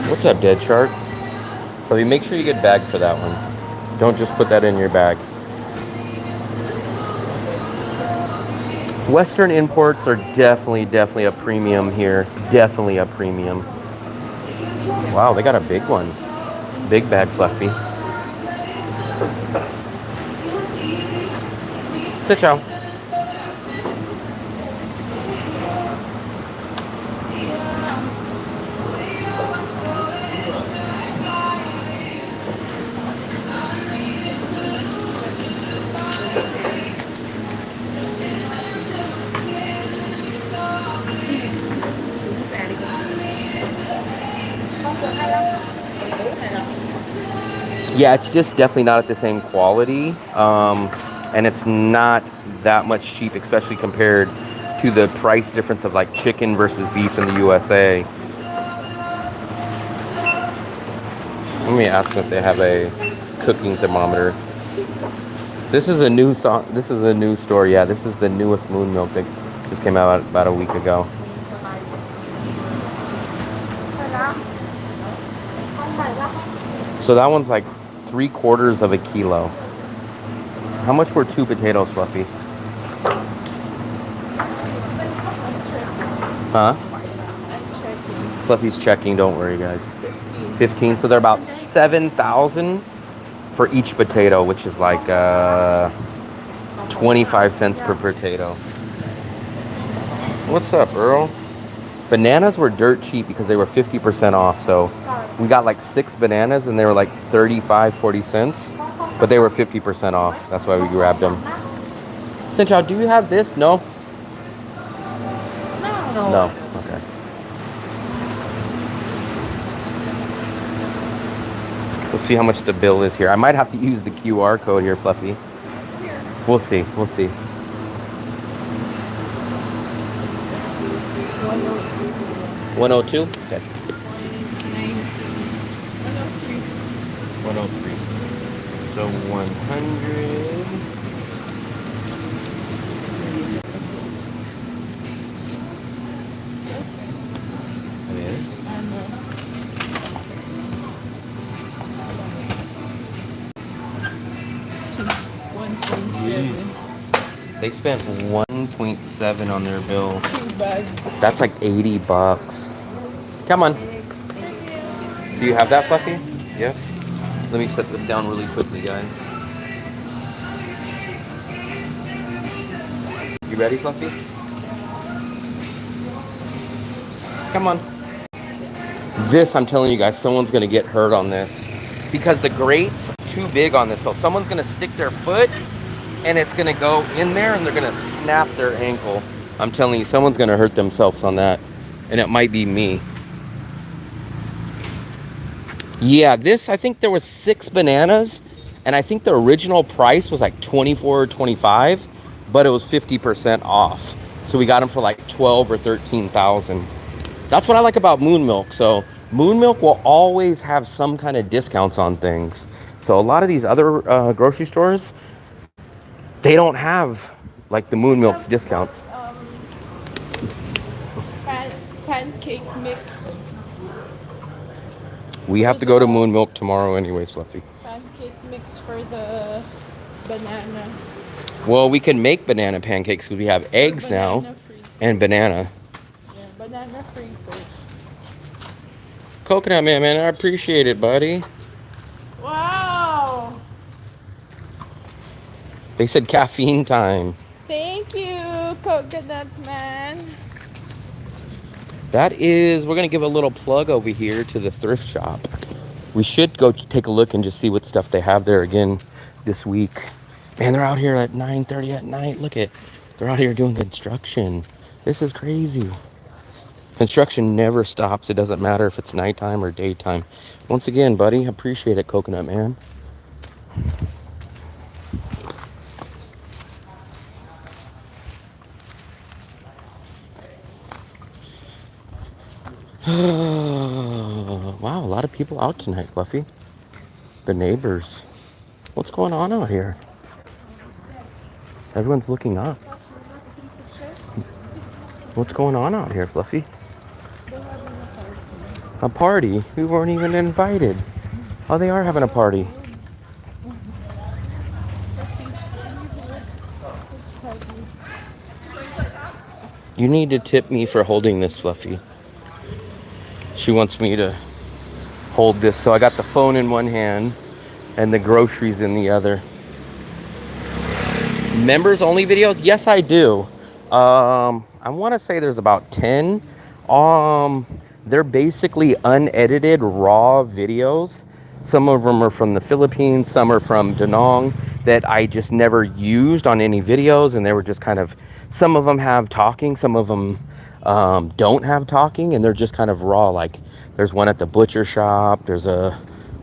A: What's up, Dead Shark? Probably make sure you get bagged for that one. Don't just put that in your bag. Western imports are definitely a premium here. Definitely a premium. Wow, they got a big one. Big bag, Fluffy. Sit down. Yeah, it's just definitely not at the same quality, and it's not that much cheap, especially compared to the price difference of like chicken versus beef in the USA. Let me ask them if they have a cooking thermometer. This is a new song. This is a new store. Yeah, this is the newest moon milk that just came out about a week ago. So that one's like 3/4 of a kilo. How much were 2 potatoes, Fluffy? Huh? Fluffy's checking, don't worry, guys. 15, so they're about 7,000 for each potato, which is like 25 cents per potato. What's up, Earl? Bananas were dirt cheap because they were 50% off, so we got like 6 bananas and they were like 35, 40 cents, but they were 50% off. That's why we grabbed them. Sinchao, do you have this? No?
B: No.
A: No, okay. We'll see how much the bill is here. I might have to use the QR code here, Fluffy. We'll see, we'll see. 102? Okay. 103. So 100. It is. They spent 1.7 on their bill. That's like 80 bucks. Come on. Do you have that, Fluffy? Yes. Let me set this down really quickly, guys. You ready, Fluffy? Come on. This, I'm telling you guys, someone's gonna get hurt on this because the grate's too big on this. So someone's gonna stick their foot and it's gonna go in there and they're gonna snap their ankle. I'm telling you, someone's gonna hurt themselves on that, and it might be me. Yeah, this, I think there was 6 bananas, and I think the original price was like 24 or 25. but it was 50% off. So we got them for like 12 or 13,000. That's what I like about Moon Milk. So Moon Milk will always have some kind of discounts on things. So a lot of these other grocery stores, they don't have like the Moon Milk's discounts.
B: Pancake mix.
A: We have to go to Moon Milk tomorrow anyways, Fluffy.
B: Pancake mix for the banana.
A: Well, we can make banana pancakes because we have eggs now and banana.
B: Yeah, banana fritters.
A: Coconut man, I appreciate it, buddy.
B: Wow!
A: They said caffeine time.
B: Thank you, Coconut Man.
A: That is, we're going to give a little plug over here to the thrift shop. We should go take a look and just see what stuff they have there again this week. Man, they're out here at 9:30 at night. Look at, they're out here doing construction. This is crazy. Construction never stops. It doesn't matter if it's nighttime or daytime. Once again, buddy, appreciate it, Coconut Man. Wow, a lot of people out tonight, Fluffy. The neighbors. What's going on out here? Everyone's looking up. What's going on out here, Fluffy? A party? We weren't even invited. Oh, they are having a party. You need to tip me for holding this, Fluffy. She wants me to hold this. So I got the phone in one hand and the groceries in the other. Members only videos? Yes, I do. I want to say there's about 10. They're basically unedited raw videos. Some of them are from the Philippines, some are from Da Nang that I just never used on any videos, and they were just kind of, some of them have talking, some of them don't have talking, and they're just kind of raw. Like there's one at the butcher shop, there's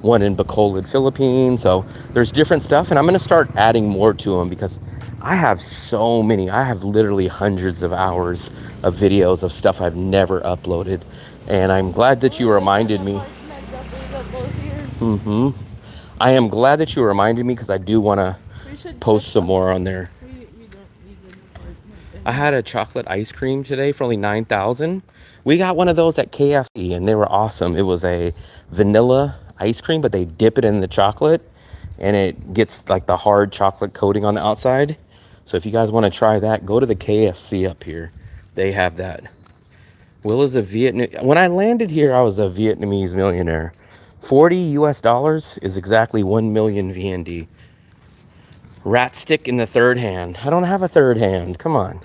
A: one in Bacolod, Philippines. So there's different stuff, and I'm going to start adding more to them because I have so many. I have literally hundreds of hours of videos of stuff I've never uploaded, and I'm glad that you reminded me. I am glad that you reminded me because I do want to post some more on there. I had a chocolate ice cream today for only 9,000. We got one of those at KFC and they were awesome. It was a vanilla ice cream, but they dip it in the chocolate and it gets like the hard chocolate coating on the outside. So if you guys want to try that, go to the KFC up here. They have that. Will is a Vietnamese. When I landed here, I was a Vietnamese millionaire. 40 US dollars is exactly 1 million VND. Rat stick in the third hand. I don't have a third hand. Come on.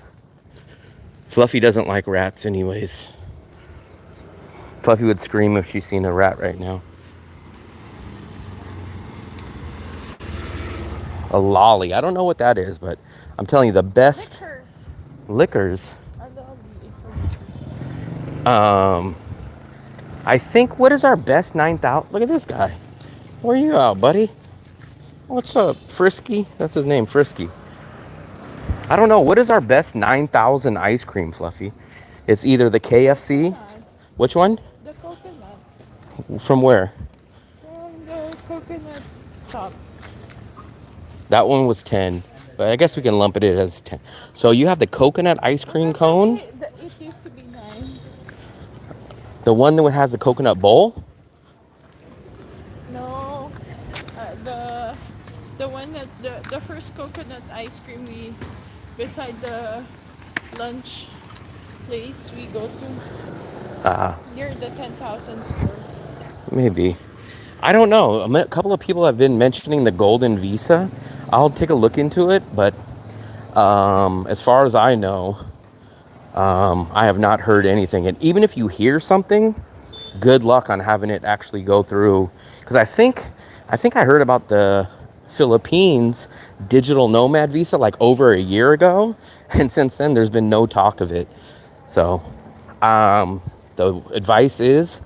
A: Fluffy doesn't like rats anyways. Fluffy would scream if she's seen a rat right now. A lolly. I don't know what that is, but I'm telling you the best liquors. I think, what is our best 9,000? Look at this guy. Where are you out, buddy? What's up, Frisky? That's his name, Frisky. I don't know. What is our best 9,000 ice cream, Fluffy? It's either the KFC. Which one?
B: The coconut.
A: From where?
B: From the coconut shop.
A: That one was 10. But I guess we can lump it as 10. So you have the coconut ice cream cone.
B: It used to be 9.
A: The one that has the coconut bowl?
B: No. The one that the first coconut ice cream we beside the lunch place we go to. Near the 10,000 store.
A: Maybe. I don't know. A couple of people have been mentioning the Golden Visa. I'll take a look into it, but as far as I know, I have not heard anything. And even if you hear something, good luck on having it actually go through. Because I think I heard about the Philippines digital nomad visa like over a year ago, and since then there's been no talk of it. So the advice is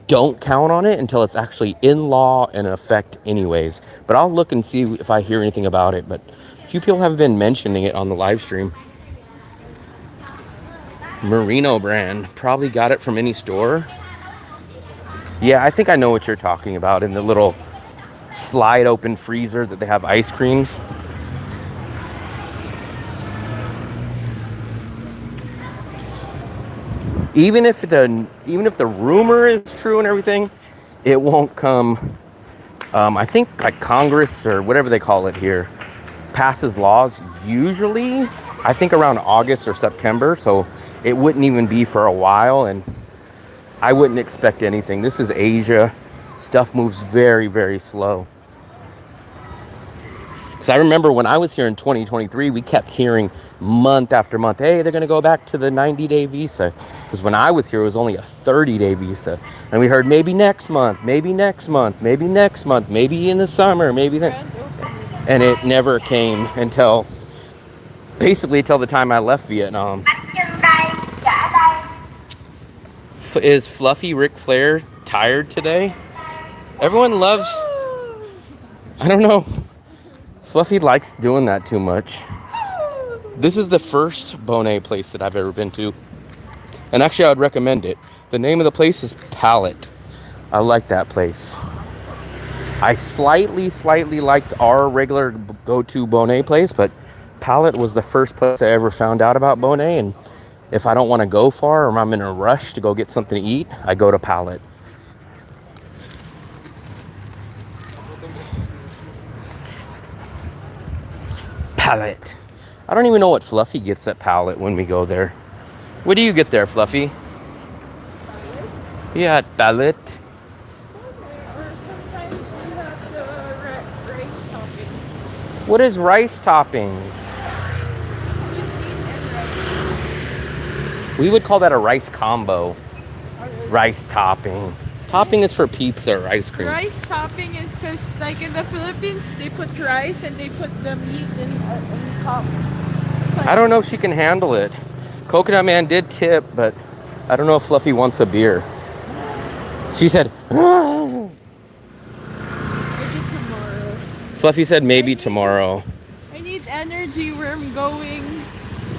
A: don't count on it until it's actually in law and in effect anyways. But I'll look and see if I hear anything about it. But a few people have been mentioning it on the live stream. Merino brand. Probably got it from any store. Yeah, I think I know what you're talking about. In the little slide open freezer that they have ice creams. Even if the rumor is true and everything, it won't come. I think like Congress or whatever they call it here passes laws usually, I think around August or September. So it wouldn't even be for a while, and I wouldn't expect anything. This is Asia. Stuff moves very, very slow. Because I remember when I was here in 2023, we kept hearing month after month, hey, they're going to go back to the 90-day visa. Because when I was here, it was only a 30-day visa. And we heard maybe next month, maybe next month, maybe next month, maybe in the summer, maybe then. And it never came until, basically until the time I left Vietnam. Is Fluffy Ric Flair tired today? Everyone loves, I don't know. Fluffy likes doing that too much. This is the first Bonet place that I've ever been to. And actually, I would recommend it. The name of the place is Palette. I like that place. I slightly liked our regular go-to Bonet place, but Palette was the first place I ever found out about Bonet. And if I don't want to go far or I'm in a rush to go get something to eat, I go to Palette. Palette. I don't even know what Fluffy gets at Palette when we go there. What do you get there, Fluffy? Yeah, at Palette.
B: Or sometimes you have the rice toppings.
A: What is rice toppings? We would call that a rice combo. Rice topping. Topping is for pizza or ice cream.
B: Rice topping is because, like in the Philippines, they put rice and they put the meat in top.
A: I don't know if she can handle it. Coconut Man did tip, but I don't know if Fluffy wants a beer. She said, ah.
B: Maybe tomorrow.
A: Fluffy said maybe tomorrow.
B: I need energy where I'm going.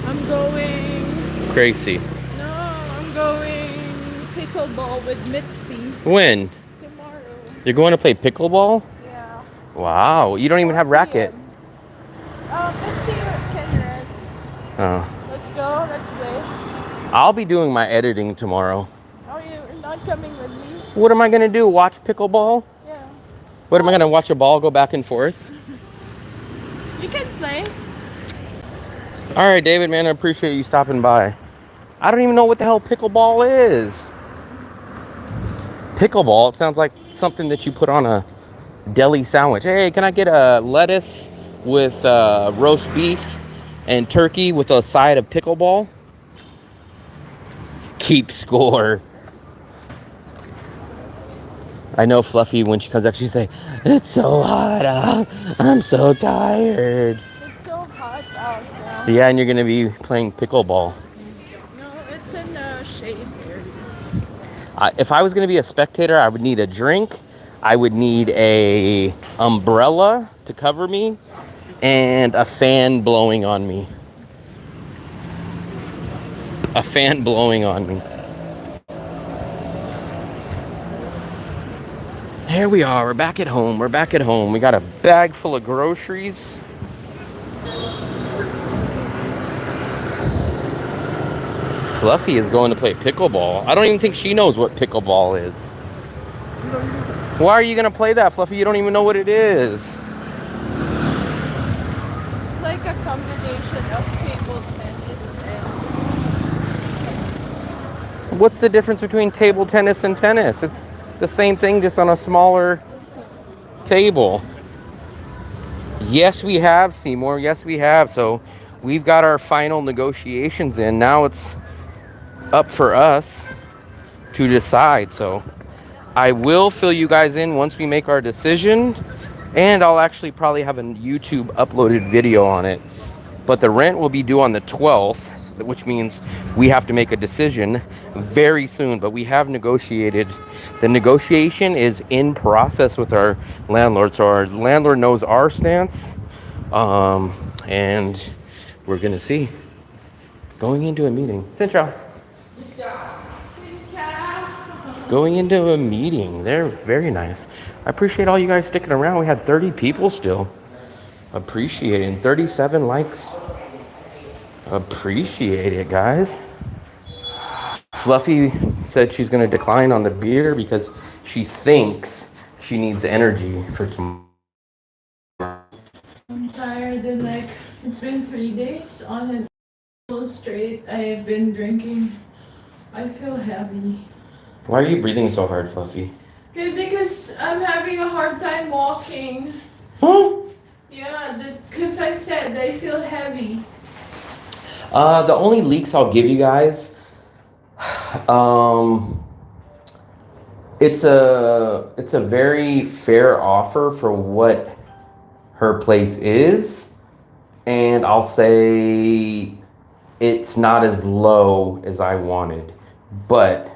B: I'm going.
A: Crazy.
B: No, I'm going pickleball with Mitzi.
A: When?
B: Tomorrow.
A: You're going to play pickleball?
B: Yeah.
A: Wow. You don't even have racket.
B: Let's see what can rent.
A: Oh.
B: Let's go. Let's play.
A: I'll be doing my editing tomorrow.
B: Oh, you're not coming with me?
A: What am I going to do? Watch pickleball?
B: Yeah.
A: What am I going to watch a ball go back and forth?
B: You can play.
A: All right, David, man, I appreciate you stopping by. I don't even know what the hell pickleball is. Pickleball, it sounds like something that you put on a deli sandwich. Hey, can I get a lettuce with roast beef and turkey with a side of pickleball? Keep score. I know Fluffy, when she comes back, she say, it's so hot out. I'm so tired.
B: It's so hot out now.
A: Yeah, and you're going to be playing pickleball.
B: No, it's in the shade here.
A: If I was going to be a spectator, I would need a drink. I would need a umbrella to cover me and a fan blowing on me. A fan blowing on me. Here we are. We're back at home. We're back at home. We got a bag full of groceries. Fluffy is going to play pickleball. I don't even think she knows what pickleball is. Why are you going to play that, Fluffy? You don't even know what it is.
B: It's like a combination of table tennis and
A: What's the difference between table tennis and tennis? It's the same thing, just on a smaller table. Yes, we have, Seymour. Yes, we have. So we've got our final negotiations in. Now it's up for us to decide. So I will fill you guys in once we make our decision, and I'll actually probably have a YouTube uploaded video on it. But the rent will be due on the 12th, which means we have to make a decision very soon. But we have negotiated. The negotiation is in process with our landlord, so our landlord knows our stance, and we're gonna see. Going into a meeting. Central. Going into a meeting. They're very nice. I appreciate all you guys sticking around. We had 30 people still. Appreciate it. And 37 likes. Appreciate it, guys. Fluffy said she's going to decline on the beer because she thinks she needs energy for tomorrow.
B: I'm tired and like it's been 3 days on and straight. I have been drinking. I feel heavy.
A: Why are you breathing so hard, Fluffy?
B: Okay, because I'm having a hard time walking.
A: Huh?
B: Yeah, because I said I feel heavy.
A: The only leaks I'll give you guys, it's a very fair offer for what her place is, and I'll say it's not as low as I wanted, but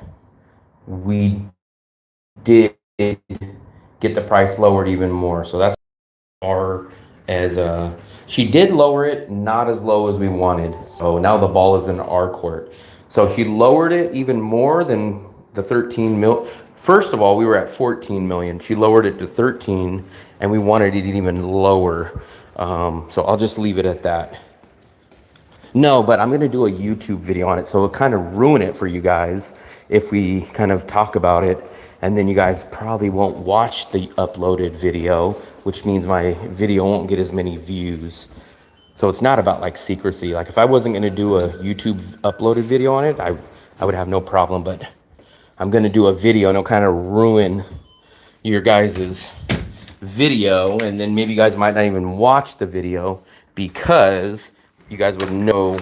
A: we did get the price lowered even more. So that's far as she did lower it, not as low as we wanted. So now the ball is in our court. So she lowered it even more than the 13 mil. First of all, we were at 14 million. She lowered it to 13, and we wanted it even lower. So I'll just leave it at that. No, but I'm going to do a YouTube video on it, so it'll kind of ruin it for you guys if we kind of talk about it, and then you guys probably won't watch the uploaded video, which means my video won't get as many views. So it's not about like secrecy. Like if I wasn't going to do a YouTube uploaded video on it, I would have no problem, but I'm going to do a video and it'll kind of ruin your guys's video, and then maybe you guys might not even watch the video because you guys would know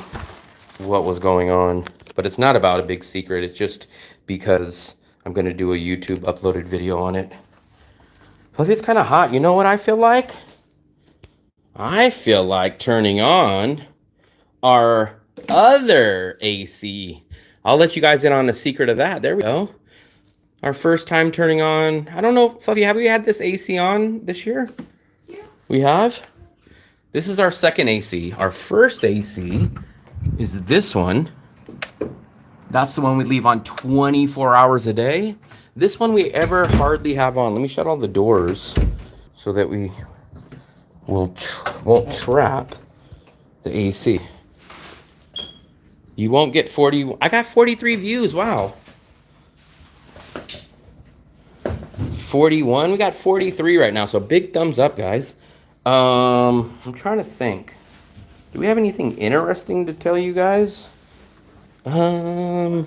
A: what was going on. But it's not about a big secret. It's just because I'm going to do a YouTube uploaded video on it. Plus, it's kind of hot. You know what I feel like? I feel like turning on our other AC. I'll let you guys in on the secret of that. There we go. Our first time turning on. I don't know, Fluffy, have we had this AC on this year?
B: Yeah.
A: We have? This is our second AC. Our first AC is this one. That's the one we leave on 24 hours a day. This one we ever hardly have on. Let me shut all the doors so that we won't trap the AC. You won't get 40. I got 43 views. Wow. 41. We got 43 right now. So big thumbs up, guys. I'm trying to think. Do we have anything interesting to tell you guys?
B: For upcoming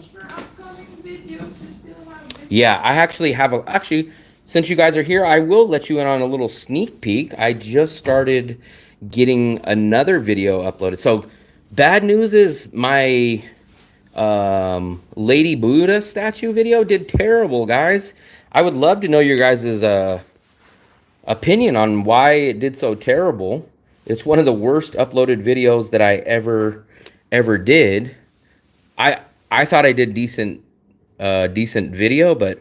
B: videos, we still have videos.
A: Yeah, I actually have actually, since you guys are here, I will let you in on a little sneak peek. I just started getting another video uploaded. So bad news is my Lady Buddha statue video did terrible, guys. I would love to know your guys' opinion on why it did so terrible. It's one of the worst uploaded videos that I ever did. I thought I did decent video, but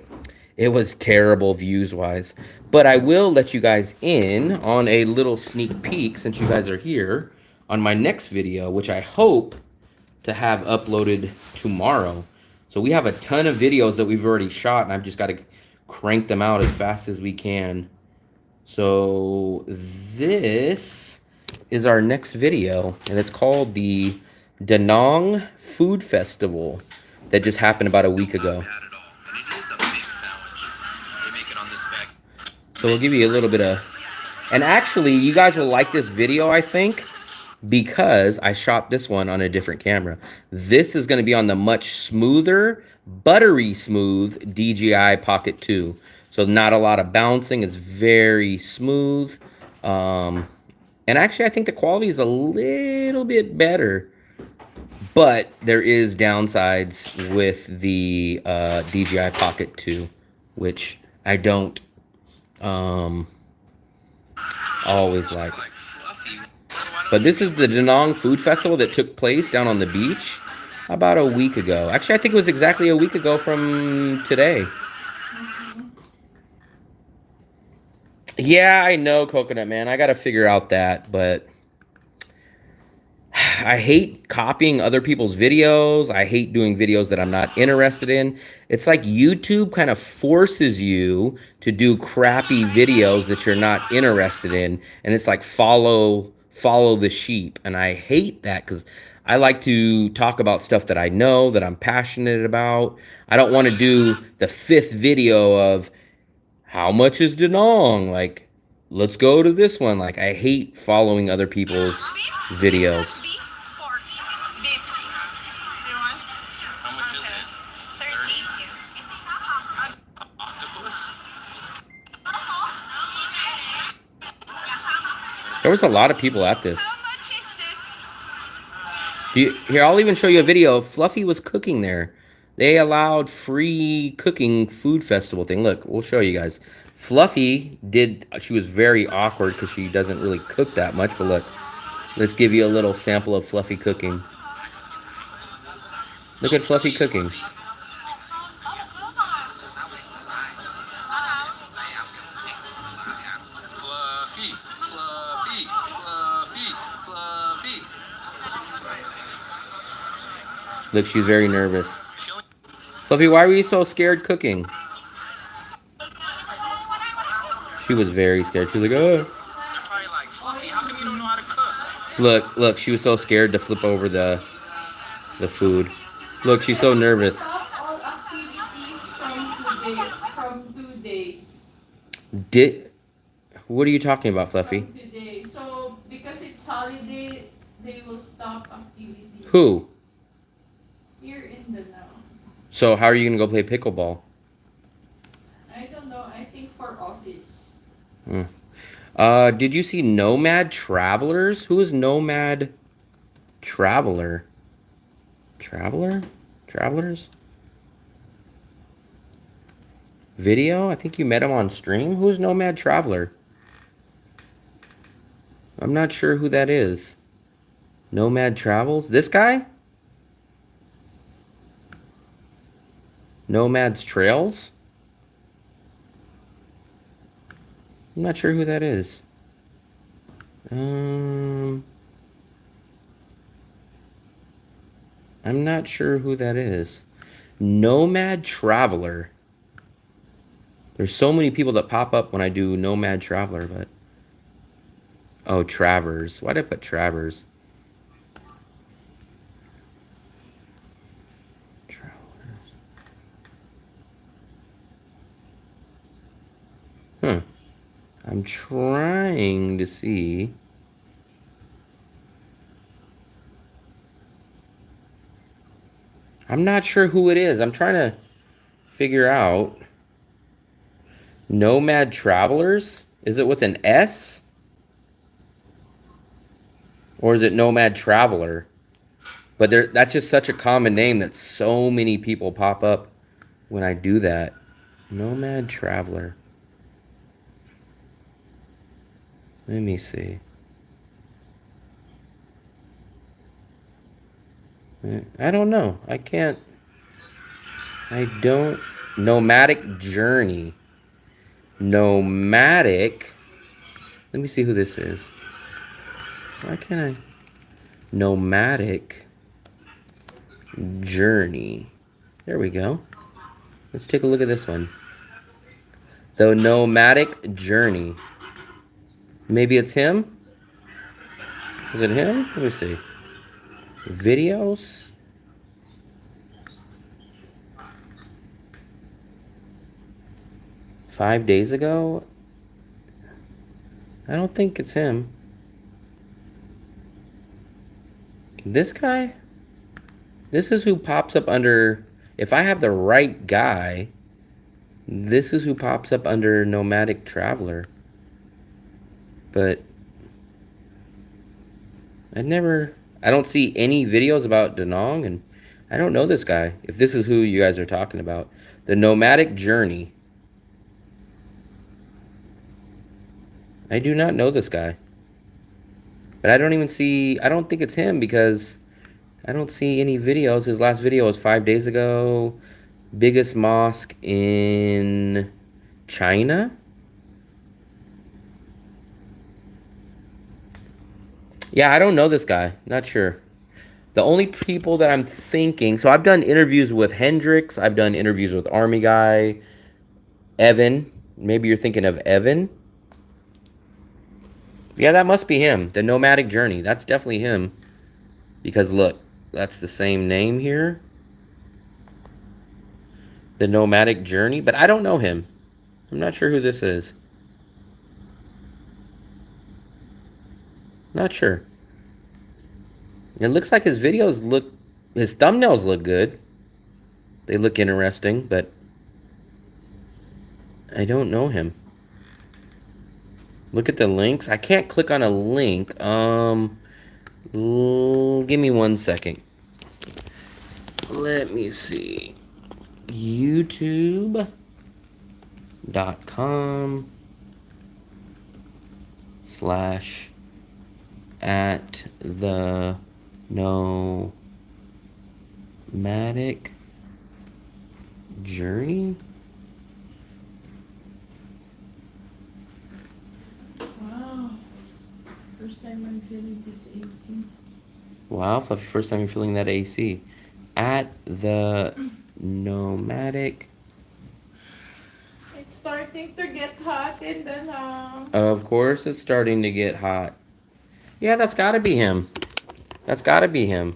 A: it was terrible views wise. But I will let you guys in on a little sneak peek since you guys are here on my next video, which I hope to have uploaded tomorrow. So we have a ton of videos that we've already shot, and I've just got to crank them out as fast as we can. So this is our next video, and it's called the Da Nang Food Festival that just happened about a week ago. So we'll give you a little bit of, and actually you guys will like this video, I think, because I shot this one on a different camera. This is going to be on the much smoother, buttery smooth DJI Pocket 2. So not a lot of bouncing. It's very smooth. And actually, I think the quality is a little bit better. But there is downsides with the DJI Pocket 2, which I don't always like. But this is the Da Nang Food Festival that took place down on the beach about a week ago. Actually, I think it was exactly a week ago from today. Yeah, I know, Coconut Man. I got to figure out that, but I hate copying other people's videos. I hate doing videos that I'm not interested in. It's like YouTube kind of forces you to do crappy videos that you're not interested in, and it's like follow the sheep. And I hate that because I like to talk about stuff that I know, that I'm passionate about. I don't want to do the 5th video of how much is Da Nang? Like, let's go to this one. Like, I hate following other people's videos.
E: How much is it? 30. Octopus?
A: There was a lot of people at this.
B: How much is this?
A: Here, I'll even show you a video. Fluffy was cooking there. They allowed free cooking food festival thing. Look, we'll show you guys. Fluffy did, she was very awkward because she doesn't really cook that much. But look, let's give you a little sample of Fluffy cooking. Look at Fluffy cooking.
E: Fluffy, fluffy, fluffy, fluffy.
A: Look, she's very nervous. Fluffy, why were you so scared cooking? She was very scared. She was like, oh.
E: They're probably like, Fluffy, how come you don't know how to cook?
A: Look, she was so scared to flip over the food. Look, she's so nervous.
B: Stop all activities from 2 days.
A: What are you talking about, Fluffy?
B: From today. So because it's holiday, they will stop activities.
A: Who?
B: Here in the now.
A: So how are you gonna go play pickleball?
B: I don't know. I think for office.
A: Did you see Nomad Travelers? Who is Nomad Traveler? Travelers? Video? I think you met him on stream. Who's Nomad Traveler? I'm not sure who that is. Nomad Travels? This guy? Nomad's Trails? I'm not sure who that is. I'm not sure who that is. Nomad Traveler. There's so many people that pop up when I do Nomad Traveler, but... Oh, Travers. Why did I put Travers? Travelers. Huh. I'm trying to see... I'm not sure who it is. I'm trying to figure out. Nomad Travelers? Is it with an S? Or is it Nomad Traveler? But that's just such a common name that so many people pop up when I do that. Nomad Traveler. Let me see. I don't know. I don't. Nomadic Journey. Nomadic. Let me see who this is. Why can't I? Nomadic Journey. There we go. Let's take a look at this one. The Nomadic Journey. Maybe it's him? Is it him? Let me see. Videos? Five days ago? I don't think it's him. This guy? This is who pops up under... If I have the right guy, this is who pops up under Nomadic Traveler. But... I don't see any videos about Da Nang, and I don't know this guy. If this is who you guys are talking about. The Nomadic Journey. I do not know this guy. But I don't even see, I don't think it's him because I don't see any videos. His last video was 5 days ago. Biggest mosque in China? Yeah, I don't know this guy. Not sure. The only people that I'm thinking... So I've done interviews with Hendrix. I've done interviews with Army Guy. Evan. Maybe you're thinking of Evan. Yeah, that must be him. The Nomadic Journey. That's definitely him. Because look, that's the same name here. The Nomadic Journey. But I don't know him. I'm not sure who this is. Not sure. It looks like his videos look... His thumbnails look good. They look interesting, but... I don't know him. Look at the links. I can't click on a link. Give me 1 second. Let me see. YouTube.com/@the-nomadic journey.
B: Wow. First time I'm feeling this AC.
A: Wow, Fluffy, first time you're feeling that AC. At the nomadic.
B: It's starting to get hot in the
A: Of course it's starting to get hot. Yeah, that's gotta be him. That's gotta be him.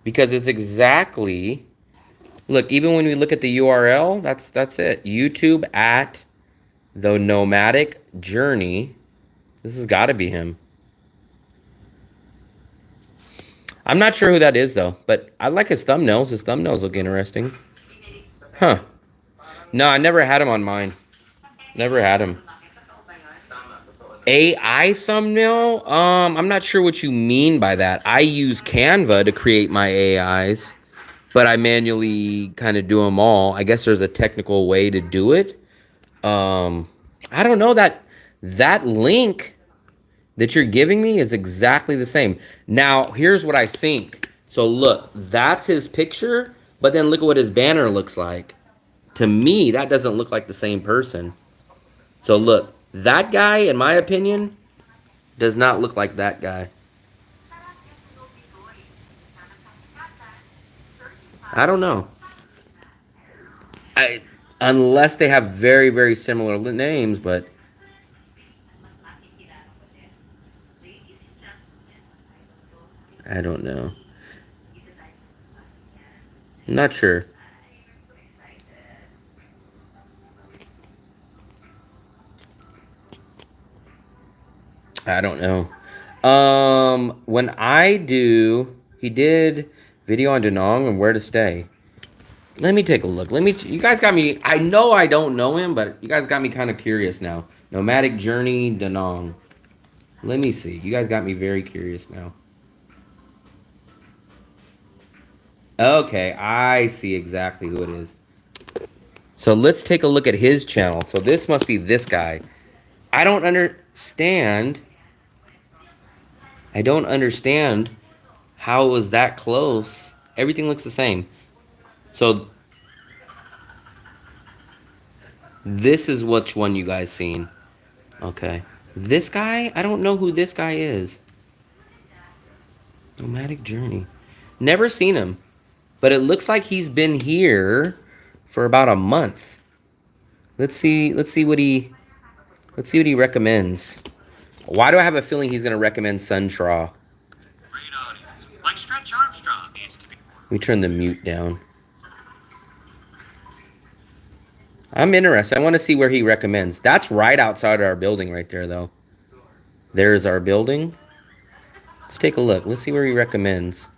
A: Because it's exactly... Look, even when we look at the URL, that's it. YouTube at the nomadic journey. This has gotta be him. I'm not sure who that is, though. But I like his thumbnails. His thumbnails look interesting. Huh. No, I never had him on mine. Never had him. AI thumbnail? I'm not sure what you mean by that. I use Canva to create my AIs. But I manually kind of do them all. I guess there's a technical way to do it. I don't know. That link that you're giving me is exactly the same. Now, here's what I think. So look, that's his picture, but then look at what his banner looks like. To me, that doesn't look like the same person. So look, that guy, in my opinion, does not look like that guy. I don't know. Unless they have very, very similar names, but... I don't know. I'm not sure. I don't know. When I do... He did video on Danong and where to stay. Let me take a look. You guys got me... I know I don't know him, but you guys got me kind of curious now. Nomadic Journey, Danong. Let me see. You guys got me very curious now. Okay, I see exactly who it is. So let's take a look at his channel. So this must be this guy. I don't understand. I don't understand how it was that close. Everything looks the same. So this is which one you guys seen. Okay. This guy? I don't know who this guy is. Nomadic Journey. Never seen him. But it looks like he's been here for about a month. Let's see what he recommends. Why do I have a feeling he's gonna recommend Suntraw?
E: Great audience. Like Stretch Armstrong needs to be.
A: Let me turn the mute down. I'm interested. I want to see where he recommends. That's right outside our building right there, though. There's our building. Let's take a look. Let's see where he recommends.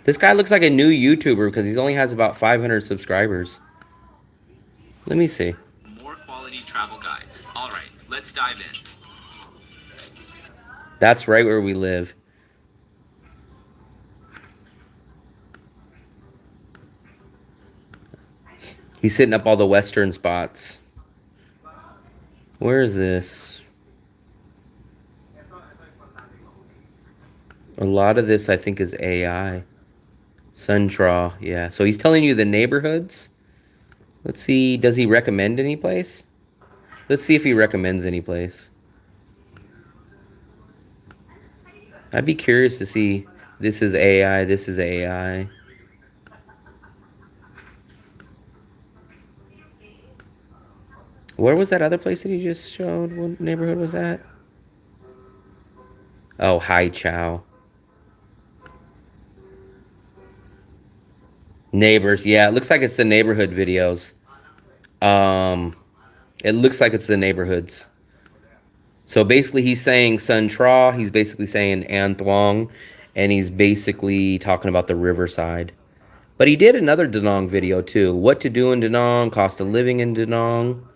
A: This guy looks like a new YouTuber because he only has about 500 subscribers. Let me see.
E: More quality travel guides. All right, let's dive in.
A: That's right where we live. He's hitting up all the western spots. Where is this? A lot of this, I think, is AI. Suntraw, yeah. So he's telling you the neighborhoods. Let's see, does he recommend any place? Let's see if he recommends any place. I'd be curious to see. This is AI, this is AI. Where was that other place that he just showed? What neighborhood was that? Oh, Hai Chow. Neighbors, yeah, it looks like it's the neighborhood videos. It looks like it's the neighborhoods. So basically he's saying Sun Tra, he's basically saying An Thuong, and he's basically talking about the riverside. But he did another Danong video too. What to do in Danong, cost of living in Danong.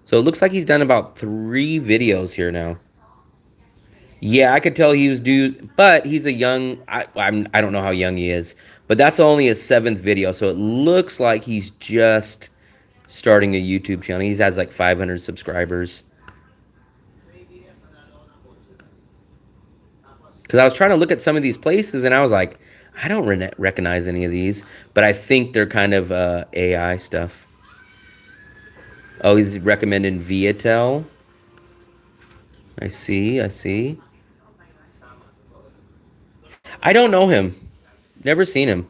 A: So it looks like he's done about 3 videos here now. Yeah, I could tell he was due, but he's a young, I don't know how young he is, but that's only his 7th video. So it looks like he's just starting a YouTube channel. He has like 500 subscribers. Because I was trying to look at some of these places and I was like, I don't recognize any of these, but I think they're kind of AI stuff. Oh, he's recommending Viatel. I see, I see. I don't know him. Never seen him.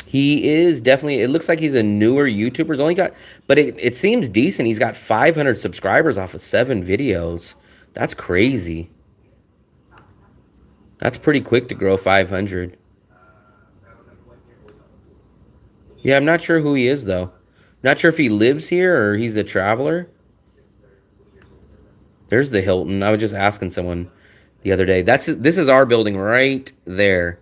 A: He is definitely, it looks like he's a newer YouTuber. He's only got, but it seems decent. He's got 500 subscribers off of 7 videos. That's crazy. That's pretty quick to grow 500. Yeah, I'm not sure who he is, though. Not sure if he lives here or he's a traveler. There's the Hilton. I was just asking someone the other day. This is our building right there.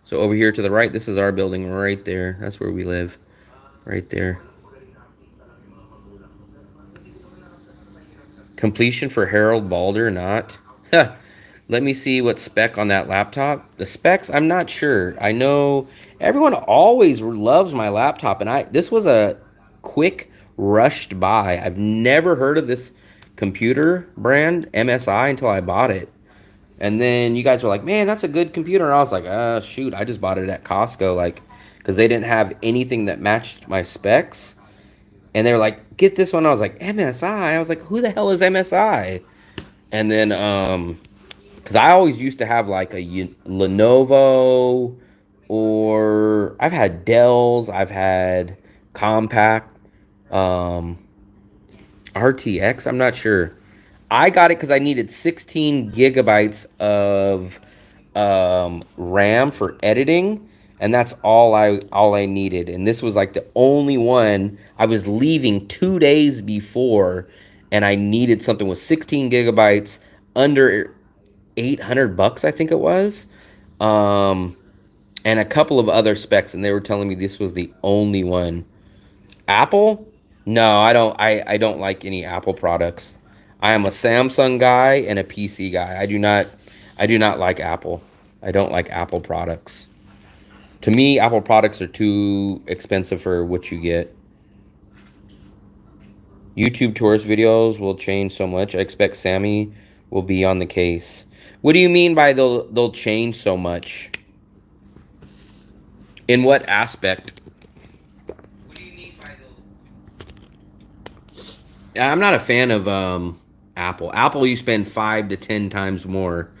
A: So over here to the right, this is our building right there. That's where we live. Right there. Completion for Harold Balder, not. Let me see what spec on that laptop. The specs, I'm not sure. I know everyone always loves my laptop, and this was a quick rushed buy. I've never heard of this computer brand, MSI, until I bought it. And then you guys were like, man, that's a good computer. And I was like, shoot, I just bought it at Costco, like, because they didn't have anything that matched my specs. And they were like, get this one. I was like, MSI? I was like, who the hell is MSI? And then, because I always used to have like a Lenovo, or I've had Dells, I've had Compaq, RTX, I'm not sure. I got it because I needed 16 gigabytes of RAM for editing, and that's all I needed. And this was like the only one. I was leaving 2 days before, and I needed something with 16 gigabytes under $800, I think it was, and a couple of other specs, and they were telling me this was the only one. Apple? No, I don't. I don't like any Apple products. I am a Samsung guy and a PC guy. I do not like Apple. I don't like Apple products. To me, Apple products are too expensive for what you get. YouTube tourist videos will change so much. I expect Sammy will be on the case. What do you mean by they'll change so much? In what aspect? What do you mean by they'll... I'm not a fan of Apple. Apple, you spend 5 to 10 times more,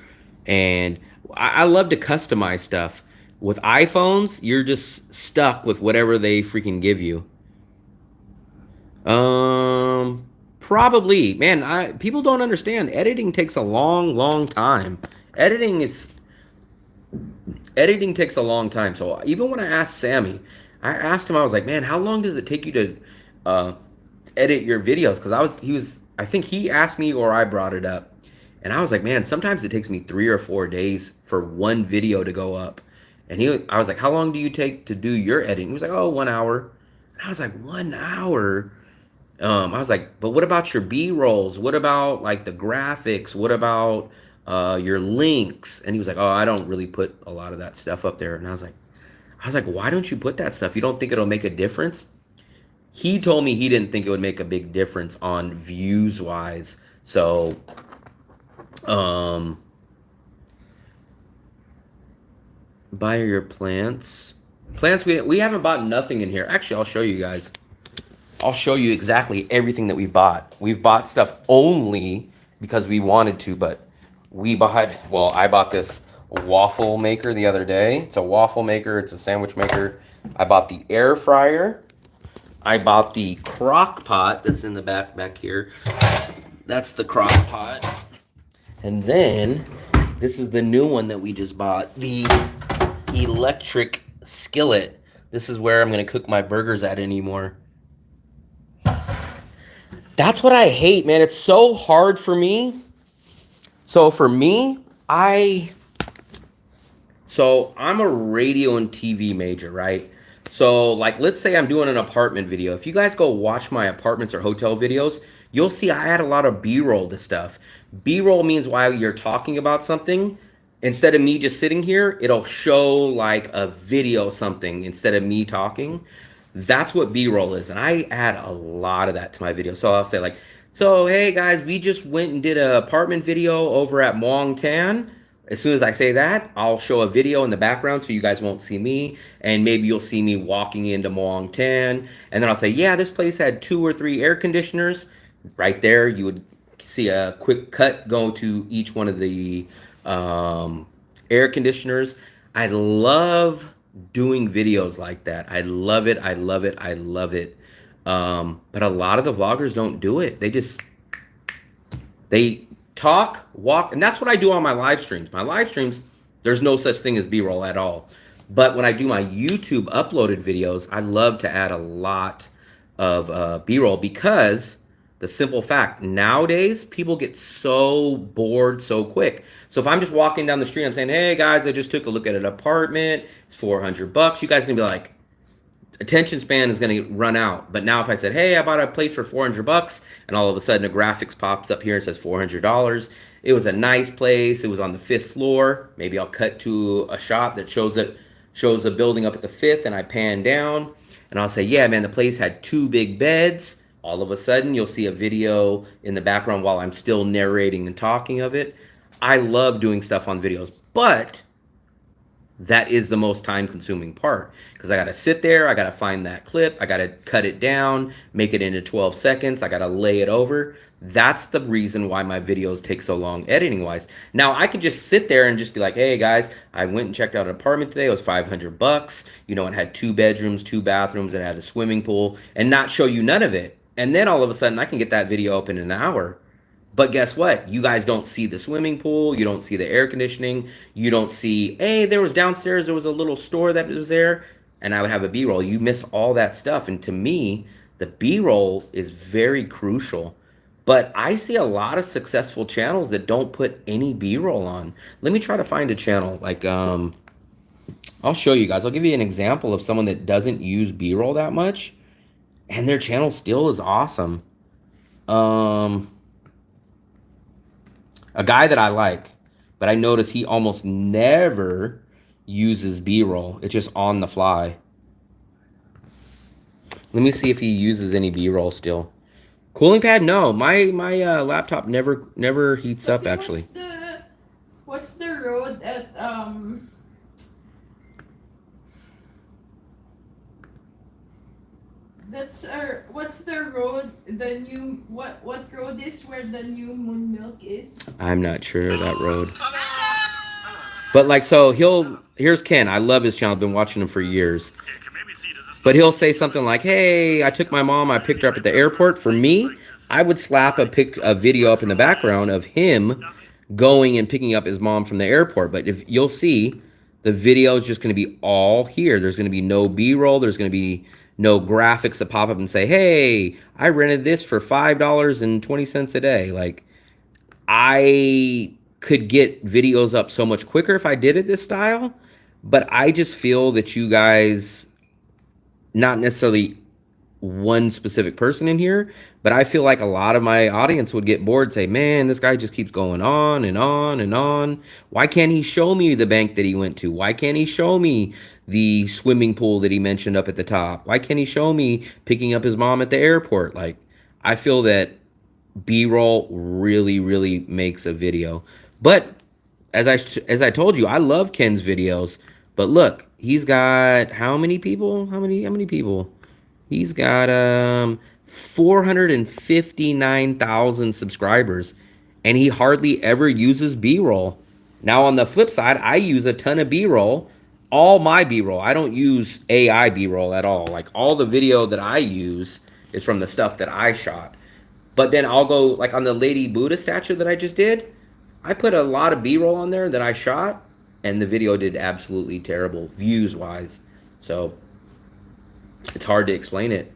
A: and I love to customize stuff. With iPhones, you're just stuck with whatever they freaking give you. Probably, man. People don't understand. Editing takes a long time. Editing takes a long time. So even when I asked Sammy, I asked him, I was like, man, how long does it take you to edit your videos? Because I think he asked me or I brought it up, and I was like, man, sometimes it takes me 3 or 4 days for one video to go up. And I was like, how long do you take to do your editing? He was like, oh, 1 hour. And I was like, 1 hour. I was like, but what about your B-rolls? What about like the graphics? What about your links? And he was like, oh, I don't really put a lot of that stuff up there. And I was like, why don't you put that stuff? You don't think it'll make a difference? He told me he didn't think it would make a big difference on views wise. So, Buy your plants. Plants, we haven't bought nothing in here. Actually, I'll show you guys. I'll show you exactly everything that we bought. We've bought stuff only because we wanted to, but we bought, well, I bought this waffle maker the other day. It's a waffle maker, it's a sandwich maker. I bought the air fryer. I bought the crock pot that's in the back here. That's the crock pot. And then this is the new one that we just bought, the electric skillet. This is where I'm gonna cook my burgers at anymore. That's what I hate, man. It's so hard for me. So for me, I'm a radio and TV major, right? So like, let's say I'm doing an apartment video. If you guys go watch my apartments or hotel videos, you'll see I add a lot of B-roll to stuff. B-roll means while you're talking about something, instead of me just sitting here, it'll show like a video something instead of me talking. That's what B-roll is. And I add a lot of that to my video. So I'll say like, so hey guys, we just went and did an apartment video over at Muang Tan. As soon as I say that, I'll show a video in the background so you guys won't see me. And maybe you'll see me walking into Muang Tan. And then I'll say, yeah, this place had 2 or 3 air conditioners. Right there, you would see a quick cut go to each one of the air conditioners. I love doing videos like that. I love it. I love it. I love it. But a lot of the vloggers don't do it. They talk, walk, and that's what I do on my live streams. My live streams, there's no such thing as B-roll at all. But when I do my YouTube uploaded videos, I love to add a lot of B-roll because the simple fact, nowadays, people get so bored so quick. So if I'm just walking down the street, I'm saying, hey guys, I just took a look at an apartment. It's $400. You guys are gonna be like, attention span is gonna run out. But now if I said, hey, I bought a place for $400, and all of a sudden a graphics pops up here and says $400. It was a nice place. It was on the 5th floor. Maybe I'll cut to a shot that shows the building up at the 5th, and I pan down, and I'll say, yeah, man, the place had 2 big beds. All of a sudden, you'll see a video in the background while I'm still narrating and talking of it. I love doing stuff on videos, but that is the most time-consuming part because I got to sit there, I got to find that clip, I got to cut it down, make it into 12 seconds, I got to lay it over. That's the reason why my videos take so long editing-wise. Now, I could just sit there and just be like, hey, guys, I went and checked out an apartment today. It was $500. You know, it had 2 bedrooms, 2 bathrooms, it had a swimming pool, and not show you none of it. And then all of a sudden, I can get that video up in an hour. But guess what? You guys don't see the swimming pool. You don't see the air conditioning. You don't see, hey, there was downstairs, there was a little store that was there. And I would have a B-roll. You miss all that stuff. And to me, the B-roll is very crucial. But I see a lot of successful channels that don't put any B-roll on. Let me try to find a channel. Like, I'll show you guys. I'll give you an example of someone that doesn't use B-roll that much. And their channel still is awesome. A guy that I like, but I notice he almost never uses B-roll. It's just on the fly. Let me see if he uses any B-roll still. Cooling pad? No, my laptop never heats up actually.
B: What's the road at what's the road, the new, what road is where the new Moon Milk is?
A: I'm not sure that road. But like, so here's Ken. I love his channel. I've been watching him for years. But he'll say something like, hey, I took my mom, I picked her up at the airport. For me, I would slap a video up in the background of him going and picking up his mom from the airport. But if you'll see, the video is just going to be all here. There's going to be no B-roll. There's going to be no graphics that pop up and say, hey, I rented this for $5.20 a day. Like, I could get videos up so much quicker if I did it this style. But I just feel that you guys, not necessarily one specific person in here, but I feel like a lot of my audience would get bored, say, man, this guy just keeps going on and on and on. Why can't he show me the bank that he went to? Why can't he show me the swimming pool that he mentioned up at the top? Why can't he show me picking up his mom at the airport? Like, I feel that B-roll really, really makes a video. But as I told you, I love Ken's videos, But look, he's got how many people? How many people? He's got 459,000 subscribers, and he hardly ever uses B-roll. Now on the flip side, I use a ton of B-roll. All my B-roll. I don't use AI B-roll at all. Like all the video that I use is from the stuff that I shot. But then I'll go like on the Lady Buddha statue that I just did. I put a lot of B-roll on there that I shot, and the video did absolutely terrible views wise. So it's hard to explain it.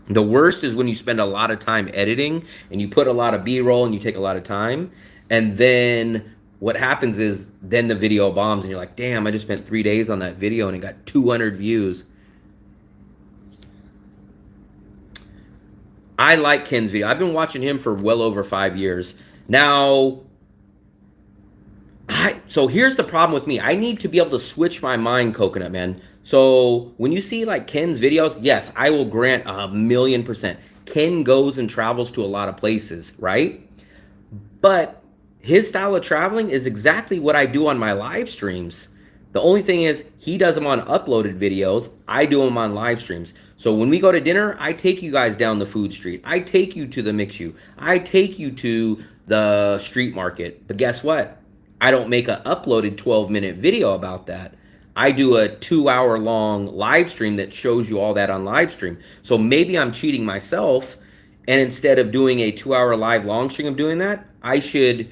A: The worst is when you spend a lot of time editing and you put a lot of B-roll and you take a lot of time, and then what happens is then the video bombs and you're like, damn, I just spent 3 days on that video and it got 200 views. I like Ken's video. I've been watching him for well over 5 years. Now, so here's the problem with me. I need to be able to switch my mind, Coconut Man. So when you see like Ken's videos, yes, I will grant 1,000,000%. Ken goes and travels to a lot of places, right? But his style of traveling is exactly what I do on my live streams. The only thing is he does them on uploaded videos. I do them on live streams. So when we go to dinner, I take you guys down the food street. I take you to the Mixu. I take you to the street market. But guess what? I don't make an uploaded 12-minute video about that. I do a 2-hour long live stream that shows you all that on live stream. So maybe I'm cheating myself, and instead of doing a 2-hour live long stream of doing that, I should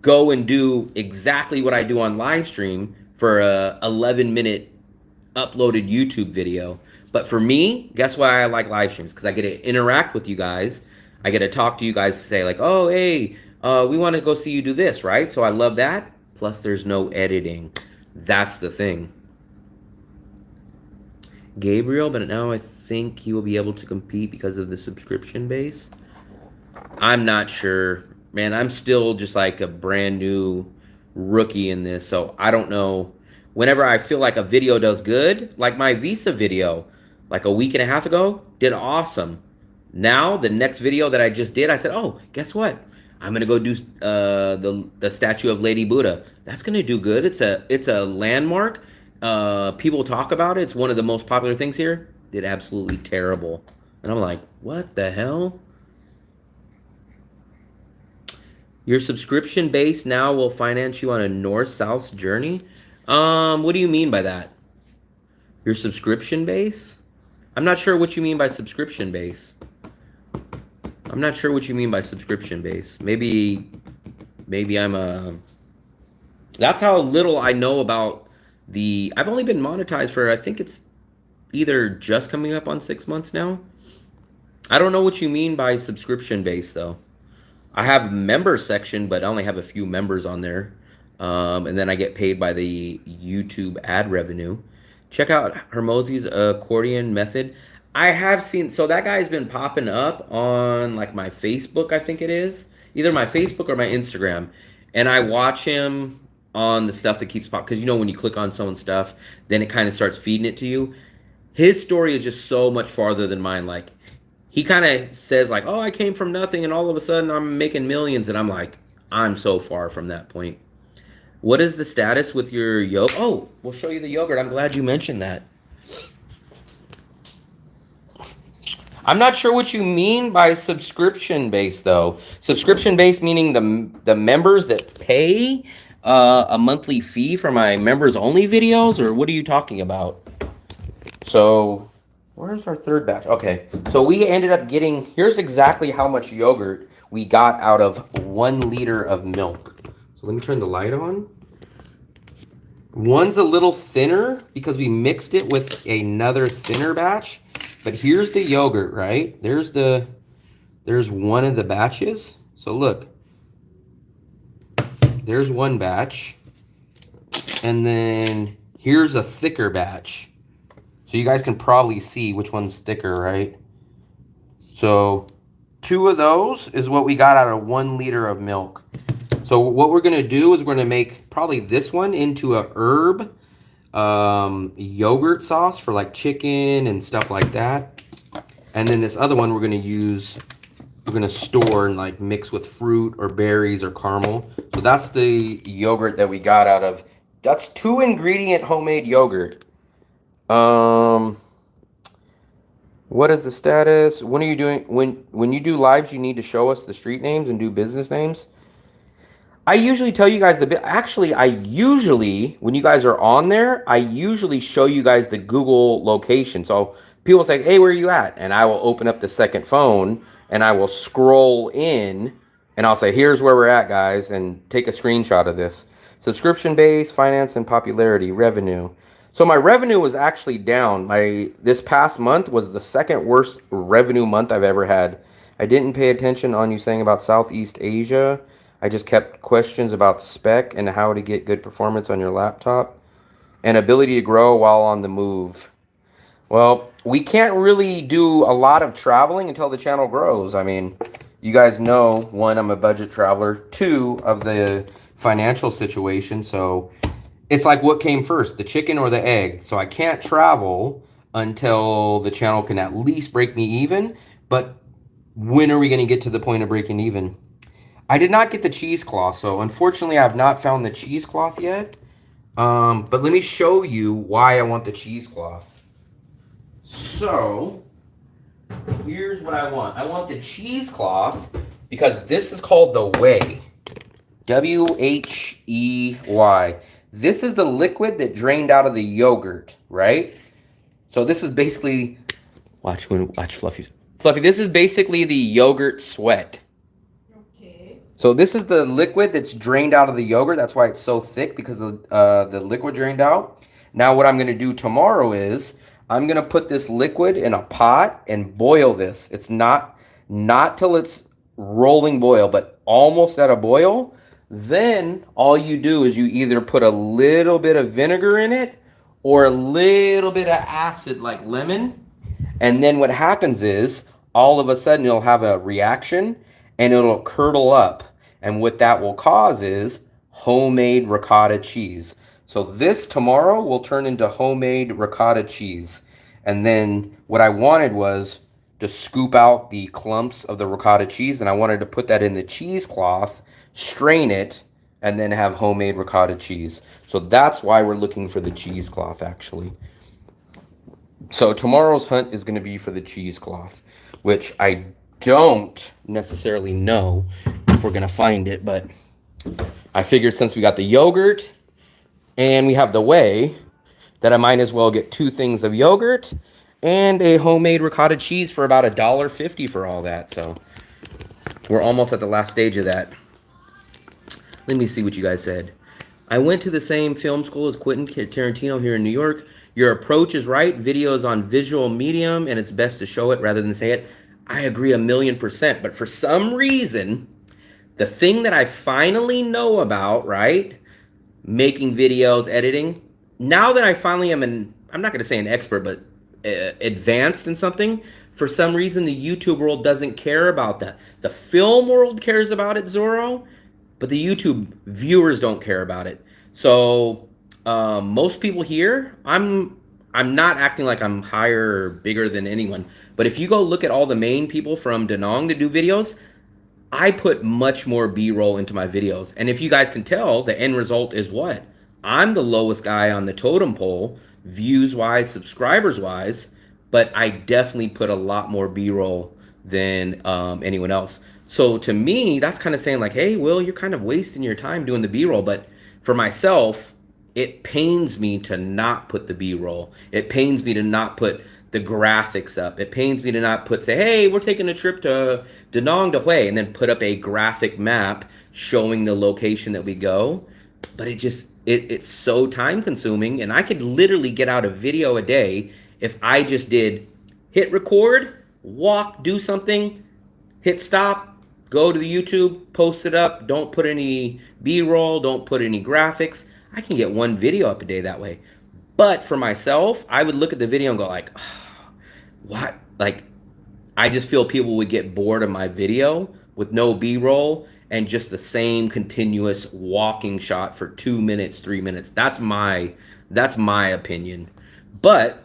A: go and do exactly what I do on live stream for a 11-minute uploaded YouTube video. But for me, guess why I like live streams? Because I get to interact with you guys. I get to talk to you guys, say like, oh, hey, we want to go see you do this, right? So I love that. Plus, there's no editing. That's the thing. Gabriel, but now I think he will be able to compete because of the subscription base. I'm not sure. Man, I'm still just like a brand new rookie in this, so I don't know. Whenever I feel like a video does good, like my Visa video, like a week and a half ago, did awesome. Now, the next video that I just did, I said, oh, guess what? I'm gonna go do the statue of Lady Buddha. That's gonna do good. It's a landmark. People talk about it. It's one of the most popular things here. Did absolutely terrible. And I'm like, what the hell? Your subscription base now will finance you on a north-south journey. What do you mean by that? Your subscription base? I'm not sure what you mean by subscription base. I'm not sure what you mean by subscription base. Maybe I'm a... That's how little I know about the... I've only been monetized for, I think it's either just coming up on 6 months now. I don't know what you mean by subscription base, though. I have member section, but I only have a few members on there. And then I get paid by the YouTube ad revenue. Check out Hermosi's accordion method. I have seen, so that guy's been popping up on like my Facebook, I think it is. Either my Facebook or my Instagram. And I watch him on the stuff that keeps popping. Because you know when you click on someone's stuff, then it kind of starts feeding it to you. His story is just so much farther than mine. Like, he kind of says like, oh, I came from nothing and all of a sudden I'm making millions. And I'm like, I'm so far from that point. What is the status with your yogurt? Oh, we'll show you the yogurt. I'm glad you mentioned that. I'm not sure what you mean by subscription based, though. Subscription based meaning the members that pay a monthly fee for my members only videos, or what are you talking about? So, where's our third batch? Okay, so we ended up getting, here's exactly how much yogurt we got out of 1 liter of milk. So let me turn the light on. One's a little thinner because we mixed it with another thinner batch. But here's the yogurt, right? There's one of the batches. So look, there's one batch. And then here's a thicker batch. So you guys can probably see which one's thicker, right? So 2 of those is what we got out of 1 liter of milk. So what we're gonna do is we're gonna make probably this one into a herb yogurt sauce for like chicken and stuff like that. And then this other one we're gonna use we're gonna store and like mix with fruit or berries or caramel. So that's the yogurt that we got out of. That's 2-ingredient homemade yogurt. What is the status? When are you doing? When you do lives, you need to show us the street names and do business names. I usually tell you guys actually, when you guys are on there, I usually show you guys the Google location. So people say, hey, where are you at? And I will open up the second phone and I will scroll in and I'll say, here's where we're at, guys, and take a screenshot of this. Subscription base, finance and popularity, revenue. So my revenue was actually down. This past month was the second worst revenue month I've ever had. I didn't pay attention on you saying about Southeast Asia. I just kept questions about spec and how to get good performance on your laptop and ability to grow while on the move. Well, we can't really do a lot of traveling until the channel grows. I mean, you guys know, 1, I'm a budget traveler, 2, of the financial situation. So it's like, what came first, the chicken or the egg? So I can't travel until the channel can at least break me even. But when are we going to get to the point of breaking even? I did not get the cheesecloth, so unfortunately I have not found the cheesecloth yet. But let me show you why I want the cheesecloth. So, here's what I want. I want the cheesecloth because this is called the whey. W-H-E-Y. This is the liquid that drained out of the yogurt, right? So this is basically, watch Fluffy's. Fluffy, this is basically the yogurt sweat. So this is the liquid that's drained out of the yogurt. That's why it's so thick, because the liquid drained out. Now what I'm going to do tomorrow is I'm going to put this liquid in a pot and boil this. It's not till it's rolling boil, but almost at a boil. Then all you do is you either put a little bit of vinegar in it or a little bit of acid like lemon. And then what happens is all of a sudden you'll have a reaction and it'll curdle up. And what that will cause is homemade ricotta cheese. So this tomorrow will turn into homemade ricotta cheese. And then what I wanted was to scoop out the clumps of the ricotta cheese, and I wanted to put that in the cheesecloth, strain it, and then have homemade ricotta cheese. So that's why we're looking for the cheesecloth, actually. So tomorrow's hunt is going to be for the cheesecloth, which I don't necessarily know if we're gonna find it, but I figured since we got the yogurt and we have the whey, that I might as well get 2 things of yogurt and a homemade ricotta cheese for about $1.50 for all that. So we're almost at the last stage of that. Let me see what you guys said. I went to the same film school as Quentin Tarantino here in New York. Your approach is right. Video is on visual medium and it's best to show it rather than say it. I agree 1,000,000%, but for some reason, the thing that I finally know about, right, making videos, editing, now that I finally am I'm not going to say an expert, but advanced in something, for some reason the YouTube world doesn't care about that. The film world cares about it, Zorro, but the YouTube viewers don't care about it. So most people here, I'm not acting like I'm higher or bigger than anyone. But if you go look at all the main people from Da Nang that do videos, I put much more B-roll into my videos. And if you guys can tell, the end result is what? I'm the lowest guy on the totem pole, views-wise, subscribers-wise, but I definitely put a lot more B-roll than anyone else. So to me, that's kind of saying like, hey, Will, you're kind of wasting your time doing the B-roll. But for myself, it pains me to not put the B-roll. It pains me to not put the graphics up. It pains me to not say, hey, we're taking a trip to Da Nang to Hue, and then put up a graphic map showing the location that we go. But it's so time consuming, and I could literally get out a video a day if I just did hit record, walk, do something, hit stop, go to the YouTube, post it up, don't put any B-roll, don't put any graphics. I can get 1 video up a day that way. But for myself, I would look at the video and go like, oh, what? Like, I just feel people would get bored of my video with no B-roll and just the same continuous walking shot for 2 minutes, 3 minutes. That's my opinion. But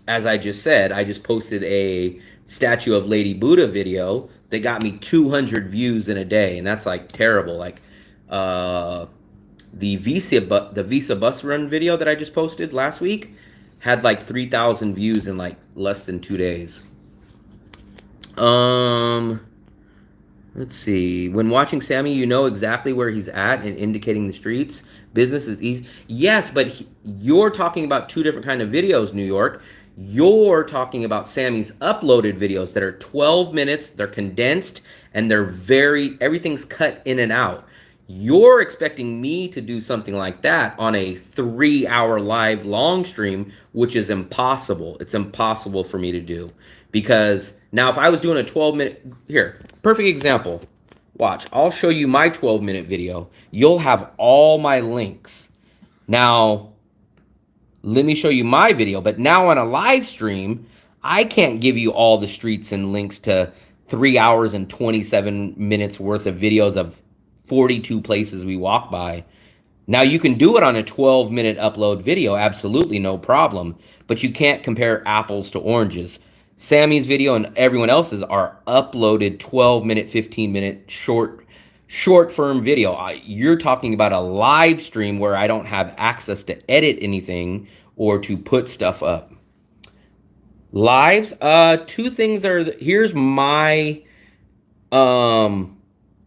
A: as I just said, I just posted a statue of Lady Buddha video that got me 200 views in a day, and that's like terrible. Like the Visa bus run video that I just posted last week had like 3,000 views in like less than 2 days. Let's see. When watching Sammy, you know exactly where he's at and indicating the streets. Business is easy. Yes, but you're talking about two different kind of videos, New York. You're talking about Sammy's uploaded videos that are 12 minutes, they're condensed, and they're everything's cut in and out. You're expecting me to do something like that on a 3-hour live long stream, which is impossible. It's impossible for me to do. Because now if I was doing a 12-minute, here, perfect example. Watch, I'll show you my 12-minute video. You'll have all my links. Now, let me show you my video. But now on a live stream, I can't give you all the streets and links to 3 hours and 27 minutes worth of videos of 42 places we walk by. Now you can do it on a 12-minute upload video, absolutely no problem, but you can't compare apples to oranges. Sammy's video and everyone else's are uploaded 12-minute, 15-minute short form video. You're talking about a live stream where I don't have access to edit anything or to put stuff up. Lives, two things are, here's my,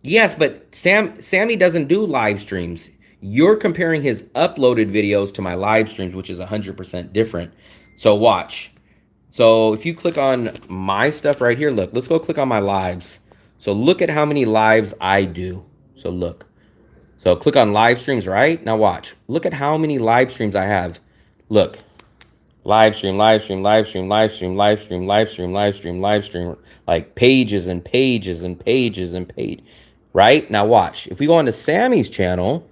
A: yes, but Sammy doesn't do live streams. You're comparing his uploaded videos to my live streams, which is 100% different. So watch. So if you click on my stuff right here, look, let's go click on my lives. So look at how many lives I do. So look. So click on live streams, right? Now watch. Look at how many live streams I have. Look. Live stream, live stream, live stream, live stream, live stream, live stream, live stream, live stream. Like pages and pages and pages and pages. Right? Now watch. If we go onto Sammy's channel,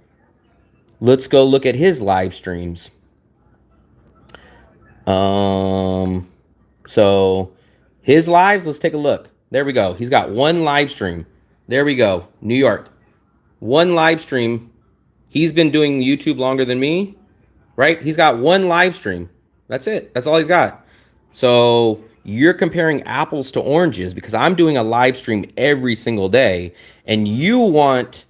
A: let's go look at his live streams. So his lives, let's take a look. There we go. He's got one live stream. There we go. New York. One live stream. He's been doing YouTube longer than me, right? He's got one live stream. That's it. That's all he's got. So you're comparing apples to oranges because I'm doing a live stream every single day and you want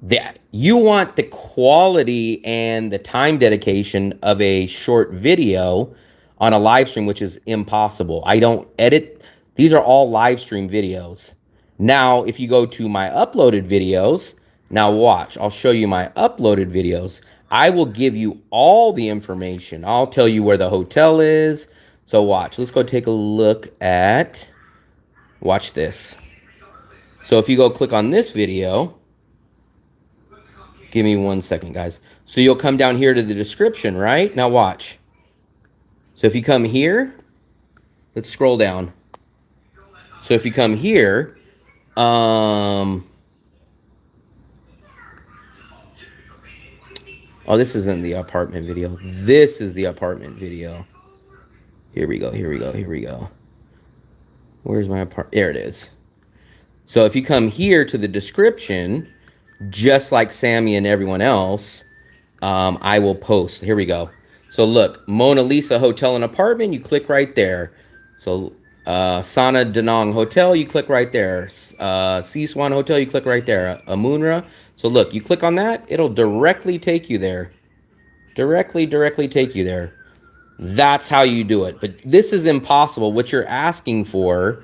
A: that. You want the quality and the time dedication of a short video on a live stream, which is impossible. I don't edit. These are all live stream videos. Now, if you go to my uploaded videos, now watch, I'll show you my uploaded videos. I will give you all the information. I'll tell you where the hotel is. So watch, let's go take a look at, watch this. So if you go click on this video, give me 1 second, guys. So you'll come down here to the description, right? Now watch. So if you come here, let's scroll down. So if you come here, oh, this isn't the apartment video. This is the apartment video. Here we go, here we go, here we go. Where's my apartment? There it is. So if you come here to the description, just like Sammy and everyone else, I will post. Here we go. So look, Mona Lisa Hotel and Apartment, you click right there. So Sana Danang Hotel, you click right there. Siswan Hotel, you click right there. Amunra. So look, you click on that, it'll directly take you there. Directly take you there. That's how you do it. But this is impossible. What you're asking for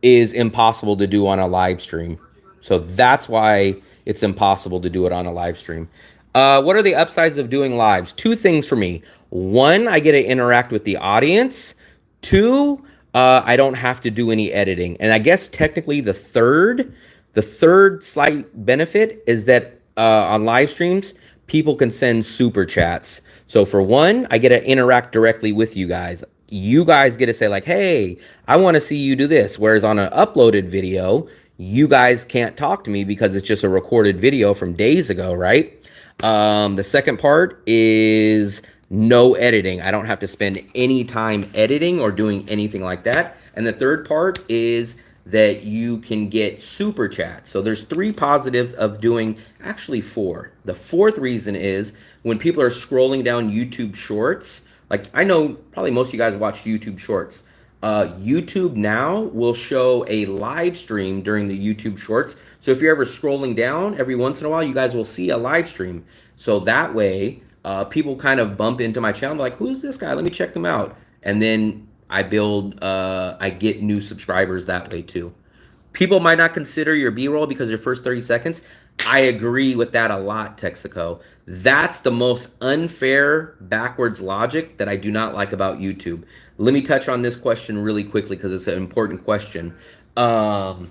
A: is impossible to do on a live stream. So that's why it's impossible to do it on a live stream. What are the upsides of doing lives? Two things for me. One, I get to interact with the audience. Two, I don't have to do any editing. And I guess technically the third slight benefit is that on live streams, people can send super chats. So for one, I get to interact directly with you guys. You guys get to say like, hey, I want to see you do this. Whereas on an uploaded video, you guys can't talk to me because it's just a recorded video from days ago, right? The second part is no editing. I don't have to spend any time editing or doing anything like that. And the third part is that you can get super chats. So there's 3 positives of doing, actually 4. The fourth reason is when people are scrolling down YouTube shorts, like I know probably most of you guys watch YouTube shorts. YouTube now will show a live stream during the YouTube Shorts. So if you're ever scrolling down every once in a while, you guys will see a live stream. So that way, people kind of bump into my channel like, who's this guy? Let me check him out. And then I get new subscribers that way too. People might not consider your B-roll because your first 30 seconds. I agree with that a lot, Texaco. That's the most unfair backwards logic that I do not like about YouTube. Let me touch on this question really quickly because it's an important question. So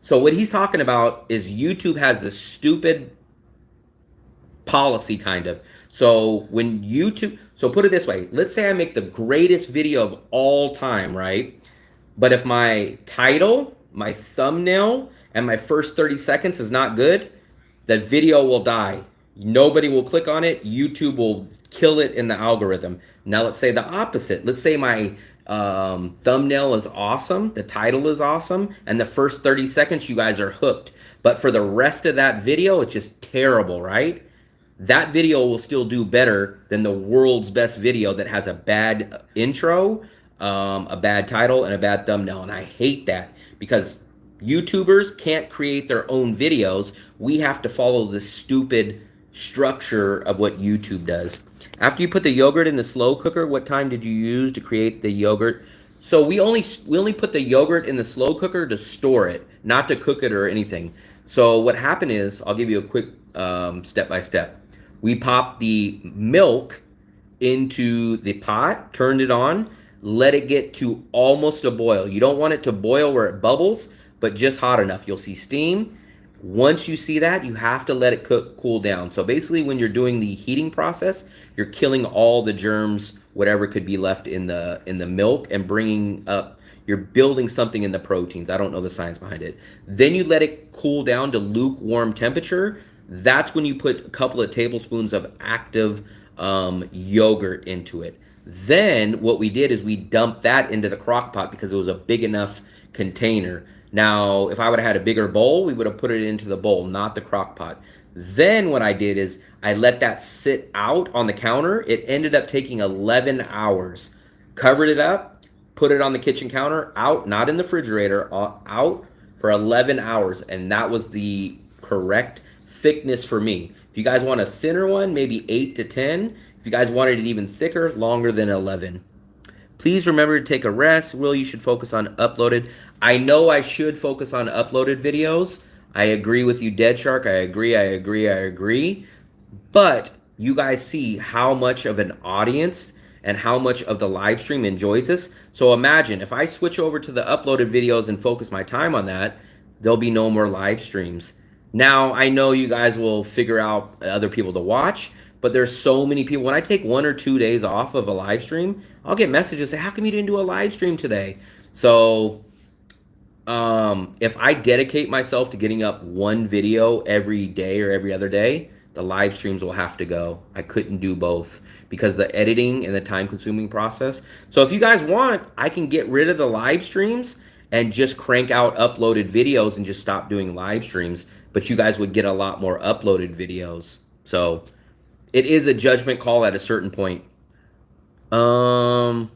A: what he's talking about is YouTube has this stupid policy kind of. So when YouTube, so put it this way, let's say I make the greatest video of all time, right? But if my title, my thumbnail, and my first 30 seconds is not good, that video will die. Nobody will click on it. YouTube will kill it in the algorithm. Now let's say the opposite. Let's say my thumbnail is awesome, the title is awesome, and the first 30 seconds you guys are hooked. But for the rest of that video, it's just terrible, right? That video will still do better than the world's best video that has a bad intro, a bad title, and a bad thumbnail. And I hate that because YouTubers can't create their own videos. We have to follow the stupid structure of what YouTube does. After you put the yogurt in the slow cooker, what time did you use to create the yogurt? So we only put the yogurt in the slow cooker to store it, not to cook it or anything. So what happened is, I'll give you a quick step by step. We popped the milk into the pot, turned it on, let it get to almost a boil. You don't want it to boil where it bubbles, but just hot enough. You'll see steam. Once you see that, you have to let it cool down. So basically when you're doing the heating process, you're killing all the germs, whatever could be left in the milk, and bringing up, you're building something in the proteins. I don't know the science behind it. Then you let it cool down to lukewarm temperature. That's when you put a couple of tablespoons of active yogurt into it. Then what we did is we dumped that into the crock pot because it was a big enough container. Now, if I would have had a bigger bowl, we would have put it into the bowl, not the crock pot. Then what I did is I let that sit out on the counter. It ended up taking 11 hours. Covered it up, put it on the kitchen counter, out, not in the refrigerator, out for 11 hours. And that was the correct thickness for me. If you guys want a thinner one, maybe 8 to 10. If you guys wanted it even thicker, longer than 11. Please remember to take a rest. Will, you should focus on uploaded. I know I should focus on uploaded videos. I agree with you, Dead Shark. I agree. But you guys see how much of an audience and how much of the live stream enjoys this. So imagine if I switch over to the uploaded videos and focus my time on that, there'll be no more live streams. Now, I know you guys will figure out other people to watch, but there's so many people. When I take 1 or 2 days off of a live stream, I'll get messages say, how come you didn't do a live stream today? So if I dedicate myself to getting up one video every day or every other day, the live streams will have to go. I couldn't do both because the editing and the time consuming process. So if you guys want, I can get rid of the live streams and just crank out uploaded videos and just stop doing live streams. But you guys would get a lot more uploaded videos. So it is a judgment call at a certain point. The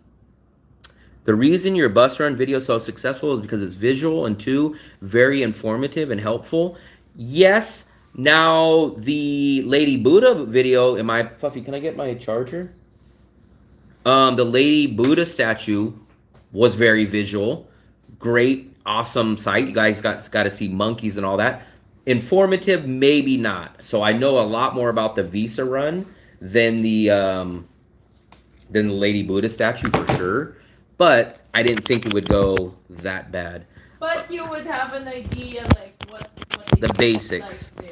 A: reason your bus run video is so successful is because it's visual and 2, very informative and helpful. Yes. Now the Lady Buddha video, Fluffy, can I get my charger? The Lady Buddha statue was very visual. Great, awesome sight. You guys got to see monkeys and all that. Informative, maybe not. So I know a lot more about the Visa run than the Lady Buddha statue for sure. But I didn't think it would go that bad.
B: But you would have an idea like what
A: The basics.
B: like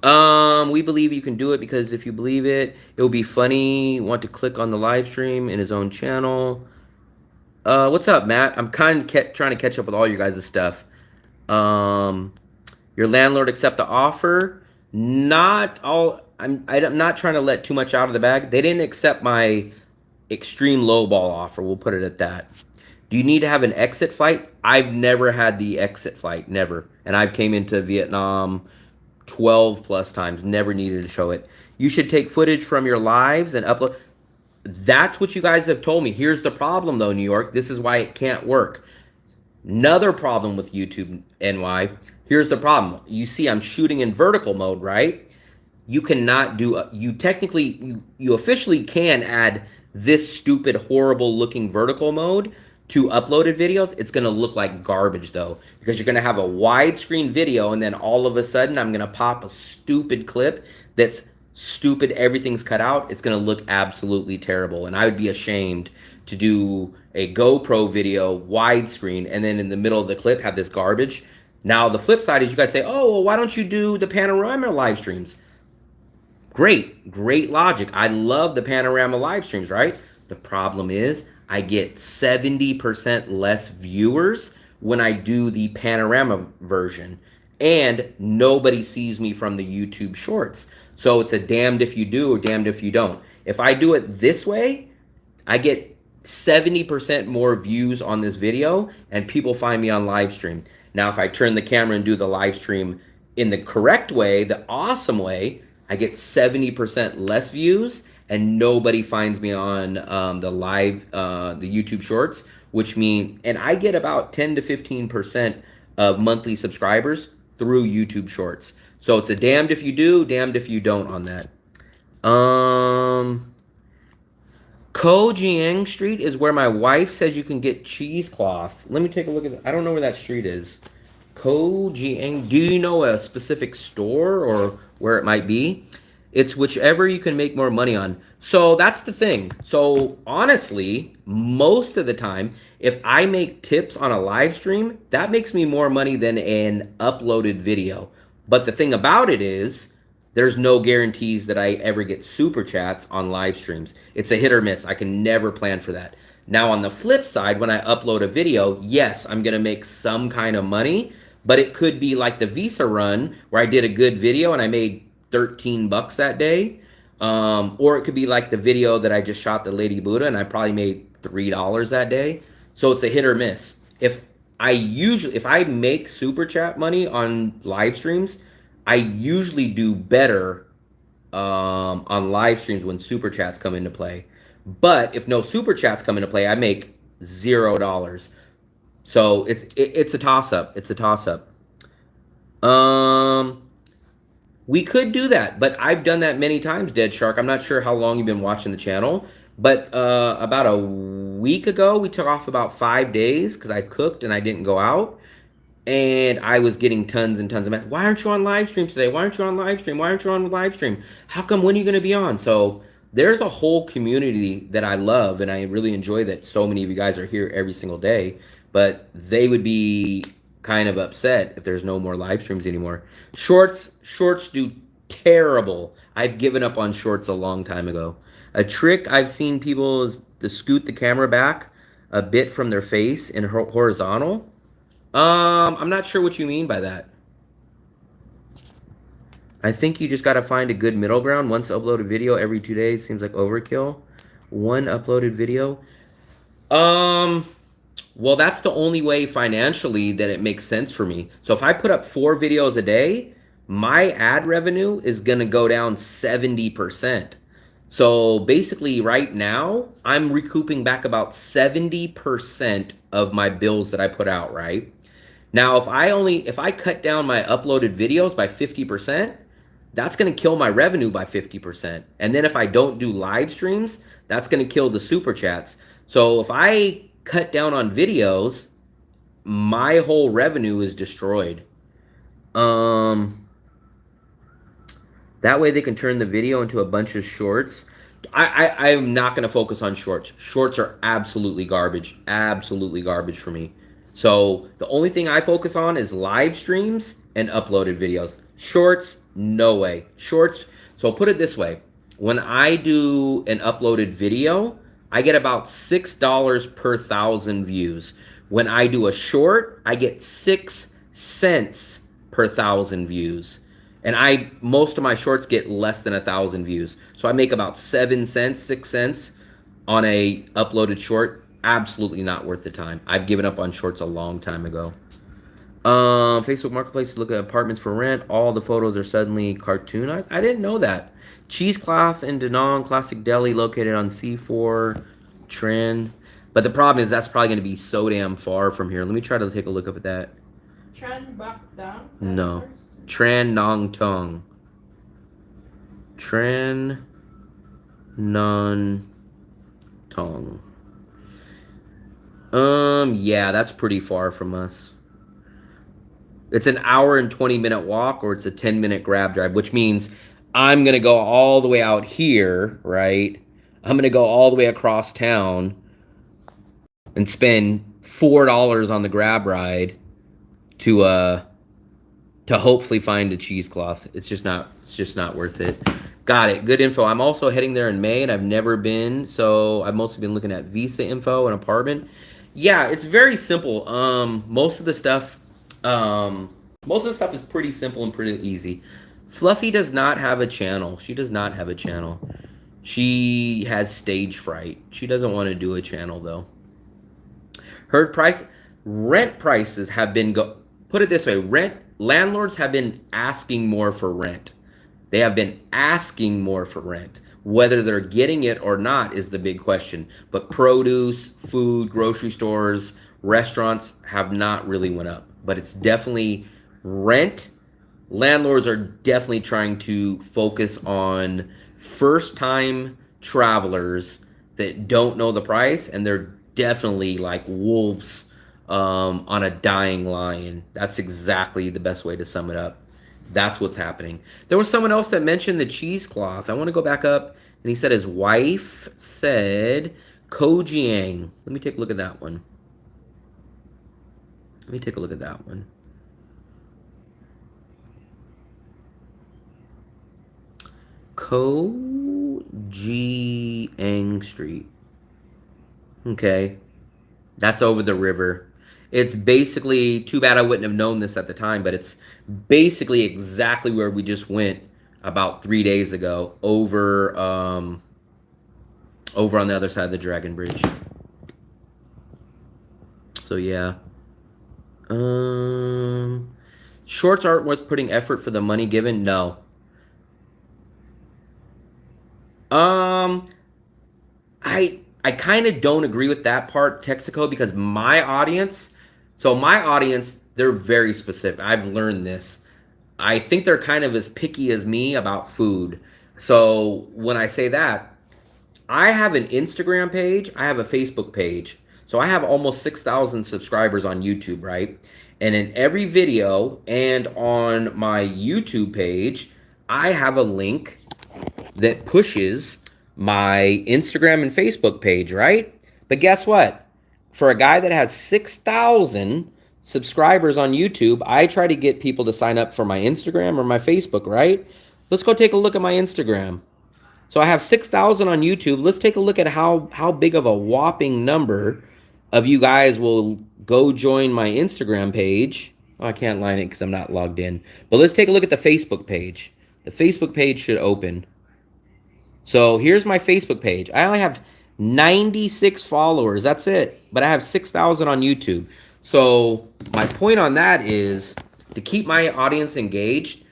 B: there.
A: We believe you can do it because if you believe it, it will be funny. Want to click on the live stream in his own channel. What's up, Matt? I'm kind of trying to catch up with all your guys' stuff. Your landlord accept the offer? Not all. I'm not trying to let too much out of the bag. They didn't accept my extreme lowball offer. We'll put it at that. Do you need to have an exit flight? I've never had the exit flight, never. And I've came into Vietnam 12 plus times, never needed to show it. You should take footage from your lives and upload. That's what you guys have told me. Here's the problem though, New York. This is why it can't work. Another problem with YouTube NY. Here's the problem. You see I'm shooting in vertical mode, right? You cannot do, you officially can add this stupid, horrible looking vertical mode to uploaded videos. It's going to look like garbage though, because you're going to have a widescreen video and then all of a sudden I'm going to pop a stupid clip that's stupid. Everything's cut out. It's going to look absolutely terrible. And I would be ashamed to do a GoPro video widescreen and then in the middle of the clip have this garbage. Now the flip side is you guys say, oh, well, why don't you do the panorama live streams? Great logic. I love the panorama live streams, right? The problem is I get 70% less viewers when I do the panorama version, and nobody sees me from the YouTube shorts. So it's a damned if you do or damned if you don't. If I do it this way, I get 70% more views on this video and people find me on live stream. Now, if I turn the camera and do the live stream in the correct way, the awesome way, I get 70% less views and nobody finds me on the YouTube shorts, which means, and I get about 10 to 15% of monthly subscribers through YouTube shorts. So it's a damned if you do, damned if you don't on that. Kojiang Street is where my wife says you can get cheesecloth. Let me take a look at it. I don't know where that street is. Kojiang. Do you know a specific store or where it might be? It's whichever you can make more money on. So that's the thing. So honestly, most of the time, if I make tips on a live stream, that makes me more money than an uploaded video. But the thing about it is, there's no guarantees that I ever get super chats on live streams. It's a hit or miss. I can never plan for that. Now on the flip side, when I upload a video, yes, I'm gonna make some kind of money, but it could be like the Visa run where I did a good video and I made 13 bucks that day. Or it could be like the video that I just shot the Lady Buddha and I probably made $3 that day. So it's a hit or miss. If I make super chat money on live streams, I usually do better on live streams when super chats come into play. But if no super chats come into play, I make $0. So it's a toss up. It's a toss up. We could do that, but I've done that many times, Dead Shark. I'm not sure how long you've been watching the channel, but about a week ago, we took off about 5 days because I cooked and I didn't go out. And I was getting tons and tons of messages. Why aren't you on live stream today? Why aren't you on live stream? Why aren't you on live stream? How come? When are you going to be on? So there's a whole community that I love, and I really enjoy that so many of you guys are here every single day. But they would be kind of upset if there's no more live streams anymore. Shorts do terrible. I've given up on shorts a long time ago. A trick I've seen people is to scoot the camera back a bit from their face in horizontal. I'm not sure what you mean by that. I think you just got to find a good middle ground. Once uploaded video every 2 days seems like overkill. One uploaded video. Well, that's the only way financially that it makes sense for me. So if I put up 4 videos a day, my ad revenue is going to go down 70%. So basically right now, I'm recouping back about 70% of my bills that I put out, right? Now, if I cut down my uploaded videos by 50%, that's going to kill my revenue by 50%. And then if I don't do live streams, that's going to kill the super chats. So if I cut down on videos, my whole revenue is destroyed. That way they can turn the video into a bunch of shorts. I'm not going to focus on shorts. Shorts are absolutely garbage for me. So the only thing I focus on is live streams and uploaded videos. Shorts, no way. Shorts, so put it this way. When I do an uploaded video, I get about $6 per 1,000 views. When I do a short, I get 6 cents per 1,000 views. And most of my shorts get less than 1,000 views. So I make about 7 cents, 6 cents on a uploaded short. Absolutely not worth the time. I've given up on shorts a long time ago. Facebook Marketplace to look at apartments for rent. All the photos are suddenly cartoonized. I didn't know that. Cheesecloth in Danong Classic Deli located on C4 Trend. But the problem is that's probably going to be so damn far from here. Let me try to take a look up at that.
B: Tran back down.
A: No. Tran Nong Tong. Tran Non Tong. Yeah, that's pretty far from us. It's an hour and 20-minute walk, or it's a 10-minute grab drive, which means I'm going to go all the way out here, right? I'm going to go all the way across town and spend $4 on the grab ride to hopefully find a cheesecloth. It's just not worth it. Got it. Good info. I'm also heading there in May, and I've never been, so I've mostly been looking at visa info and apartment. Yeah, it's very simple. Most of the stuff is pretty simple and pretty easy. Fluffy does not have a channel. She does not have a channel. She has stage fright. She doesn't want to do a channel though. Rent prices have been put it this way, landlords have been asking more for rent. They have been asking more for rent. Whether they're getting it or not is the big question. But produce, food, grocery stores, restaurants have not really went up. But it's definitely rent. Landlords are definitely trying to focus on first-time travelers that don't know the price, and they're definitely like wolves on a dying lion. That's exactly the best way to sum it up. That's what's happening. There was someone else that mentioned the cheesecloth. I want to go back up, and he said his wife said Kojiang. Let me take a look at that one. Kojiang Street. Okay. That's over the river. It's basically, too bad I wouldn't have known this at the time, but it's basically exactly where we just went about 3 days ago, over on the other side of the Dragon Bridge. So yeah. Shorts aren't worth putting effort for the money given? No. I kind of don't agree with that part, Texaco, because my audience, they're very specific. I've learned this. I think they're kind of as picky as me about food. So when I say that, I have an Instagram page, I have a Facebook page. So I have almost 6,000 subscribers on YouTube, right? And in every video and on my YouTube page, I have a link that pushes my Instagram and Facebook page, right? But guess what? For a guy that has 6,000 subscribers on YouTube, I try to get people to sign up for my Instagram or my Facebook, right? Let's go take a look at my Instagram. So I have 6,000 on YouTube. Let's take a look at how big of a whopping number of you guys will go join my Instagram page. Oh, I can't line it because I'm not logged in. But let's take a look at the Facebook page. The Facebook page should open. So here's my Facebook page. I only have 96 followers. That's it. But I have 6,000 on YouTube. So my point on that is to keep my audience engaged.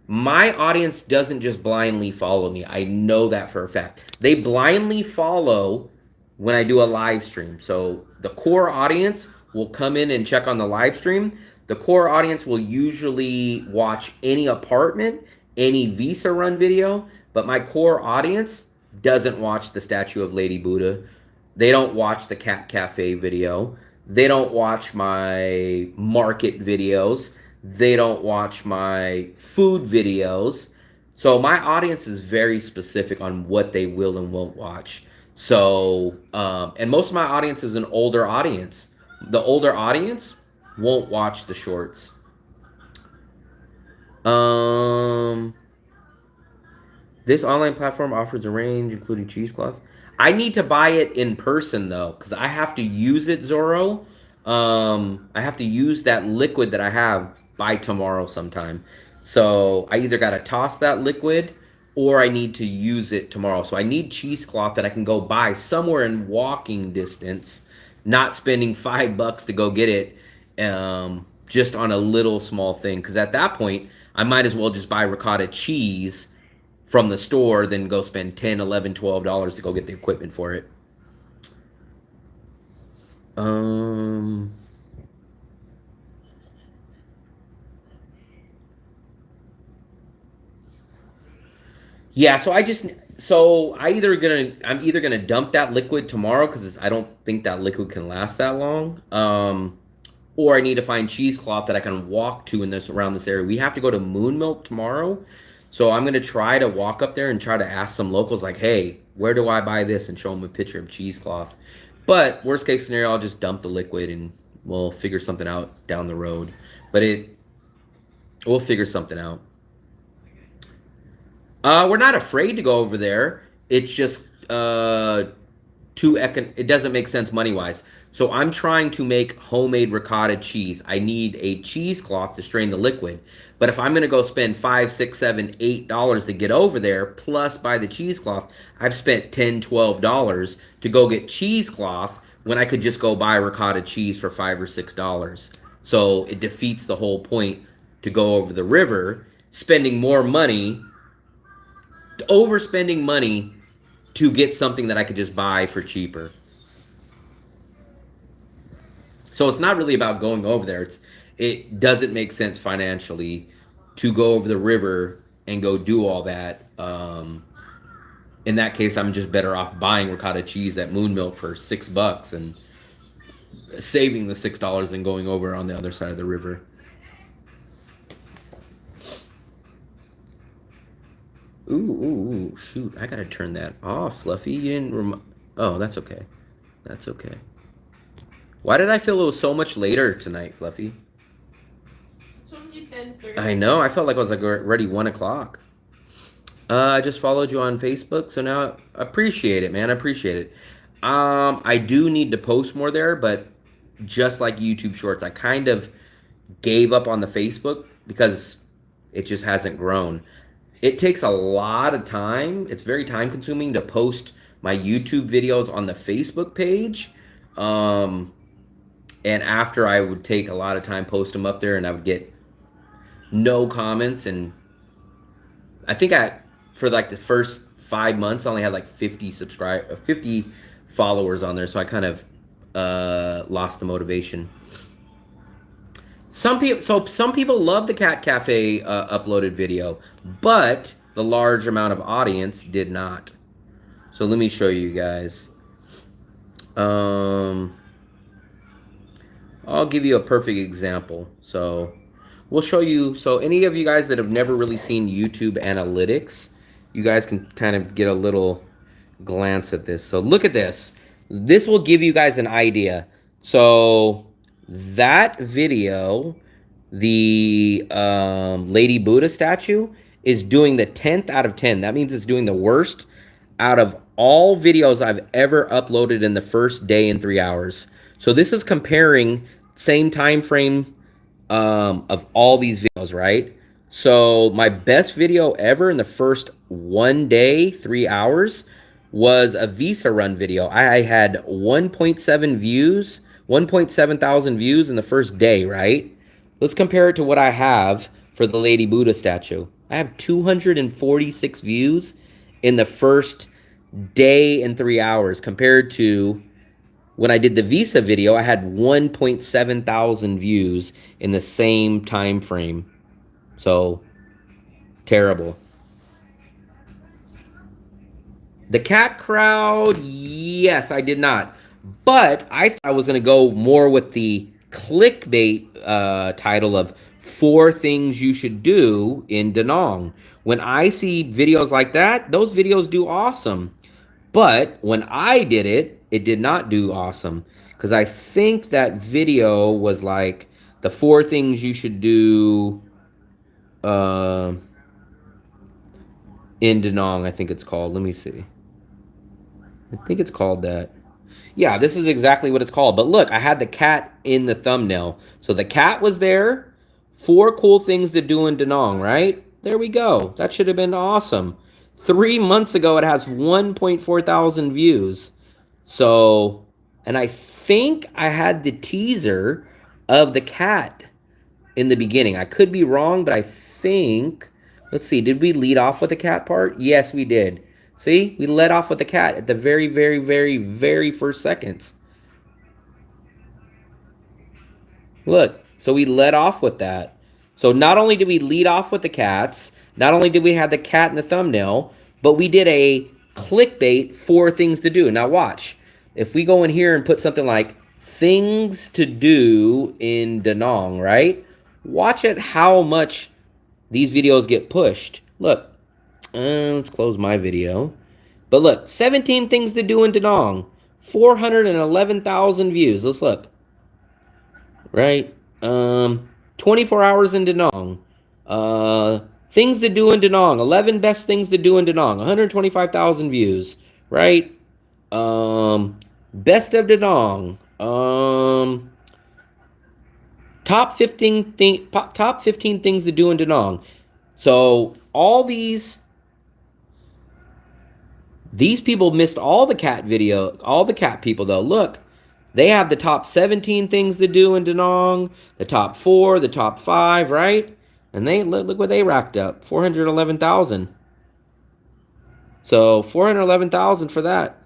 A: My audience doesn't just blindly follow me. I know that for a fact. They blindly follow when I do a live stream. So the core audience will come in and check on the live stream. The core audience will usually watch any apartment, any Visa run video. But my core audience doesn't watch the statue of Lady Buddha. They don't watch the Cat Cafe video. They don't watch my market videos. They don't watch my food videos. So my audience is very specific on what they will and won't watch. So, and most of my audience is an older audience. The older audience won't watch the shorts. This online platform offers a range, including cheesecloth. I need to buy it in person, though, because I have to use it, Zorro. I have to use that liquid that I have by tomorrow sometime. So I either got to toss that liquid or I need to use it tomorrow. So I need cheesecloth that I can go buy somewhere in walking distance, not spending $5 to go get it just on a little small thing. Because at that point, I might as well just buy ricotta cheese from the store than go spend $10, $11, $12 to go get the equipment for it. Yeah, so I'm either gonna dump that liquid tomorrow because I don't think that liquid can last that long. Or I need to find cheesecloth that I can walk to in this around this area. We have to go to Moon Milk tomorrow, so I'm gonna try to walk up there and try to ask some locals like, "Hey, where do I buy this?" and show them a picture of cheesecloth. But worst case scenario, I'll just dump the liquid and we'll figure something out down the road. But we'll figure something out. We're not afraid to go over there. It's just it doesn't make sense money wise. So I'm trying to make homemade ricotta cheese. I need a cheesecloth to strain the liquid. But if I'm gonna go spend $5, $6, $7, $8 to get over there, plus buy the cheesecloth, I've spent $10, $12 to go get cheesecloth when I could just go buy ricotta cheese for $5 or $6. So it defeats the whole point to go over the river, spending more money, overspending money to get something that I could just buy for cheaper. So it's not really about going over there. It doesn't make sense financially to go over the river and go do all that. In that case, I'm just better off buying ricotta cheese at Moon Milk for $6 and saving the $6 than going over on the other side of the river. Ooh, shoot. I gotta turn that off, Fluffy. You didn't oh, that's okay. That's okay. Why did I feel it was so much later tonight, Fluffy?
B: It's only 10:30.
A: I know. I felt like it was like already 1 o'clock. I just followed you on Facebook, so now I appreciate it, man. I appreciate it. I do need to post more there, but just like YouTube Shorts, I kind of gave up on the Facebook because it just hasn't grown. It takes a lot of time. It's very time consuming to post my YouTube videos on the Facebook page. And after I would take a lot of time, post them up there, and I would get no comments. And I think for like the first 5 months, I only had like 50 followers on there. So I kind of lost the motivation. Some people love the Cat Cafe uploaded video, but the large amount of audience did not. So let me show you guys. I'll give you a perfect example. So we'll show you. So any of you guys that have never really seen YouTube analytics, you guys can kind of get a little glance at this. So look at this. This will give you guys an idea. So that video, the Lady Buddha statue, is doing the 10th out of 10. That means it's doing the worst out of all videos I've ever uploaded in the first day and 3 hours. So this is comparing same time frame of all these videos, right? So my best video ever in the first 1 day, 3 hours was a Visa run video. I had 1.7 views, 1.7 thousand views in the first day, right? Let's compare it to what I have for the Lady Buddha statue. I have 246 views in the first day and 3 hours compared to when I did the Visa video, I had 1.7 thousand views in the same time frame. So, terrible. The cat crowd, yes, I did not. But I thought I was going to go more with the clickbait title of 4 things you should do in Da Nang. When I see videos like that, those videos do awesome. But when I did it, it did not do awesome. Because I think that video was like the 4 things you should do in Da Nang, I think it's called. Let me see. I think it's called that. Yeah, this is exactly what it's called. But look, I had the cat in the thumbnail. So the cat was there. 4 cool things to do in Da Nang, right? There we go. That should have been awesome. 3 months ago, it has 1.4 thousand views. So, and I think I had the teaser of the cat in the beginning. I could be wrong, but I think, let's see, did we lead off with the cat part? Yes, we did. See, we led off with the cat at the very, very, very, very first seconds. Look, so we led off with that. So not only did we lead off with the cats, not only did we have the cat in the thumbnail, but we did a clickbait for things to do. Now watch. If we go in here and put something like things to do in Da Nang, right? Watch it how much these videos get pushed. Look, let's close my video. But look, 17 things to do in Da Nang. 411,000 views. Let's look. Right? 24 hours in Da Nang. Things to do in Da Nang. 11 best things to do in Da Nang. 125,000 views. Right? Best of Da Nang. Top 15 things to do in Da Nang. So all these people missed all the cat video, all the cat people though. Look, they have the top 17 things to do in Da Nang, the top 4, the top 5, right? And they look what they racked up, 411,000. So 411,000 for that.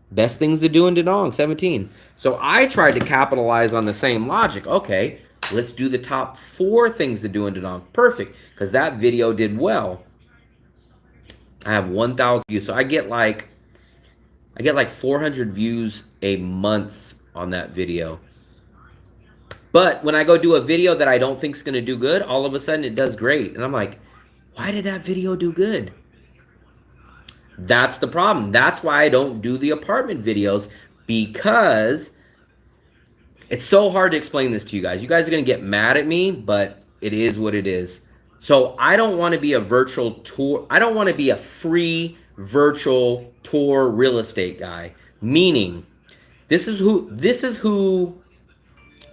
A: Best things to do in Da Nang, 17. So I tried to capitalize on the same logic. Okay, let's do the top 4 things to do in Da Nang. Perfect, because that video did well. I have 1,000 views, so I get like 400 views a month on that video. But when I go do a video that I don't think is going to do good, all of a sudden it does great. And I'm like, why did that video do good? That's the problem. That's why I don't do the apartment videos, because it's so hard to explain this to you guys. You guys are going to get mad at me, but it is what it is. So I don't want to be a virtual tour. I don't want to be a free virtual tour real estate guy. Meaning, this is who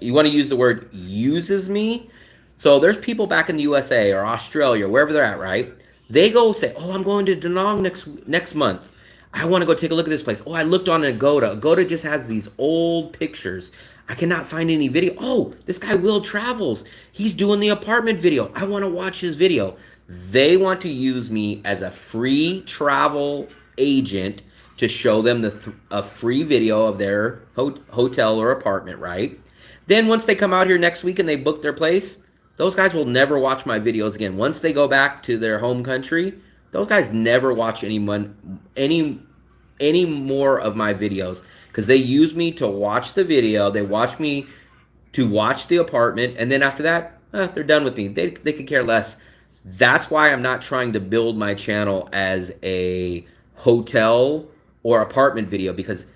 A: you want to use the word uses me. So there's people back in the USA or Australia, wherever they're at, right? They go say, oh, I'm going to Da Nang next month. I want to go take a look at this place. Oh, I looked on Agoda. Agoda just has these old pictures. I cannot find any video. Oh, this guy Will Travels. He's doing the apartment video. I want to watch his video. They want to use me as a free travel agent to show them a free video of their hotel or apartment, right? Then once they come out here next week and they book their place, those guys will never watch my videos again. Once they go back to their home country, those guys never watch any more of my videos, because they use me to watch the video. They watch me to watch the apartment, and then after that, they're done with me. They could care less. That's why I'm not trying to build my channel as a hotel or apartment video, because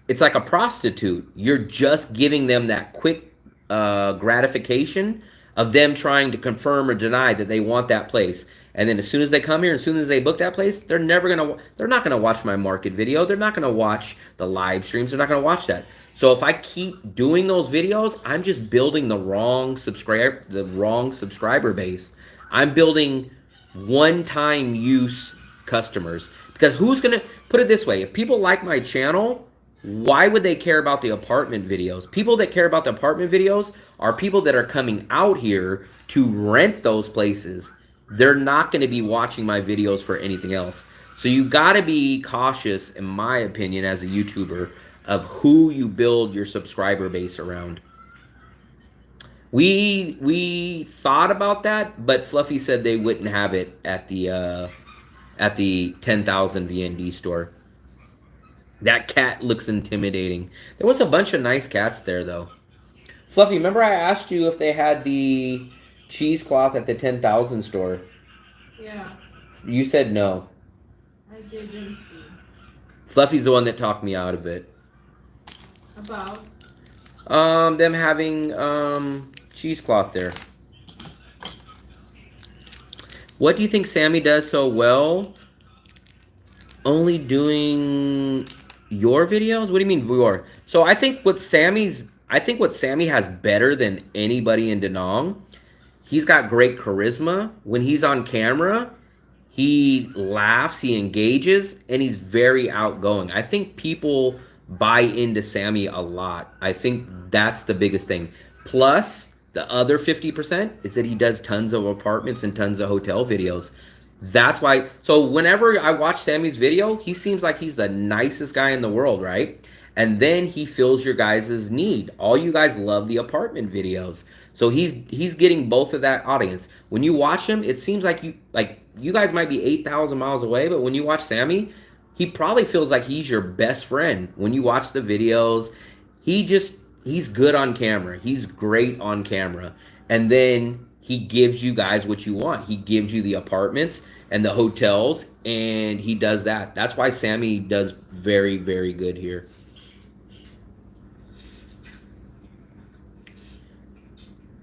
A: it's like a prostitute. You're just giving them that quick gratification of them trying to confirm or deny that they want that place. And then as soon as they come here, as soon as they book that place, they're not gonna watch my market video. They're not gonna watch the live streams. They're not gonna watch that. So if I keep doing those videos, I'm just building the wrong subscriber base. I'm building one-time use customers. Because who's gonna put it this way? If people like my channel, why would they care about the apartment videos? People that care about the apartment videos are people that are coming out here to rent those places. They're not going to be watching my videos for anything else. So you got to be cautious, in my opinion, as a YouTuber, of who you build your subscriber base around. We thought about that, but Fluffy said they wouldn't have it at the 10,000 VND store. That cat looks intimidating. There was a bunch of nice cats there, though. Fluffy, remember I asked you if they had the cheesecloth at the 10,000 store?
B: Yeah,
A: You said no.
B: I didn't see.
A: Fluffy's the one that talked me out of it.
B: About?
A: Them having cheesecloth there. What do you think Sammy does so well? Only doing your videos? What do you mean your? So I think what Sammy has better than anybody in Da Nang, he's got great charisma. When he's on camera, he laughs, he engages, and he's very outgoing. I think people buy into Sammy a lot. I think that's the biggest thing. Plus, The other 50% is that he does tons of apartments and tons of hotel videos. That's why. So whenever I watch Sammy's video, he seems like he's the nicest guy in the world, right? And then he fills your guys' need. All you guys love the apartment videos. So he's getting both of that audience. When you watch him, it seems like you guys might be 8,000 miles away, but when you watch Sammy, he probably feels like he's your best friend. When you watch the videos, he's good on camera. He's great on camera. And then he gives you guys what you want. He gives you the apartments and the hotels, and he does that. That's why Sammy does very, very good here.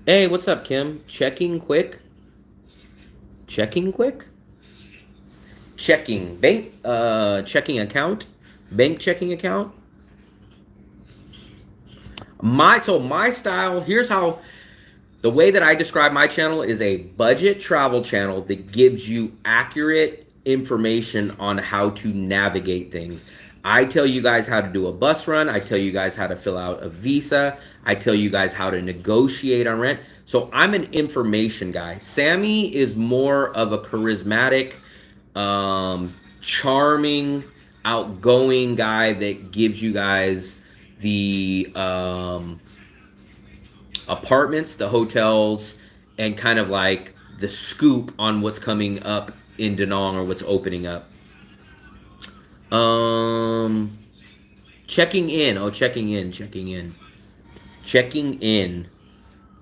A: Hey, what's up, Kim? Checking quick? Checking quick? Checking bank checking account? Bank checking account? My style, here's how the way that I describe my channel is a budget travel channel that gives you accurate information on how to navigate things. I tell you guys how to do a bus run. I tell you guys how to fill out a visa. I tell you guys how to negotiate on rent. So I'm an information guy. Sammy is more of a charismatic, charming, outgoing guy that gives you guys the apartments, the hotels, and kind of like the scoop on what's coming up in Da Nang or what's opening up. Checking in. Oh, checking in.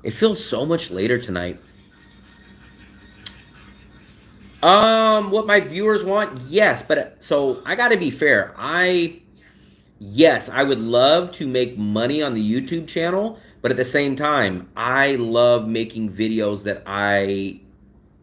A: It feels so much later tonight. What my viewers want? Yes, but so I got to be fair. Yes, I would love to make money on the YouTube channel, but at the same time, I love making videos that I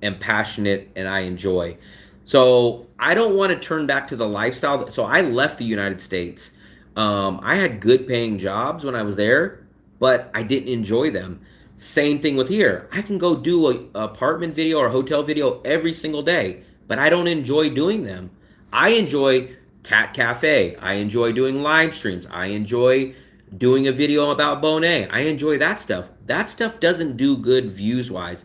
A: am passionate and I enjoy. So I don't want to turn back to the lifestyle. So I left the United States. I had good paying jobs when I was there, but I didn't enjoy them. Same thing with here. I can go do an apartment video or hotel video every single day, but I don't enjoy doing them. I enjoy Cat Cafe. I enjoy doing live streams. I enjoy doing a video about Bonet. I enjoy that stuff. That stuff doesn't do good views wise,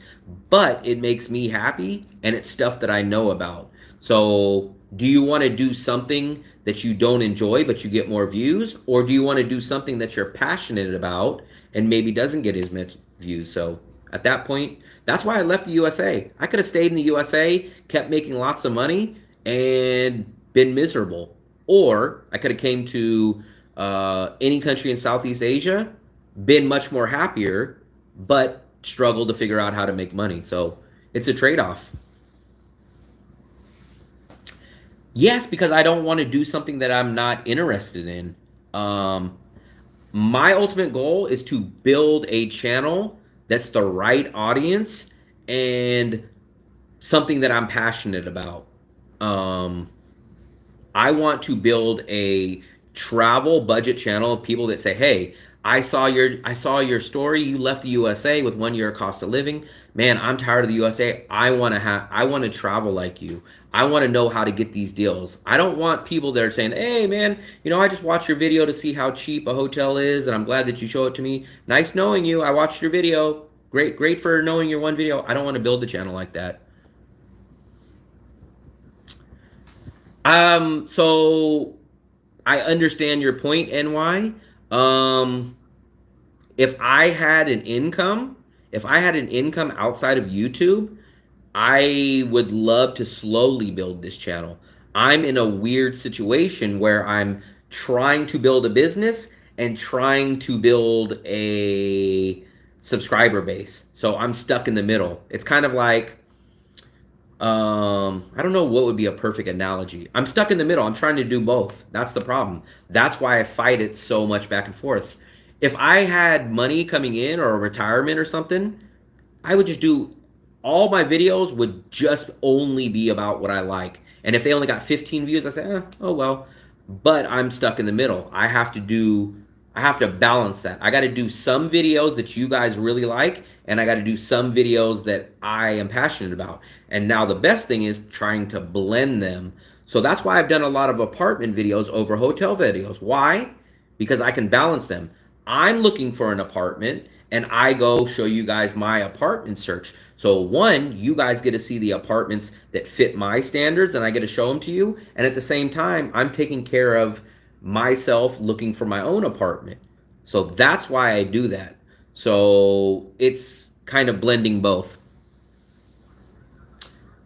A: but it makes me happy and it's stuff that I know about. So do you want to do something that you don't enjoy but you get more views, or do you want to do something that you're passionate about and maybe doesn't get as much views? So at that point, that's why I left the USA. I could have stayed in the USA, kept making lots of money, and been miserable. Or I could have came to any country in Southeast Asia, been much more happier, but struggled to figure out how to make money. So it's a trade-off. Yes, because I don't want to do something that I'm not interested in. My ultimate goal is to build a channel that's the right audience and something that I'm passionate about. I want to build a travel budget channel of people that say, hey, I saw your story. You left the USA with 1 year cost of living. Man, I'm tired of the USA. I want to travel like you. I want to know how to get these deals. I don't want people that are saying, hey man, I just watched your video to see how cheap a hotel is, and I'm glad that you show it to me. Nice knowing you. I watched your video. Great for knowing your one video. I don't want to build a channel like that. So I understand your point, NY. If I had an income outside of YouTube, I would love to slowly build this channel. I'm in a weird situation where I'm trying to build a business and trying to build a subscriber base. So I'm stuck in the middle. It's kind of like, I don't know what would be a perfect analogy. I'm stuck in the middle. I'm trying to do both. That's the problem. That's why I fight it so much back and forth. If I had money coming in or a retirement or something, I would just do all my videos would just only be about what I like. And if they only got 15 views, I say, oh well. But I'm stuck in the middle. I have to balance that. I got to do some videos that you guys really like, and I got to do some videos that I am passionate about. And now the best thing is trying to blend them. So that's why I've done a lot of apartment videos over hotel videos. Why? Because I can balance them. I'm looking for an apartment, and I go show you guys my apartment search. So one, you guys get to see the apartments that fit my standards and I get to show them to you. And at the same time, I'm taking care of myself looking for my own apartment. So that's why I do that. So it's kind of blending both.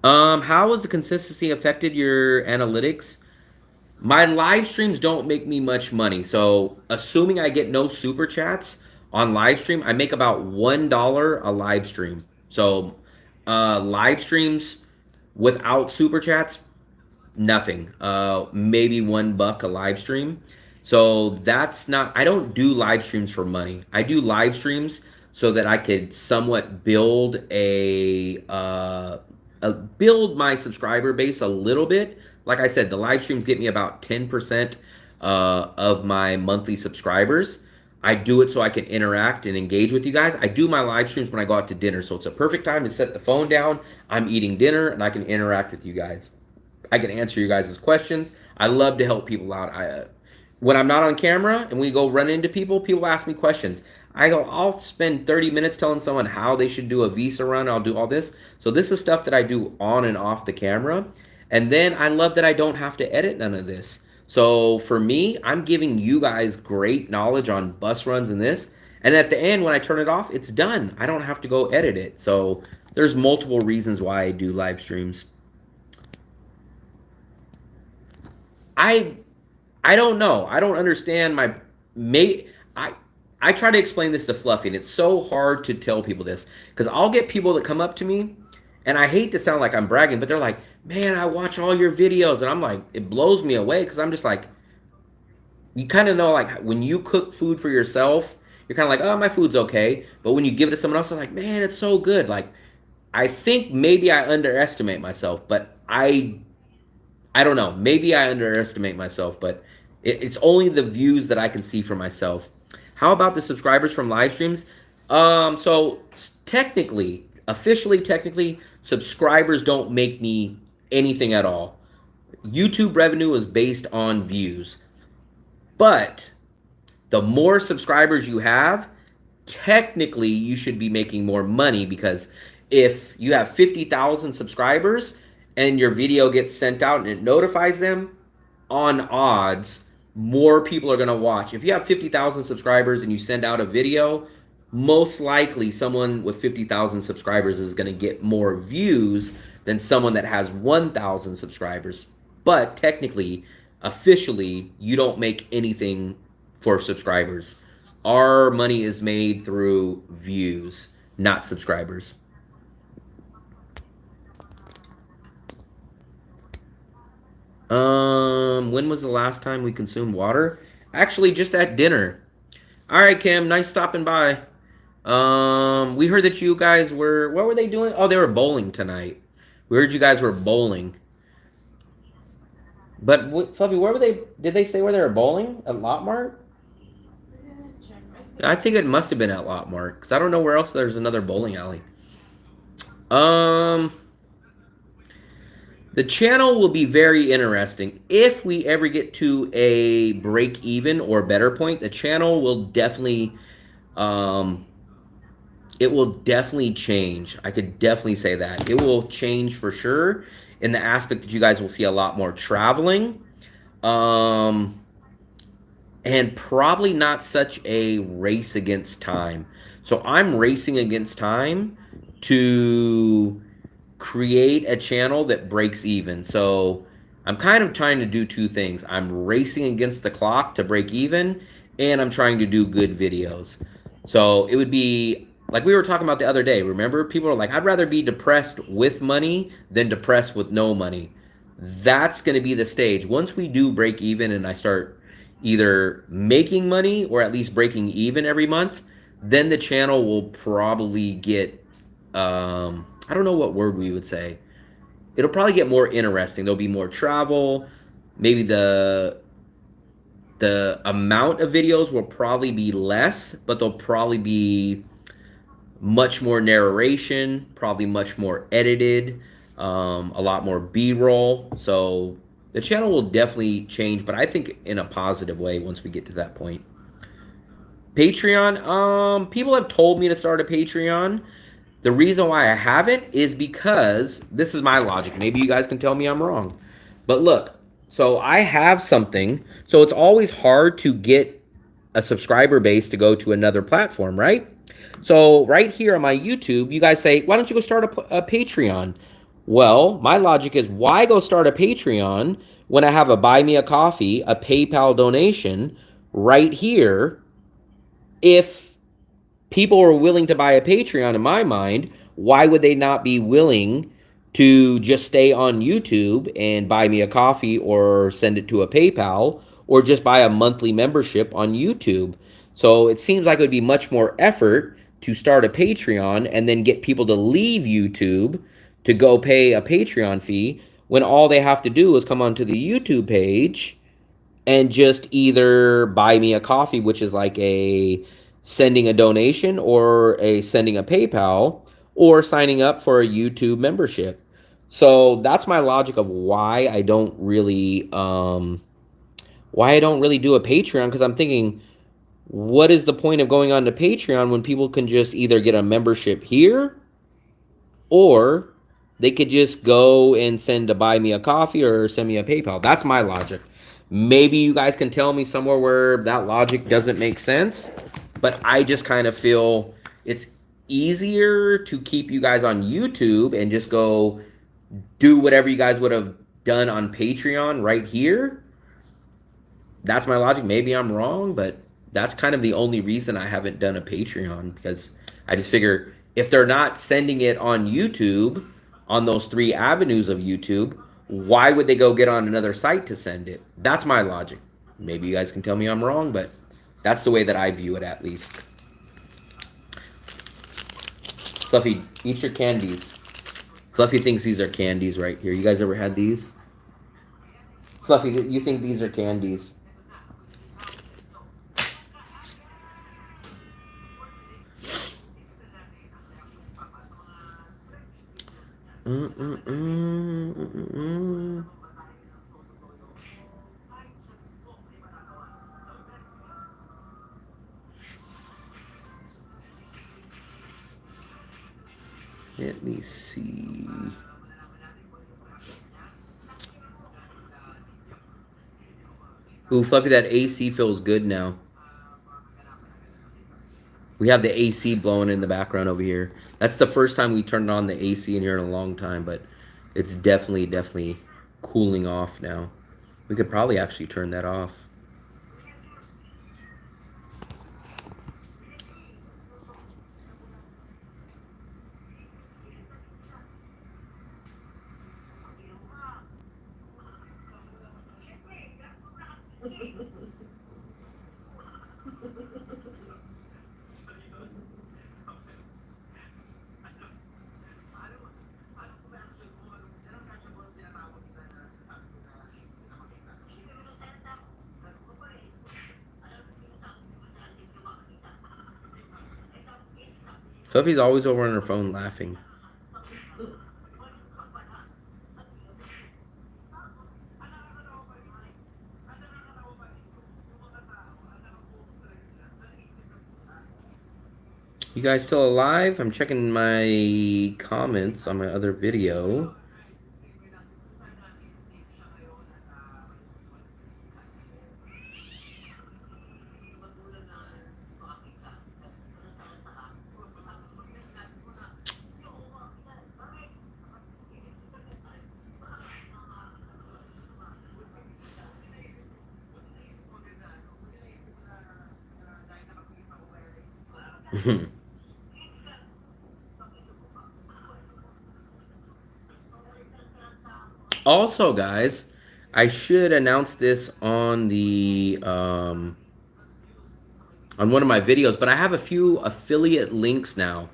A: How has the consistency affected your analytics? My live streams don't make me much money. So assuming I get no super chats on live stream, I make about $1 a live stream. So live streams without super chats, nothing. Maybe $1 a live stream. So that's not, I don't do live streams for money. I do live streams so that I could somewhat build build my subscriber base a little bit. Like I said, the live streams get me about 10% of my monthly subscribers. I do it so I can interact and engage with you guys. I do my live streams when I go out to dinner, so it's a perfect time to set the phone down. I'm eating dinner and I can interact with you guys. I can answer you guys' questions. I love to help people out. When I'm not on camera and we go run into people, people ask me questions. I'll spend 30 minutes telling someone how they should do a visa run. I'll do all this. So this is stuff that I do on and off the camera. And then I love that I don't have to edit none of this. So for me, I'm giving you guys great knowledge on bus runs and this. And at the end, when I turn it off, it's done. I don't have to go edit it. So there's multiple reasons why I do live streams. I don't know. I don't understand my I try to explain this to Fluffy, and it's so hard to tell people this because I'll get people that come up to me, and I hate to sound like I'm bragging, but they're like, "Man, I watch all your videos," and I'm like, it blows me away because I'm just like, you kind of know, like when you cook food for yourself, you're kind of like, "Oh, my food's okay," but when you give it to someone else, they're like, "Man, it's so good." Like, I think maybe I underestimate myself, but I don't know. Maybe I underestimate myself, but it's only the views that I can see for myself. How about the subscribers from live streams? So technically, officially, subscribers don't make me anything at all. YouTube revenue is based on views. But the more subscribers you have, technically you should be making more money because if you have 50,000 subscribers and your video gets sent out and it notifies them, on odds, more people are going to watch. If you have 50,000 subscribers and you send out a video, most likely someone with 50,000 subscribers is going to get more views than someone that has 1,000 subscribers. But technically, officially, you don't make anything for subscribers. Our money is made through views, not subscribers. When was the last time we consumed water? Actually, just at dinner. All right, Kim, nice stopping by. We heard that you guys were, what were they doing? Oh, they were bowling tonight. We heard you guys were bowling. But Fluffy, where were they? Did they say where they were bowling? At Lot Mart? I think it must have been at Lot Mart because I don't know where else there's another bowling alley. The channel will be very interesting. If we ever get to a break even or better point, the channel will definitely, it will definitely change. I could definitely say that. It will change for sure in the aspect that you guys will see a lot more traveling. And probably not such a race against time. So I'm racing against time to create a channel that breaks even. So I'm kind of trying to do two things. I'm racing against the clock to break even, and I'm trying to do good videos. So it would be like we were talking about the other day. Remember, people are like, I'd rather be depressed with money than depressed with no money. That's going to be the stage. Once we do break even and I start either making money or at least breaking even every month, then the channel will probably get, I don't know what word we would say. It'll probably get more interesting. There'll be more travel. Maybe the amount of videos will probably be less, but there'll probably be much more narration, probably much more edited, a lot more B-roll. So the channel will definitely change, but I think in a positive way once we get to that point. Patreon, people have told me to start a Patreon. The reason why I haven't is because this is my logic. Maybe you guys can tell me I'm wrong. But look, so I have something. So it's always hard to get a subscriber base to go to another platform, right? So right here on my YouTube, you guys say, why don't you go start a Patreon? Well, my logic is, why go start a Patreon when I have a buy me a coffee, a PayPal donation right here? If people are willing to buy a Patreon, in my mind, why would they not be willing to just stay on YouTube and buy me a coffee or send it to a PayPal or just buy a monthly membership on YouTube? So it seems like it would be much more effort to start a Patreon and then get people to leave YouTube to go pay a Patreon fee when all they have to do is come onto the YouTube page and just either buy me a coffee, which is like a sending a donation or a sending a PayPal, or signing up for a YouTube membership. So that's my logic of why I don't really do a Patreon, because I'm thinking, what is the point of going on to Patreon when people can just either get a membership here, or they could just go and send to buy me a coffee or send me a PayPal. That's my logic. Maybe you guys can tell me somewhere where that logic doesn't make sense, but I just kind of feel it's easier to keep you guys on YouTube and just go do whatever you guys would have done on Patreon right here. That's my logic. Maybe I'm wrong, but that's kind of the only reason I haven't done a Patreon, because I just figure if they're not sending it on YouTube, on those 3 avenues of YouTube, why would they go get on another site to send it? That's my logic. Maybe you guys can tell me I'm wrong, but that's the way that I view it, at least. Fluffy, eat your candies. Fluffy thinks these are candies right here. You guys ever had these? Fluffy, you think these are candies? Let me see. Ooh, Fluffy, that AC feels good now. We have the AC blowing in the background over here. That's the first time we turned on the AC in here in a long time, but it's definitely cooling off now. We could probably actually turn that off. Fluffy's always over on her phone laughing. You guys still alive? I'm checking my comments on my other video. Also, guys, I should announce this on the on one of my videos, but I have a few affiliate links now.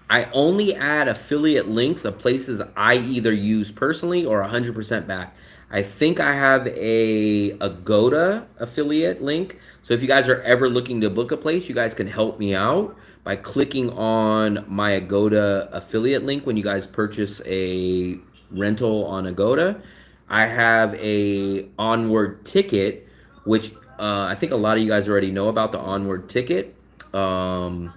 A: I only add affiliate links of places I either use personally or 100% back. I think I have a Agoda affiliate link. So if you guys are ever looking to book a place, you guys can help me out by clicking on my Agoda affiliate link when you guys purchase a rental on Agoda. I have a Onward Ticket, which I think a lot of you guys already know about the Onward Ticket. I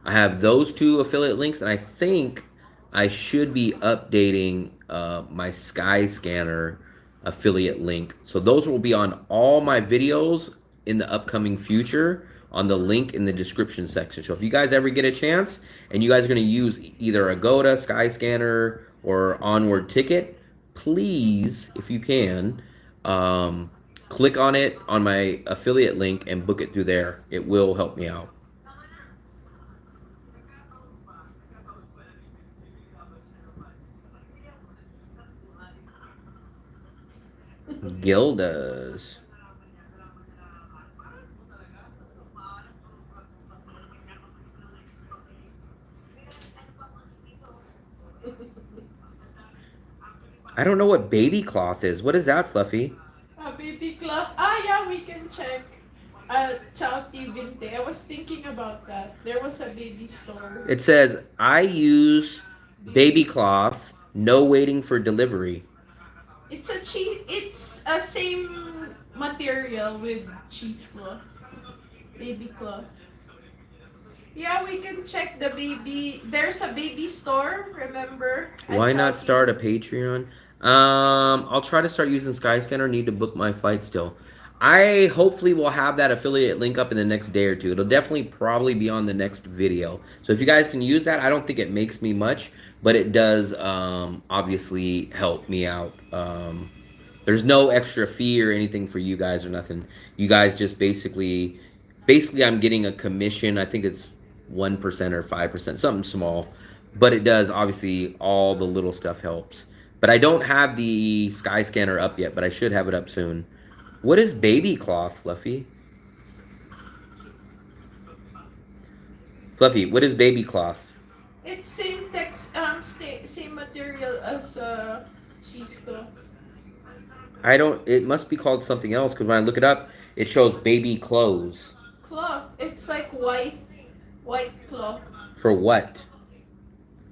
A: have those two affiliate links, and I think I should be updating my Skyscanner affiliate link. So those will be on all my videos in the upcoming future on the link in the description section. So if you guys ever get a chance and you guys are going to use either Agoda, Skyscanner, or Onward Ticket, please, if you can, click on it on my affiliate link and book it through there. It will help me out. Gildas. I don't know what baby cloth is. What is that, Fluffy?
B: A baby cloth. Yeah, we can check. Chowty Vinte. I was thinking about that. There was a baby store.
A: It says, I use baby cloth, no waiting for delivery.
B: It's a cheese. It's a same material with cheesecloth, baby cloth. Yeah, we can check the baby. There's a baby store. Remember? At
A: Why not
B: Chowty.
A: start a Patreon? I'll try to start using Skyscanner. Need to book my flight still. I hopefully will have that affiliate link up in the next day or two. It'll definitely probably be on the next video. So if you guys can use that, I don't think it makes me much, but it does obviously help me out. There's no extra fee or anything for you guys or nothing. You guys just basically I'm getting a commission. I think it's 1% or 5%, something small. But it does, obviously, all the little stuff helps. But I don't have the Skyscanner up yet, but I should have it up soon. What is baby cloth, Fluffy? Fluffy, what is baby cloth?
B: It's same text. Same material as cheesecloth.
A: I don't, it must be called something else, because when I look it up, it shows baby clothes.
B: Cloth. It's like white cloth.
A: For what?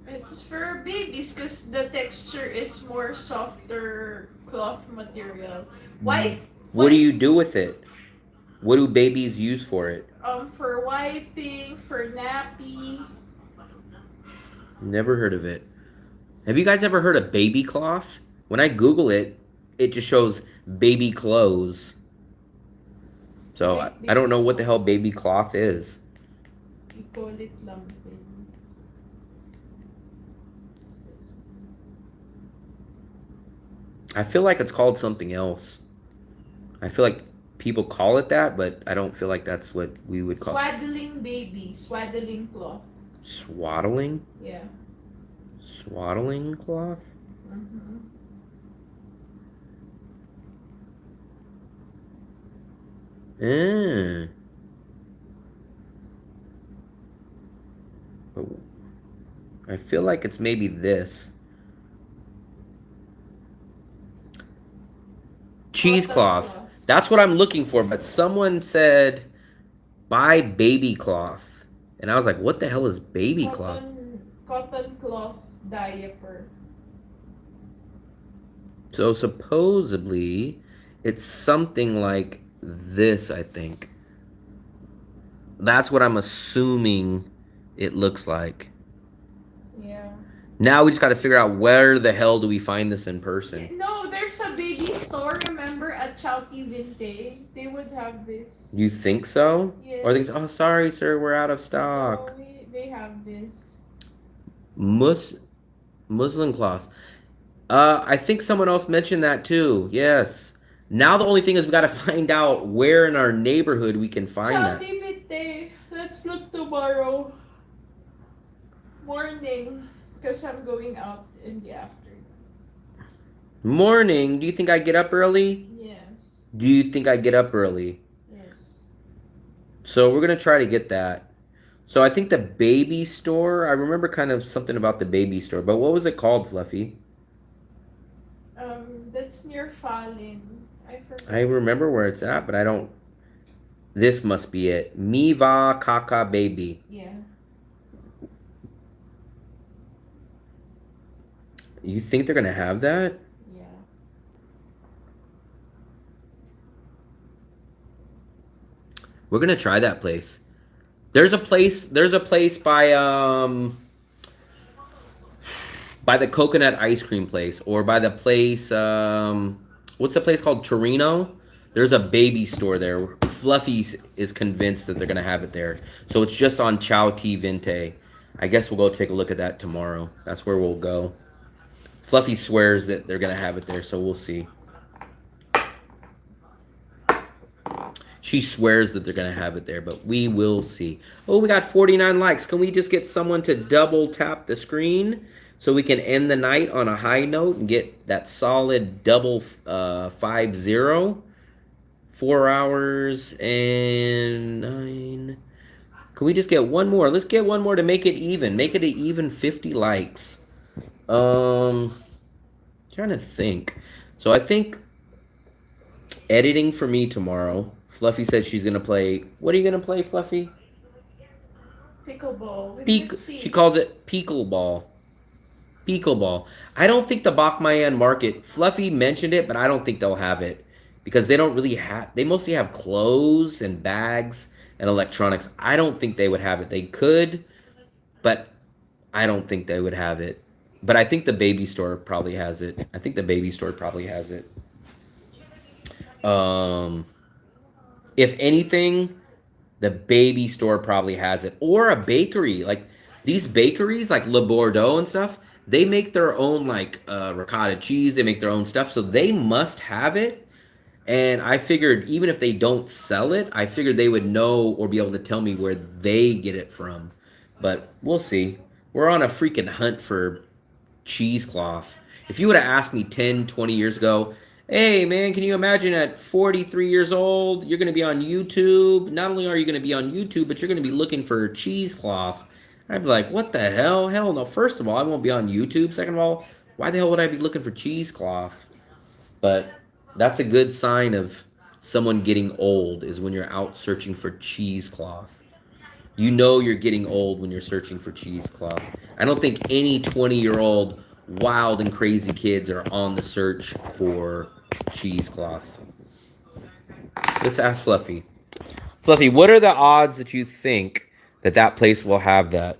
B: It's for babies because the texture is more softer cloth material. White.
A: What do you do with it? What do babies use for it?
B: For wiping, for nappy.
A: Never heard of it. Have you guys ever heard of baby cloth? When I Google it, it just shows baby clothes. So I don't know what the hell baby cloth is.
B: We call it lumpin. What's this?
A: I feel like it's called something else. I feel like people call it that, but I don't feel like that's what we would call it.
B: Swaddling baby, swaddling cloth.
A: Swaddling?
B: Yeah.
A: Swaddling cloth?
B: Mm-hmm.
A: But I feel like it's maybe this. Cheesecloth. That's what I'm looking for, but someone said buy baby cloth. And I was like, what the hell is baby cloth?
B: Cotton cloth diaper.
A: So supposedly it's something like this, I think. That's what I'm assuming it looks like.
B: Yeah.
A: Now we just got to figure out where the hell do we find this in person.
B: No, there's a baby store, remember, at Chowty Vinte. They would have this.
A: You think so?
B: Yes.
A: Or they say, oh, sorry, sir, we're out of stock.
B: No, they have this.
A: Muslim cloth. I think someone else mentioned that too. Yes. Now the only thing is we got to find out where in our neighborhood we can find that.
B: Chowty Vinte. Let's look tomorrow morning because I'm going out in the afternoon.
A: Morning. Do you think I get up early?
B: Yes.
A: Do you think I get up early?
B: Yes.
A: So we're going to try to get that. So I think the baby store, I remember kind of something about the baby store, but what was it called, Fluffy?
B: That's near Fallin. I forgot.
A: I remember where it's at, but I don't. This must be it. Miva Kaka Baby.
B: Yeah.
A: You think they're going to have that?
B: Yeah.
A: We're going to try that place. There's a place. There's a place by the coconut ice cream place, or by the place. What's the place called? Torino. There's a baby store there. Fluffy is convinced that they're gonna have it there. So it's just on Chow T Vinte. I guess we'll go take a look at that tomorrow. That's where we'll go. Fluffy swears that they're gonna have it there, so we'll see. She swears that they're gonna have it there, but we will see. Oh, we got 49 likes. Can we just get someone to double tap the screen so we can end the night on a high note and get that solid double 50? 4 hours and 9. Can we just get one more? Let's get one more to make it even. Make it an even 50 likes. Trying to think. So I think editing for me tomorrow. Fluffy says she's gonna play. What are you gonna play, Fluffy?
B: Pickleball.
A: She calls it pickleball. Pickleball. I don't think the Bachmayan market. Fluffy mentioned it, but I don't think they'll have it because they don't really have. They mostly have clothes and bags and electronics. I don't think they would have it. They could, but I don't think they would have it. But I think the baby store probably has it. I think the baby store probably has it. If anything, the baby store probably has it, or a bakery. Like these bakeries, like Le Bordeaux and stuff, they make their own like ricotta cheese. They make their own stuff, so they must have it. And I figured even if they don't sell it, I figured they would know or be able to tell me where they get it from. But we'll see. We're on a freaking hunt for cheesecloth. If you would have asked me 10, 20 years ago, hey man, can you imagine at 43 years old, you're going to be on YouTube? Not only are you going to be on YouTube, but you're going to be looking for cheesecloth. I'd be like, what the hell? Hell no. First of all, I won't be on YouTube. Second of all, why the hell would I be looking for cheesecloth? But that's a good sign of someone getting old, is when you're out searching for cheesecloth. You know you're getting old when you're searching for cheesecloth. I don't think any 20-year-old wild and crazy kids are on the search for cheesecloth. Let's ask Fluffy. Fluffy, what are the odds that you think that that place will have that?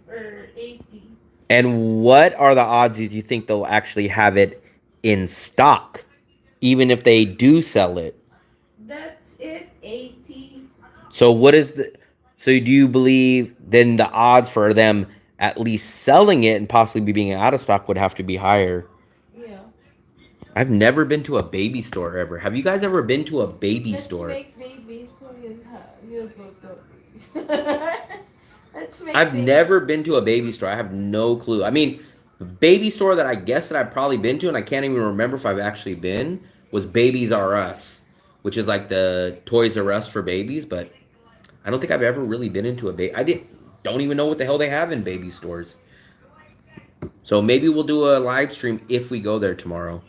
B: Or 80.
A: And what are the odds that you think they'll actually have it in stock, even if they do sell it?
B: That's it, 80.
A: So what is the? So do you believe then the odds for them at least selling it and possibly being out of stock would have to be higher?
B: Yeah.
A: I've never been to a baby store ever. Have you guys ever been to a baby store?
B: Let's make babies so you'll go to babies. Let's make
A: I've
B: babies.
A: never been to a baby store. I have no clue. I mean, the baby store that I guess that I've probably been to, and I can't even remember if I've actually been, was Babies R Us, which is like the Toys R Us for babies. But I don't think I've ever really been into a baby. Don't even know what the hell they have in baby stores. So maybe we'll do a live stream if we go there tomorrow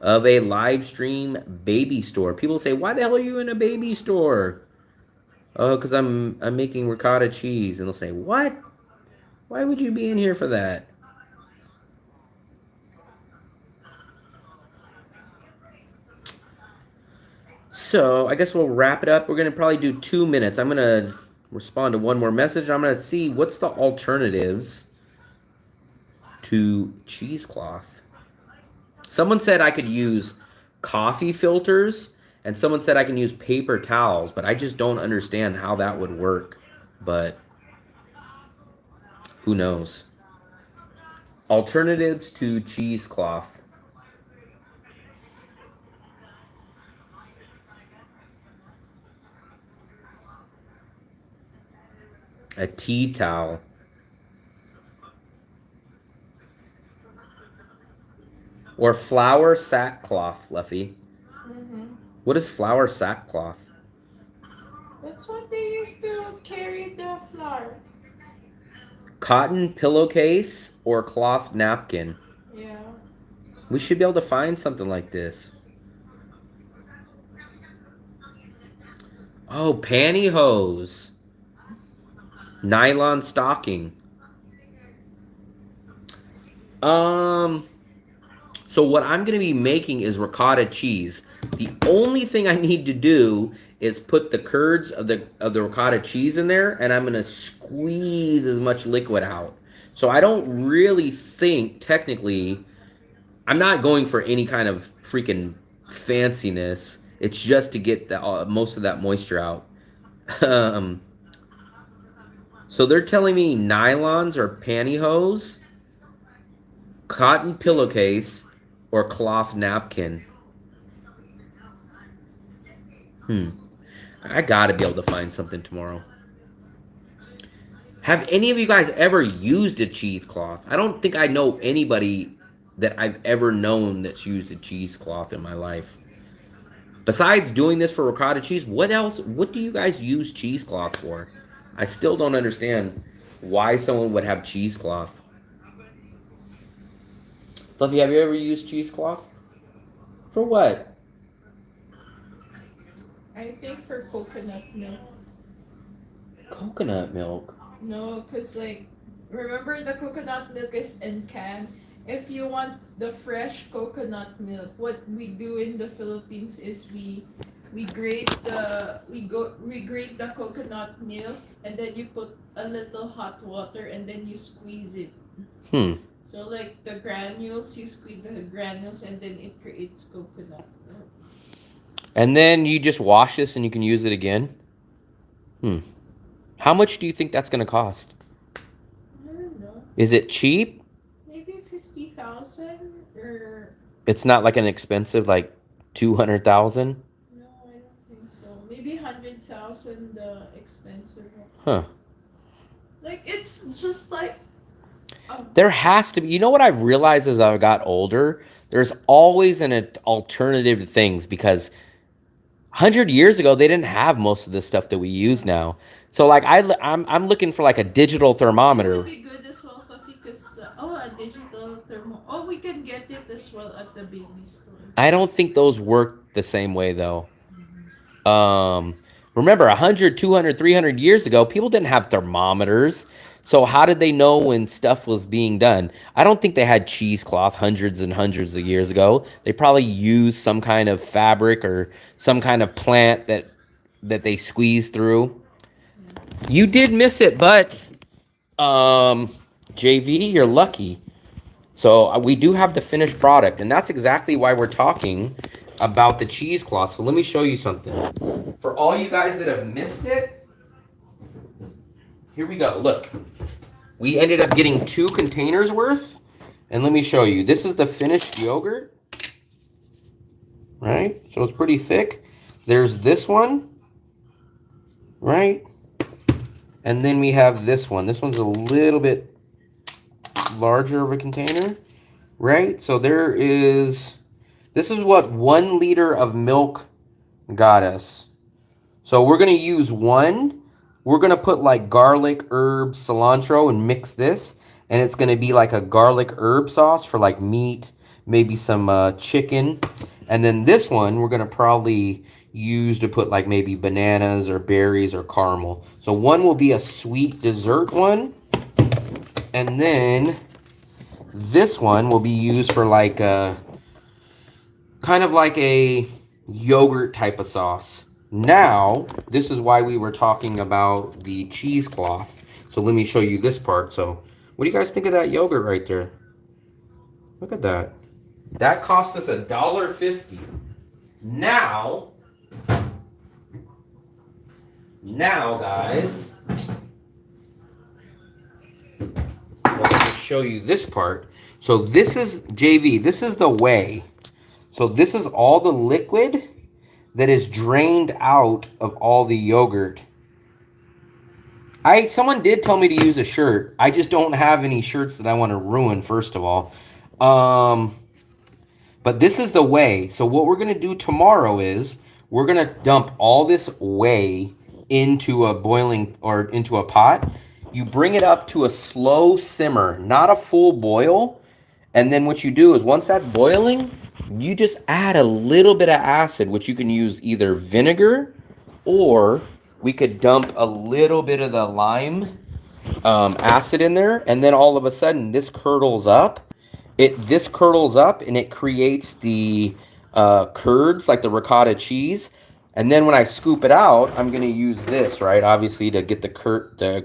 A: of a live stream baby store. People say, "Why the hell are you in a baby store?" Oh, because I'm making ricotta cheese. And they'll say, what? Why would you be in here for that? So I guess we'll wrap it up. We're going to probably do 2 minutes. I'm going to respond to one more message. I'm going to see what's the alternatives to cheesecloth. Someone said I could use coffee filters. And someone said I can use paper towels, but I just don't understand how that would work. But who knows? Alternatives to cheesecloth. A tea towel. Or flour sackcloth, Fluffy. What is flour sackcloth?
B: That's what they used to carry the flour.
A: Cotton pillowcase or cloth napkin?
B: Yeah.
A: We should be able to find something like this. Oh, pantyhose. Nylon stocking. So So what I'm going to be making is ricotta cheese. The only thing I need to do is put the curds of the ricotta cheese in there, and I'm going to squeeze as much liquid out. So I don't really think, technically, I'm not going for any kind of freaking fanciness. It's just to get the, most of that moisture out. Um, so they're telling me nylons or pantyhose, cotton pillowcase, or cloth napkin. I gotta be able to find something tomorrow. Have any of you guys ever used a cheesecloth? I don't think I know anybody that I've ever known that's used a cheesecloth in my life. Besides doing this for ricotta cheese, what else? What do you guys use cheesecloth for? I still don't understand why someone would have cheesecloth. Fluffy, have you ever used cheesecloth? For what?
B: I think for coconut milk.
A: Coconut milk.
B: No, cause like, remember the coconut milk is in can. If you want the fresh coconut milk, what we do in the Philippines is we grate the coconut milk, and then you put a little hot water, and then you squeeze it. So like the granules, you squeeze the granules, and then it creates coconut milk.
A: And then you just wash this and you can use it again? How much do you think that's going to cost?
B: I don't know.
A: Is it cheap?
B: Maybe 50,000 or
A: It's not like an expensive, like 200,000?
B: no, I don't think so. Maybe 100,000 expensive.
A: Huh.
B: Like it's just like
A: There has to be. You know what I've realized as I got older? There's always an alternative to things, because 100 years ago they didn't have most of the stuff that we use now. So like I'm looking for like a digital
B: it
A: thermometer.
B: would be good as well, Fluffy, because a digital thermo. Oh, we can get it as well at the baby store.
A: I don't think those work the same way though. Remember 100, 200, 300 years ago, people didn't have thermometers. So how did they know when stuff was being done? I don't think they had cheesecloth hundreds and hundreds of years ago. They probably used some kind of fabric or some kind of plant that they squeezed through. You did miss it, but JV, you're lucky. So we do have the finished product, and that's exactly why we're talking about the cheesecloth. So let me show you something. For all you guys that have missed it, here we go. Look, we ended up getting 2 containers worth, and let me show you. This is the finished yogurt, right? So it's pretty thick. There's this one, right? And then we have this one. This one's a little bit larger of a container, right? So this is what 1 liter of milk got us. So we're going to use 1. We're going to put like garlic, herbs, cilantro, and mix this. And it's going to be like a garlic herb sauce for like meat, maybe some chicken. And then this one we're going to probably use to put like maybe bananas or berries or caramel. So one will be a sweet dessert one. And then this one will be used for like a kind of like a yogurt type of sauce. Now, this is why we were talking about the cheesecloth. So let me show you this part. So what do you guys think of that yogurt right there? Look at that. That cost us $1.50. Now, guys, let me show you this part. So this is, JV, this is the whey. So this is all the liquid that is drained out of all the yogurt. Someone did tell me to use a shirt. I just don't have any shirts that I want to ruin, first of all. But this is the whey. So what we're going to do tomorrow is we're going to dump all this whey into a boiling or into a pot. You bring it up to a slow simmer, not a full boil. And then what you do is once that's boiling, you just add a little bit of acid, which you can use either vinegar, or we could dump a little bit of the lime acid in there. And then all of a sudden this curdles up. This curdles up and it creates the curds, like the ricotta cheese. And then when I scoop it out, I'm going to use this, right? Obviously to get the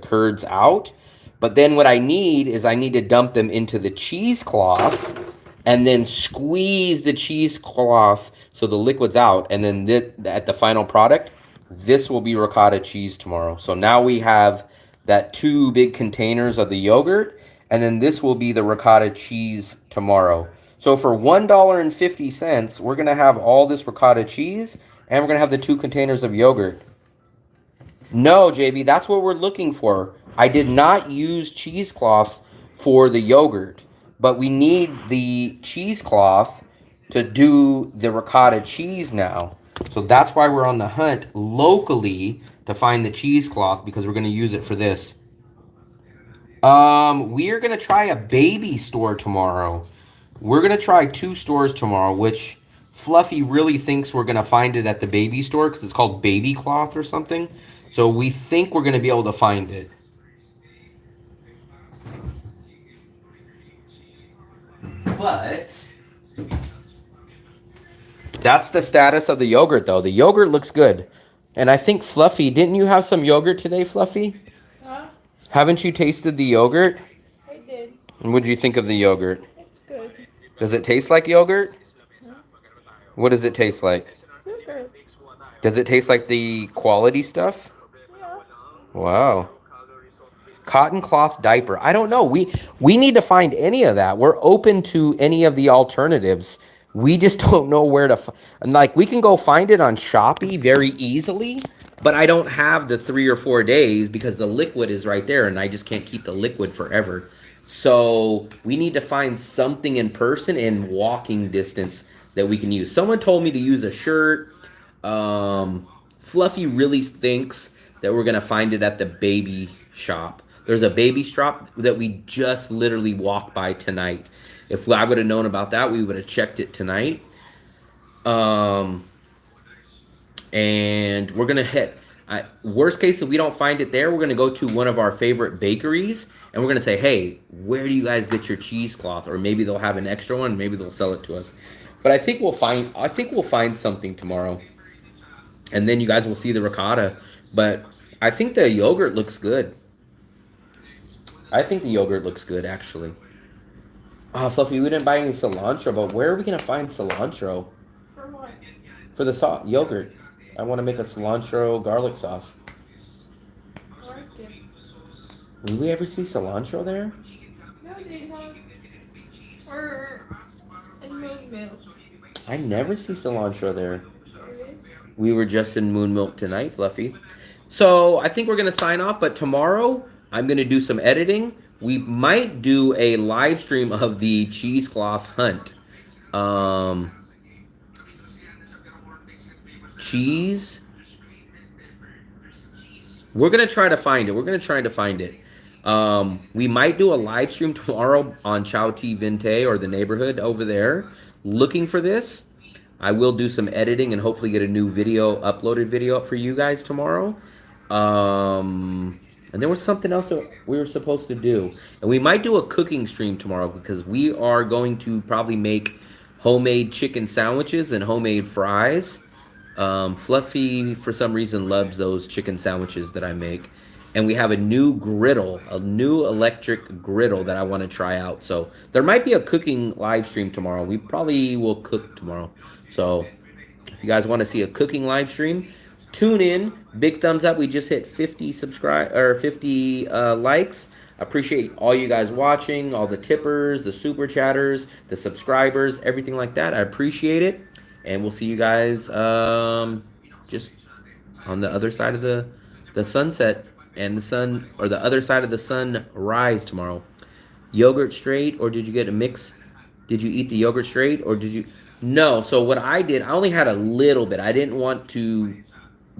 A: curds out. But then what I need is I need to dump them into the cheesecloth and then squeeze the cheesecloth so the liquid's out. And then at the final product, this will be ricotta cheese tomorrow. So now we have that 2 big containers of the yogurt, and then this will be the ricotta cheese tomorrow. So for $1.50, we're going to have all this ricotta cheese, and we're going to have the 2 containers of yogurt. No, JV, that's what we're looking for. I did not use cheesecloth for the yogurt, but we need the cheesecloth to do the ricotta cheese now. So that's why we're on the hunt locally to find the cheesecloth, because we're going to use it for this. We are going to try a baby store tomorrow. We're going to try 2 stores tomorrow, which Fluffy really thinks we're going to find it at the baby store because it's called baby cloth or something. So we think we're going to be able to find it. But that's the status of the yogurt, though. The yogurt looks good. And I think, Fluffy, didn't you have some yogurt today, Fluffy?
B: Huh?
A: Haven't you tasted the yogurt?
B: I did.
A: And what do you think of the yogurt?
B: It's good.
A: Does it taste like yogurt?
B: Huh?
A: What does it taste like?
B: Yogurt.
A: Does it taste like the quality stuff?
B: Yeah.
A: Wow. Cotton cloth diaper. I don't know. We need to find any of that. We're open to any of the alternatives. We just don't know where to like, we can go find it on Shopee very easily, but I don't have the 3 or 4 days because the liquid is right there and I just can't keep the liquid forever. So we need to find something in person in walking distance that we can use. Someone told me to use a shirt. Fluffy really thinks that we're going to find it at the baby shop. There's a baby shop that we just literally walked by tonight. If I would have known about that, we would have checked it tonight. And we're going to hit. Worst case, if we don't find it there, we're going to go to one of our favorite bakeries. And we're going to say, hey, where do you guys get your cheesecloth? Or maybe they'll have an extra one. Maybe they'll sell it to us. But I think we'll find something tomorrow. And then you guys will see the ricotta. But I think the yogurt looks good. I think the yogurt looks good, actually. Oh, Fluffy, we didn't buy any cilantro, but where are we going to find cilantro?
B: For what?
A: For the yogurt. I want to make a cilantro garlic sauce.
B: I like it.
A: Will we ever see cilantro there?
B: No, they have. Or in Moon Milk.
A: I never see cilantro there.
B: There is.
A: We were just in Moon Milk tonight, Fluffy. So I think we're going to sign off, but tomorrow I'm going to do some editing. We might do a live stream of the cheesecloth hunt. Cheese. We're going to try to find it. We might do a live stream tomorrow on Chow T Vinte or the neighborhood over there looking for this. I will do some editing and hopefully get a new uploaded video up for you guys tomorrow. And there was something else that we were supposed to do. And we might do a cooking stream tomorrow because we are going to probably make homemade chicken sandwiches and homemade fries. Fluffy, for some reason, loves those chicken sandwiches that I make. And we have a new griddle, a new electric griddle that I want to try out. So there might be a cooking live stream tomorrow. We probably will cook tomorrow. So if you guys want to see a cooking live stream, tune in. Big thumbs up. We just hit 50 likes. Appreciate all you guys watching, all the tippers, the super chatters, the subscribers, everything like that. I appreciate it. And we'll see you guys just on the other side of the sunset and the sun, or the other side of the sunrise tomorrow. Yogurt straight, or did you get a mix? Did you eat the yogurt straight, or did you? No. So what I did, I only had a little bit. I didn't want to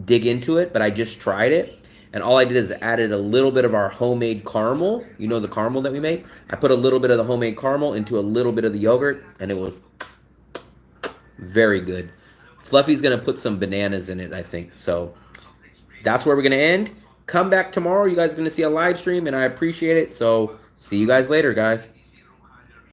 A: dig into it, but I just tried it. And all I did is added a little bit of our homemade caramel. You know the caramel that we make? I put a little bit of the homemade caramel into a little bit of the yogurt, and it was very good. Fluffy's going to put some bananas in it, I think. So that's where we're going to end. Come back tomorrow. You guys are going to see a live stream, and I appreciate it. So see you guys later, guys.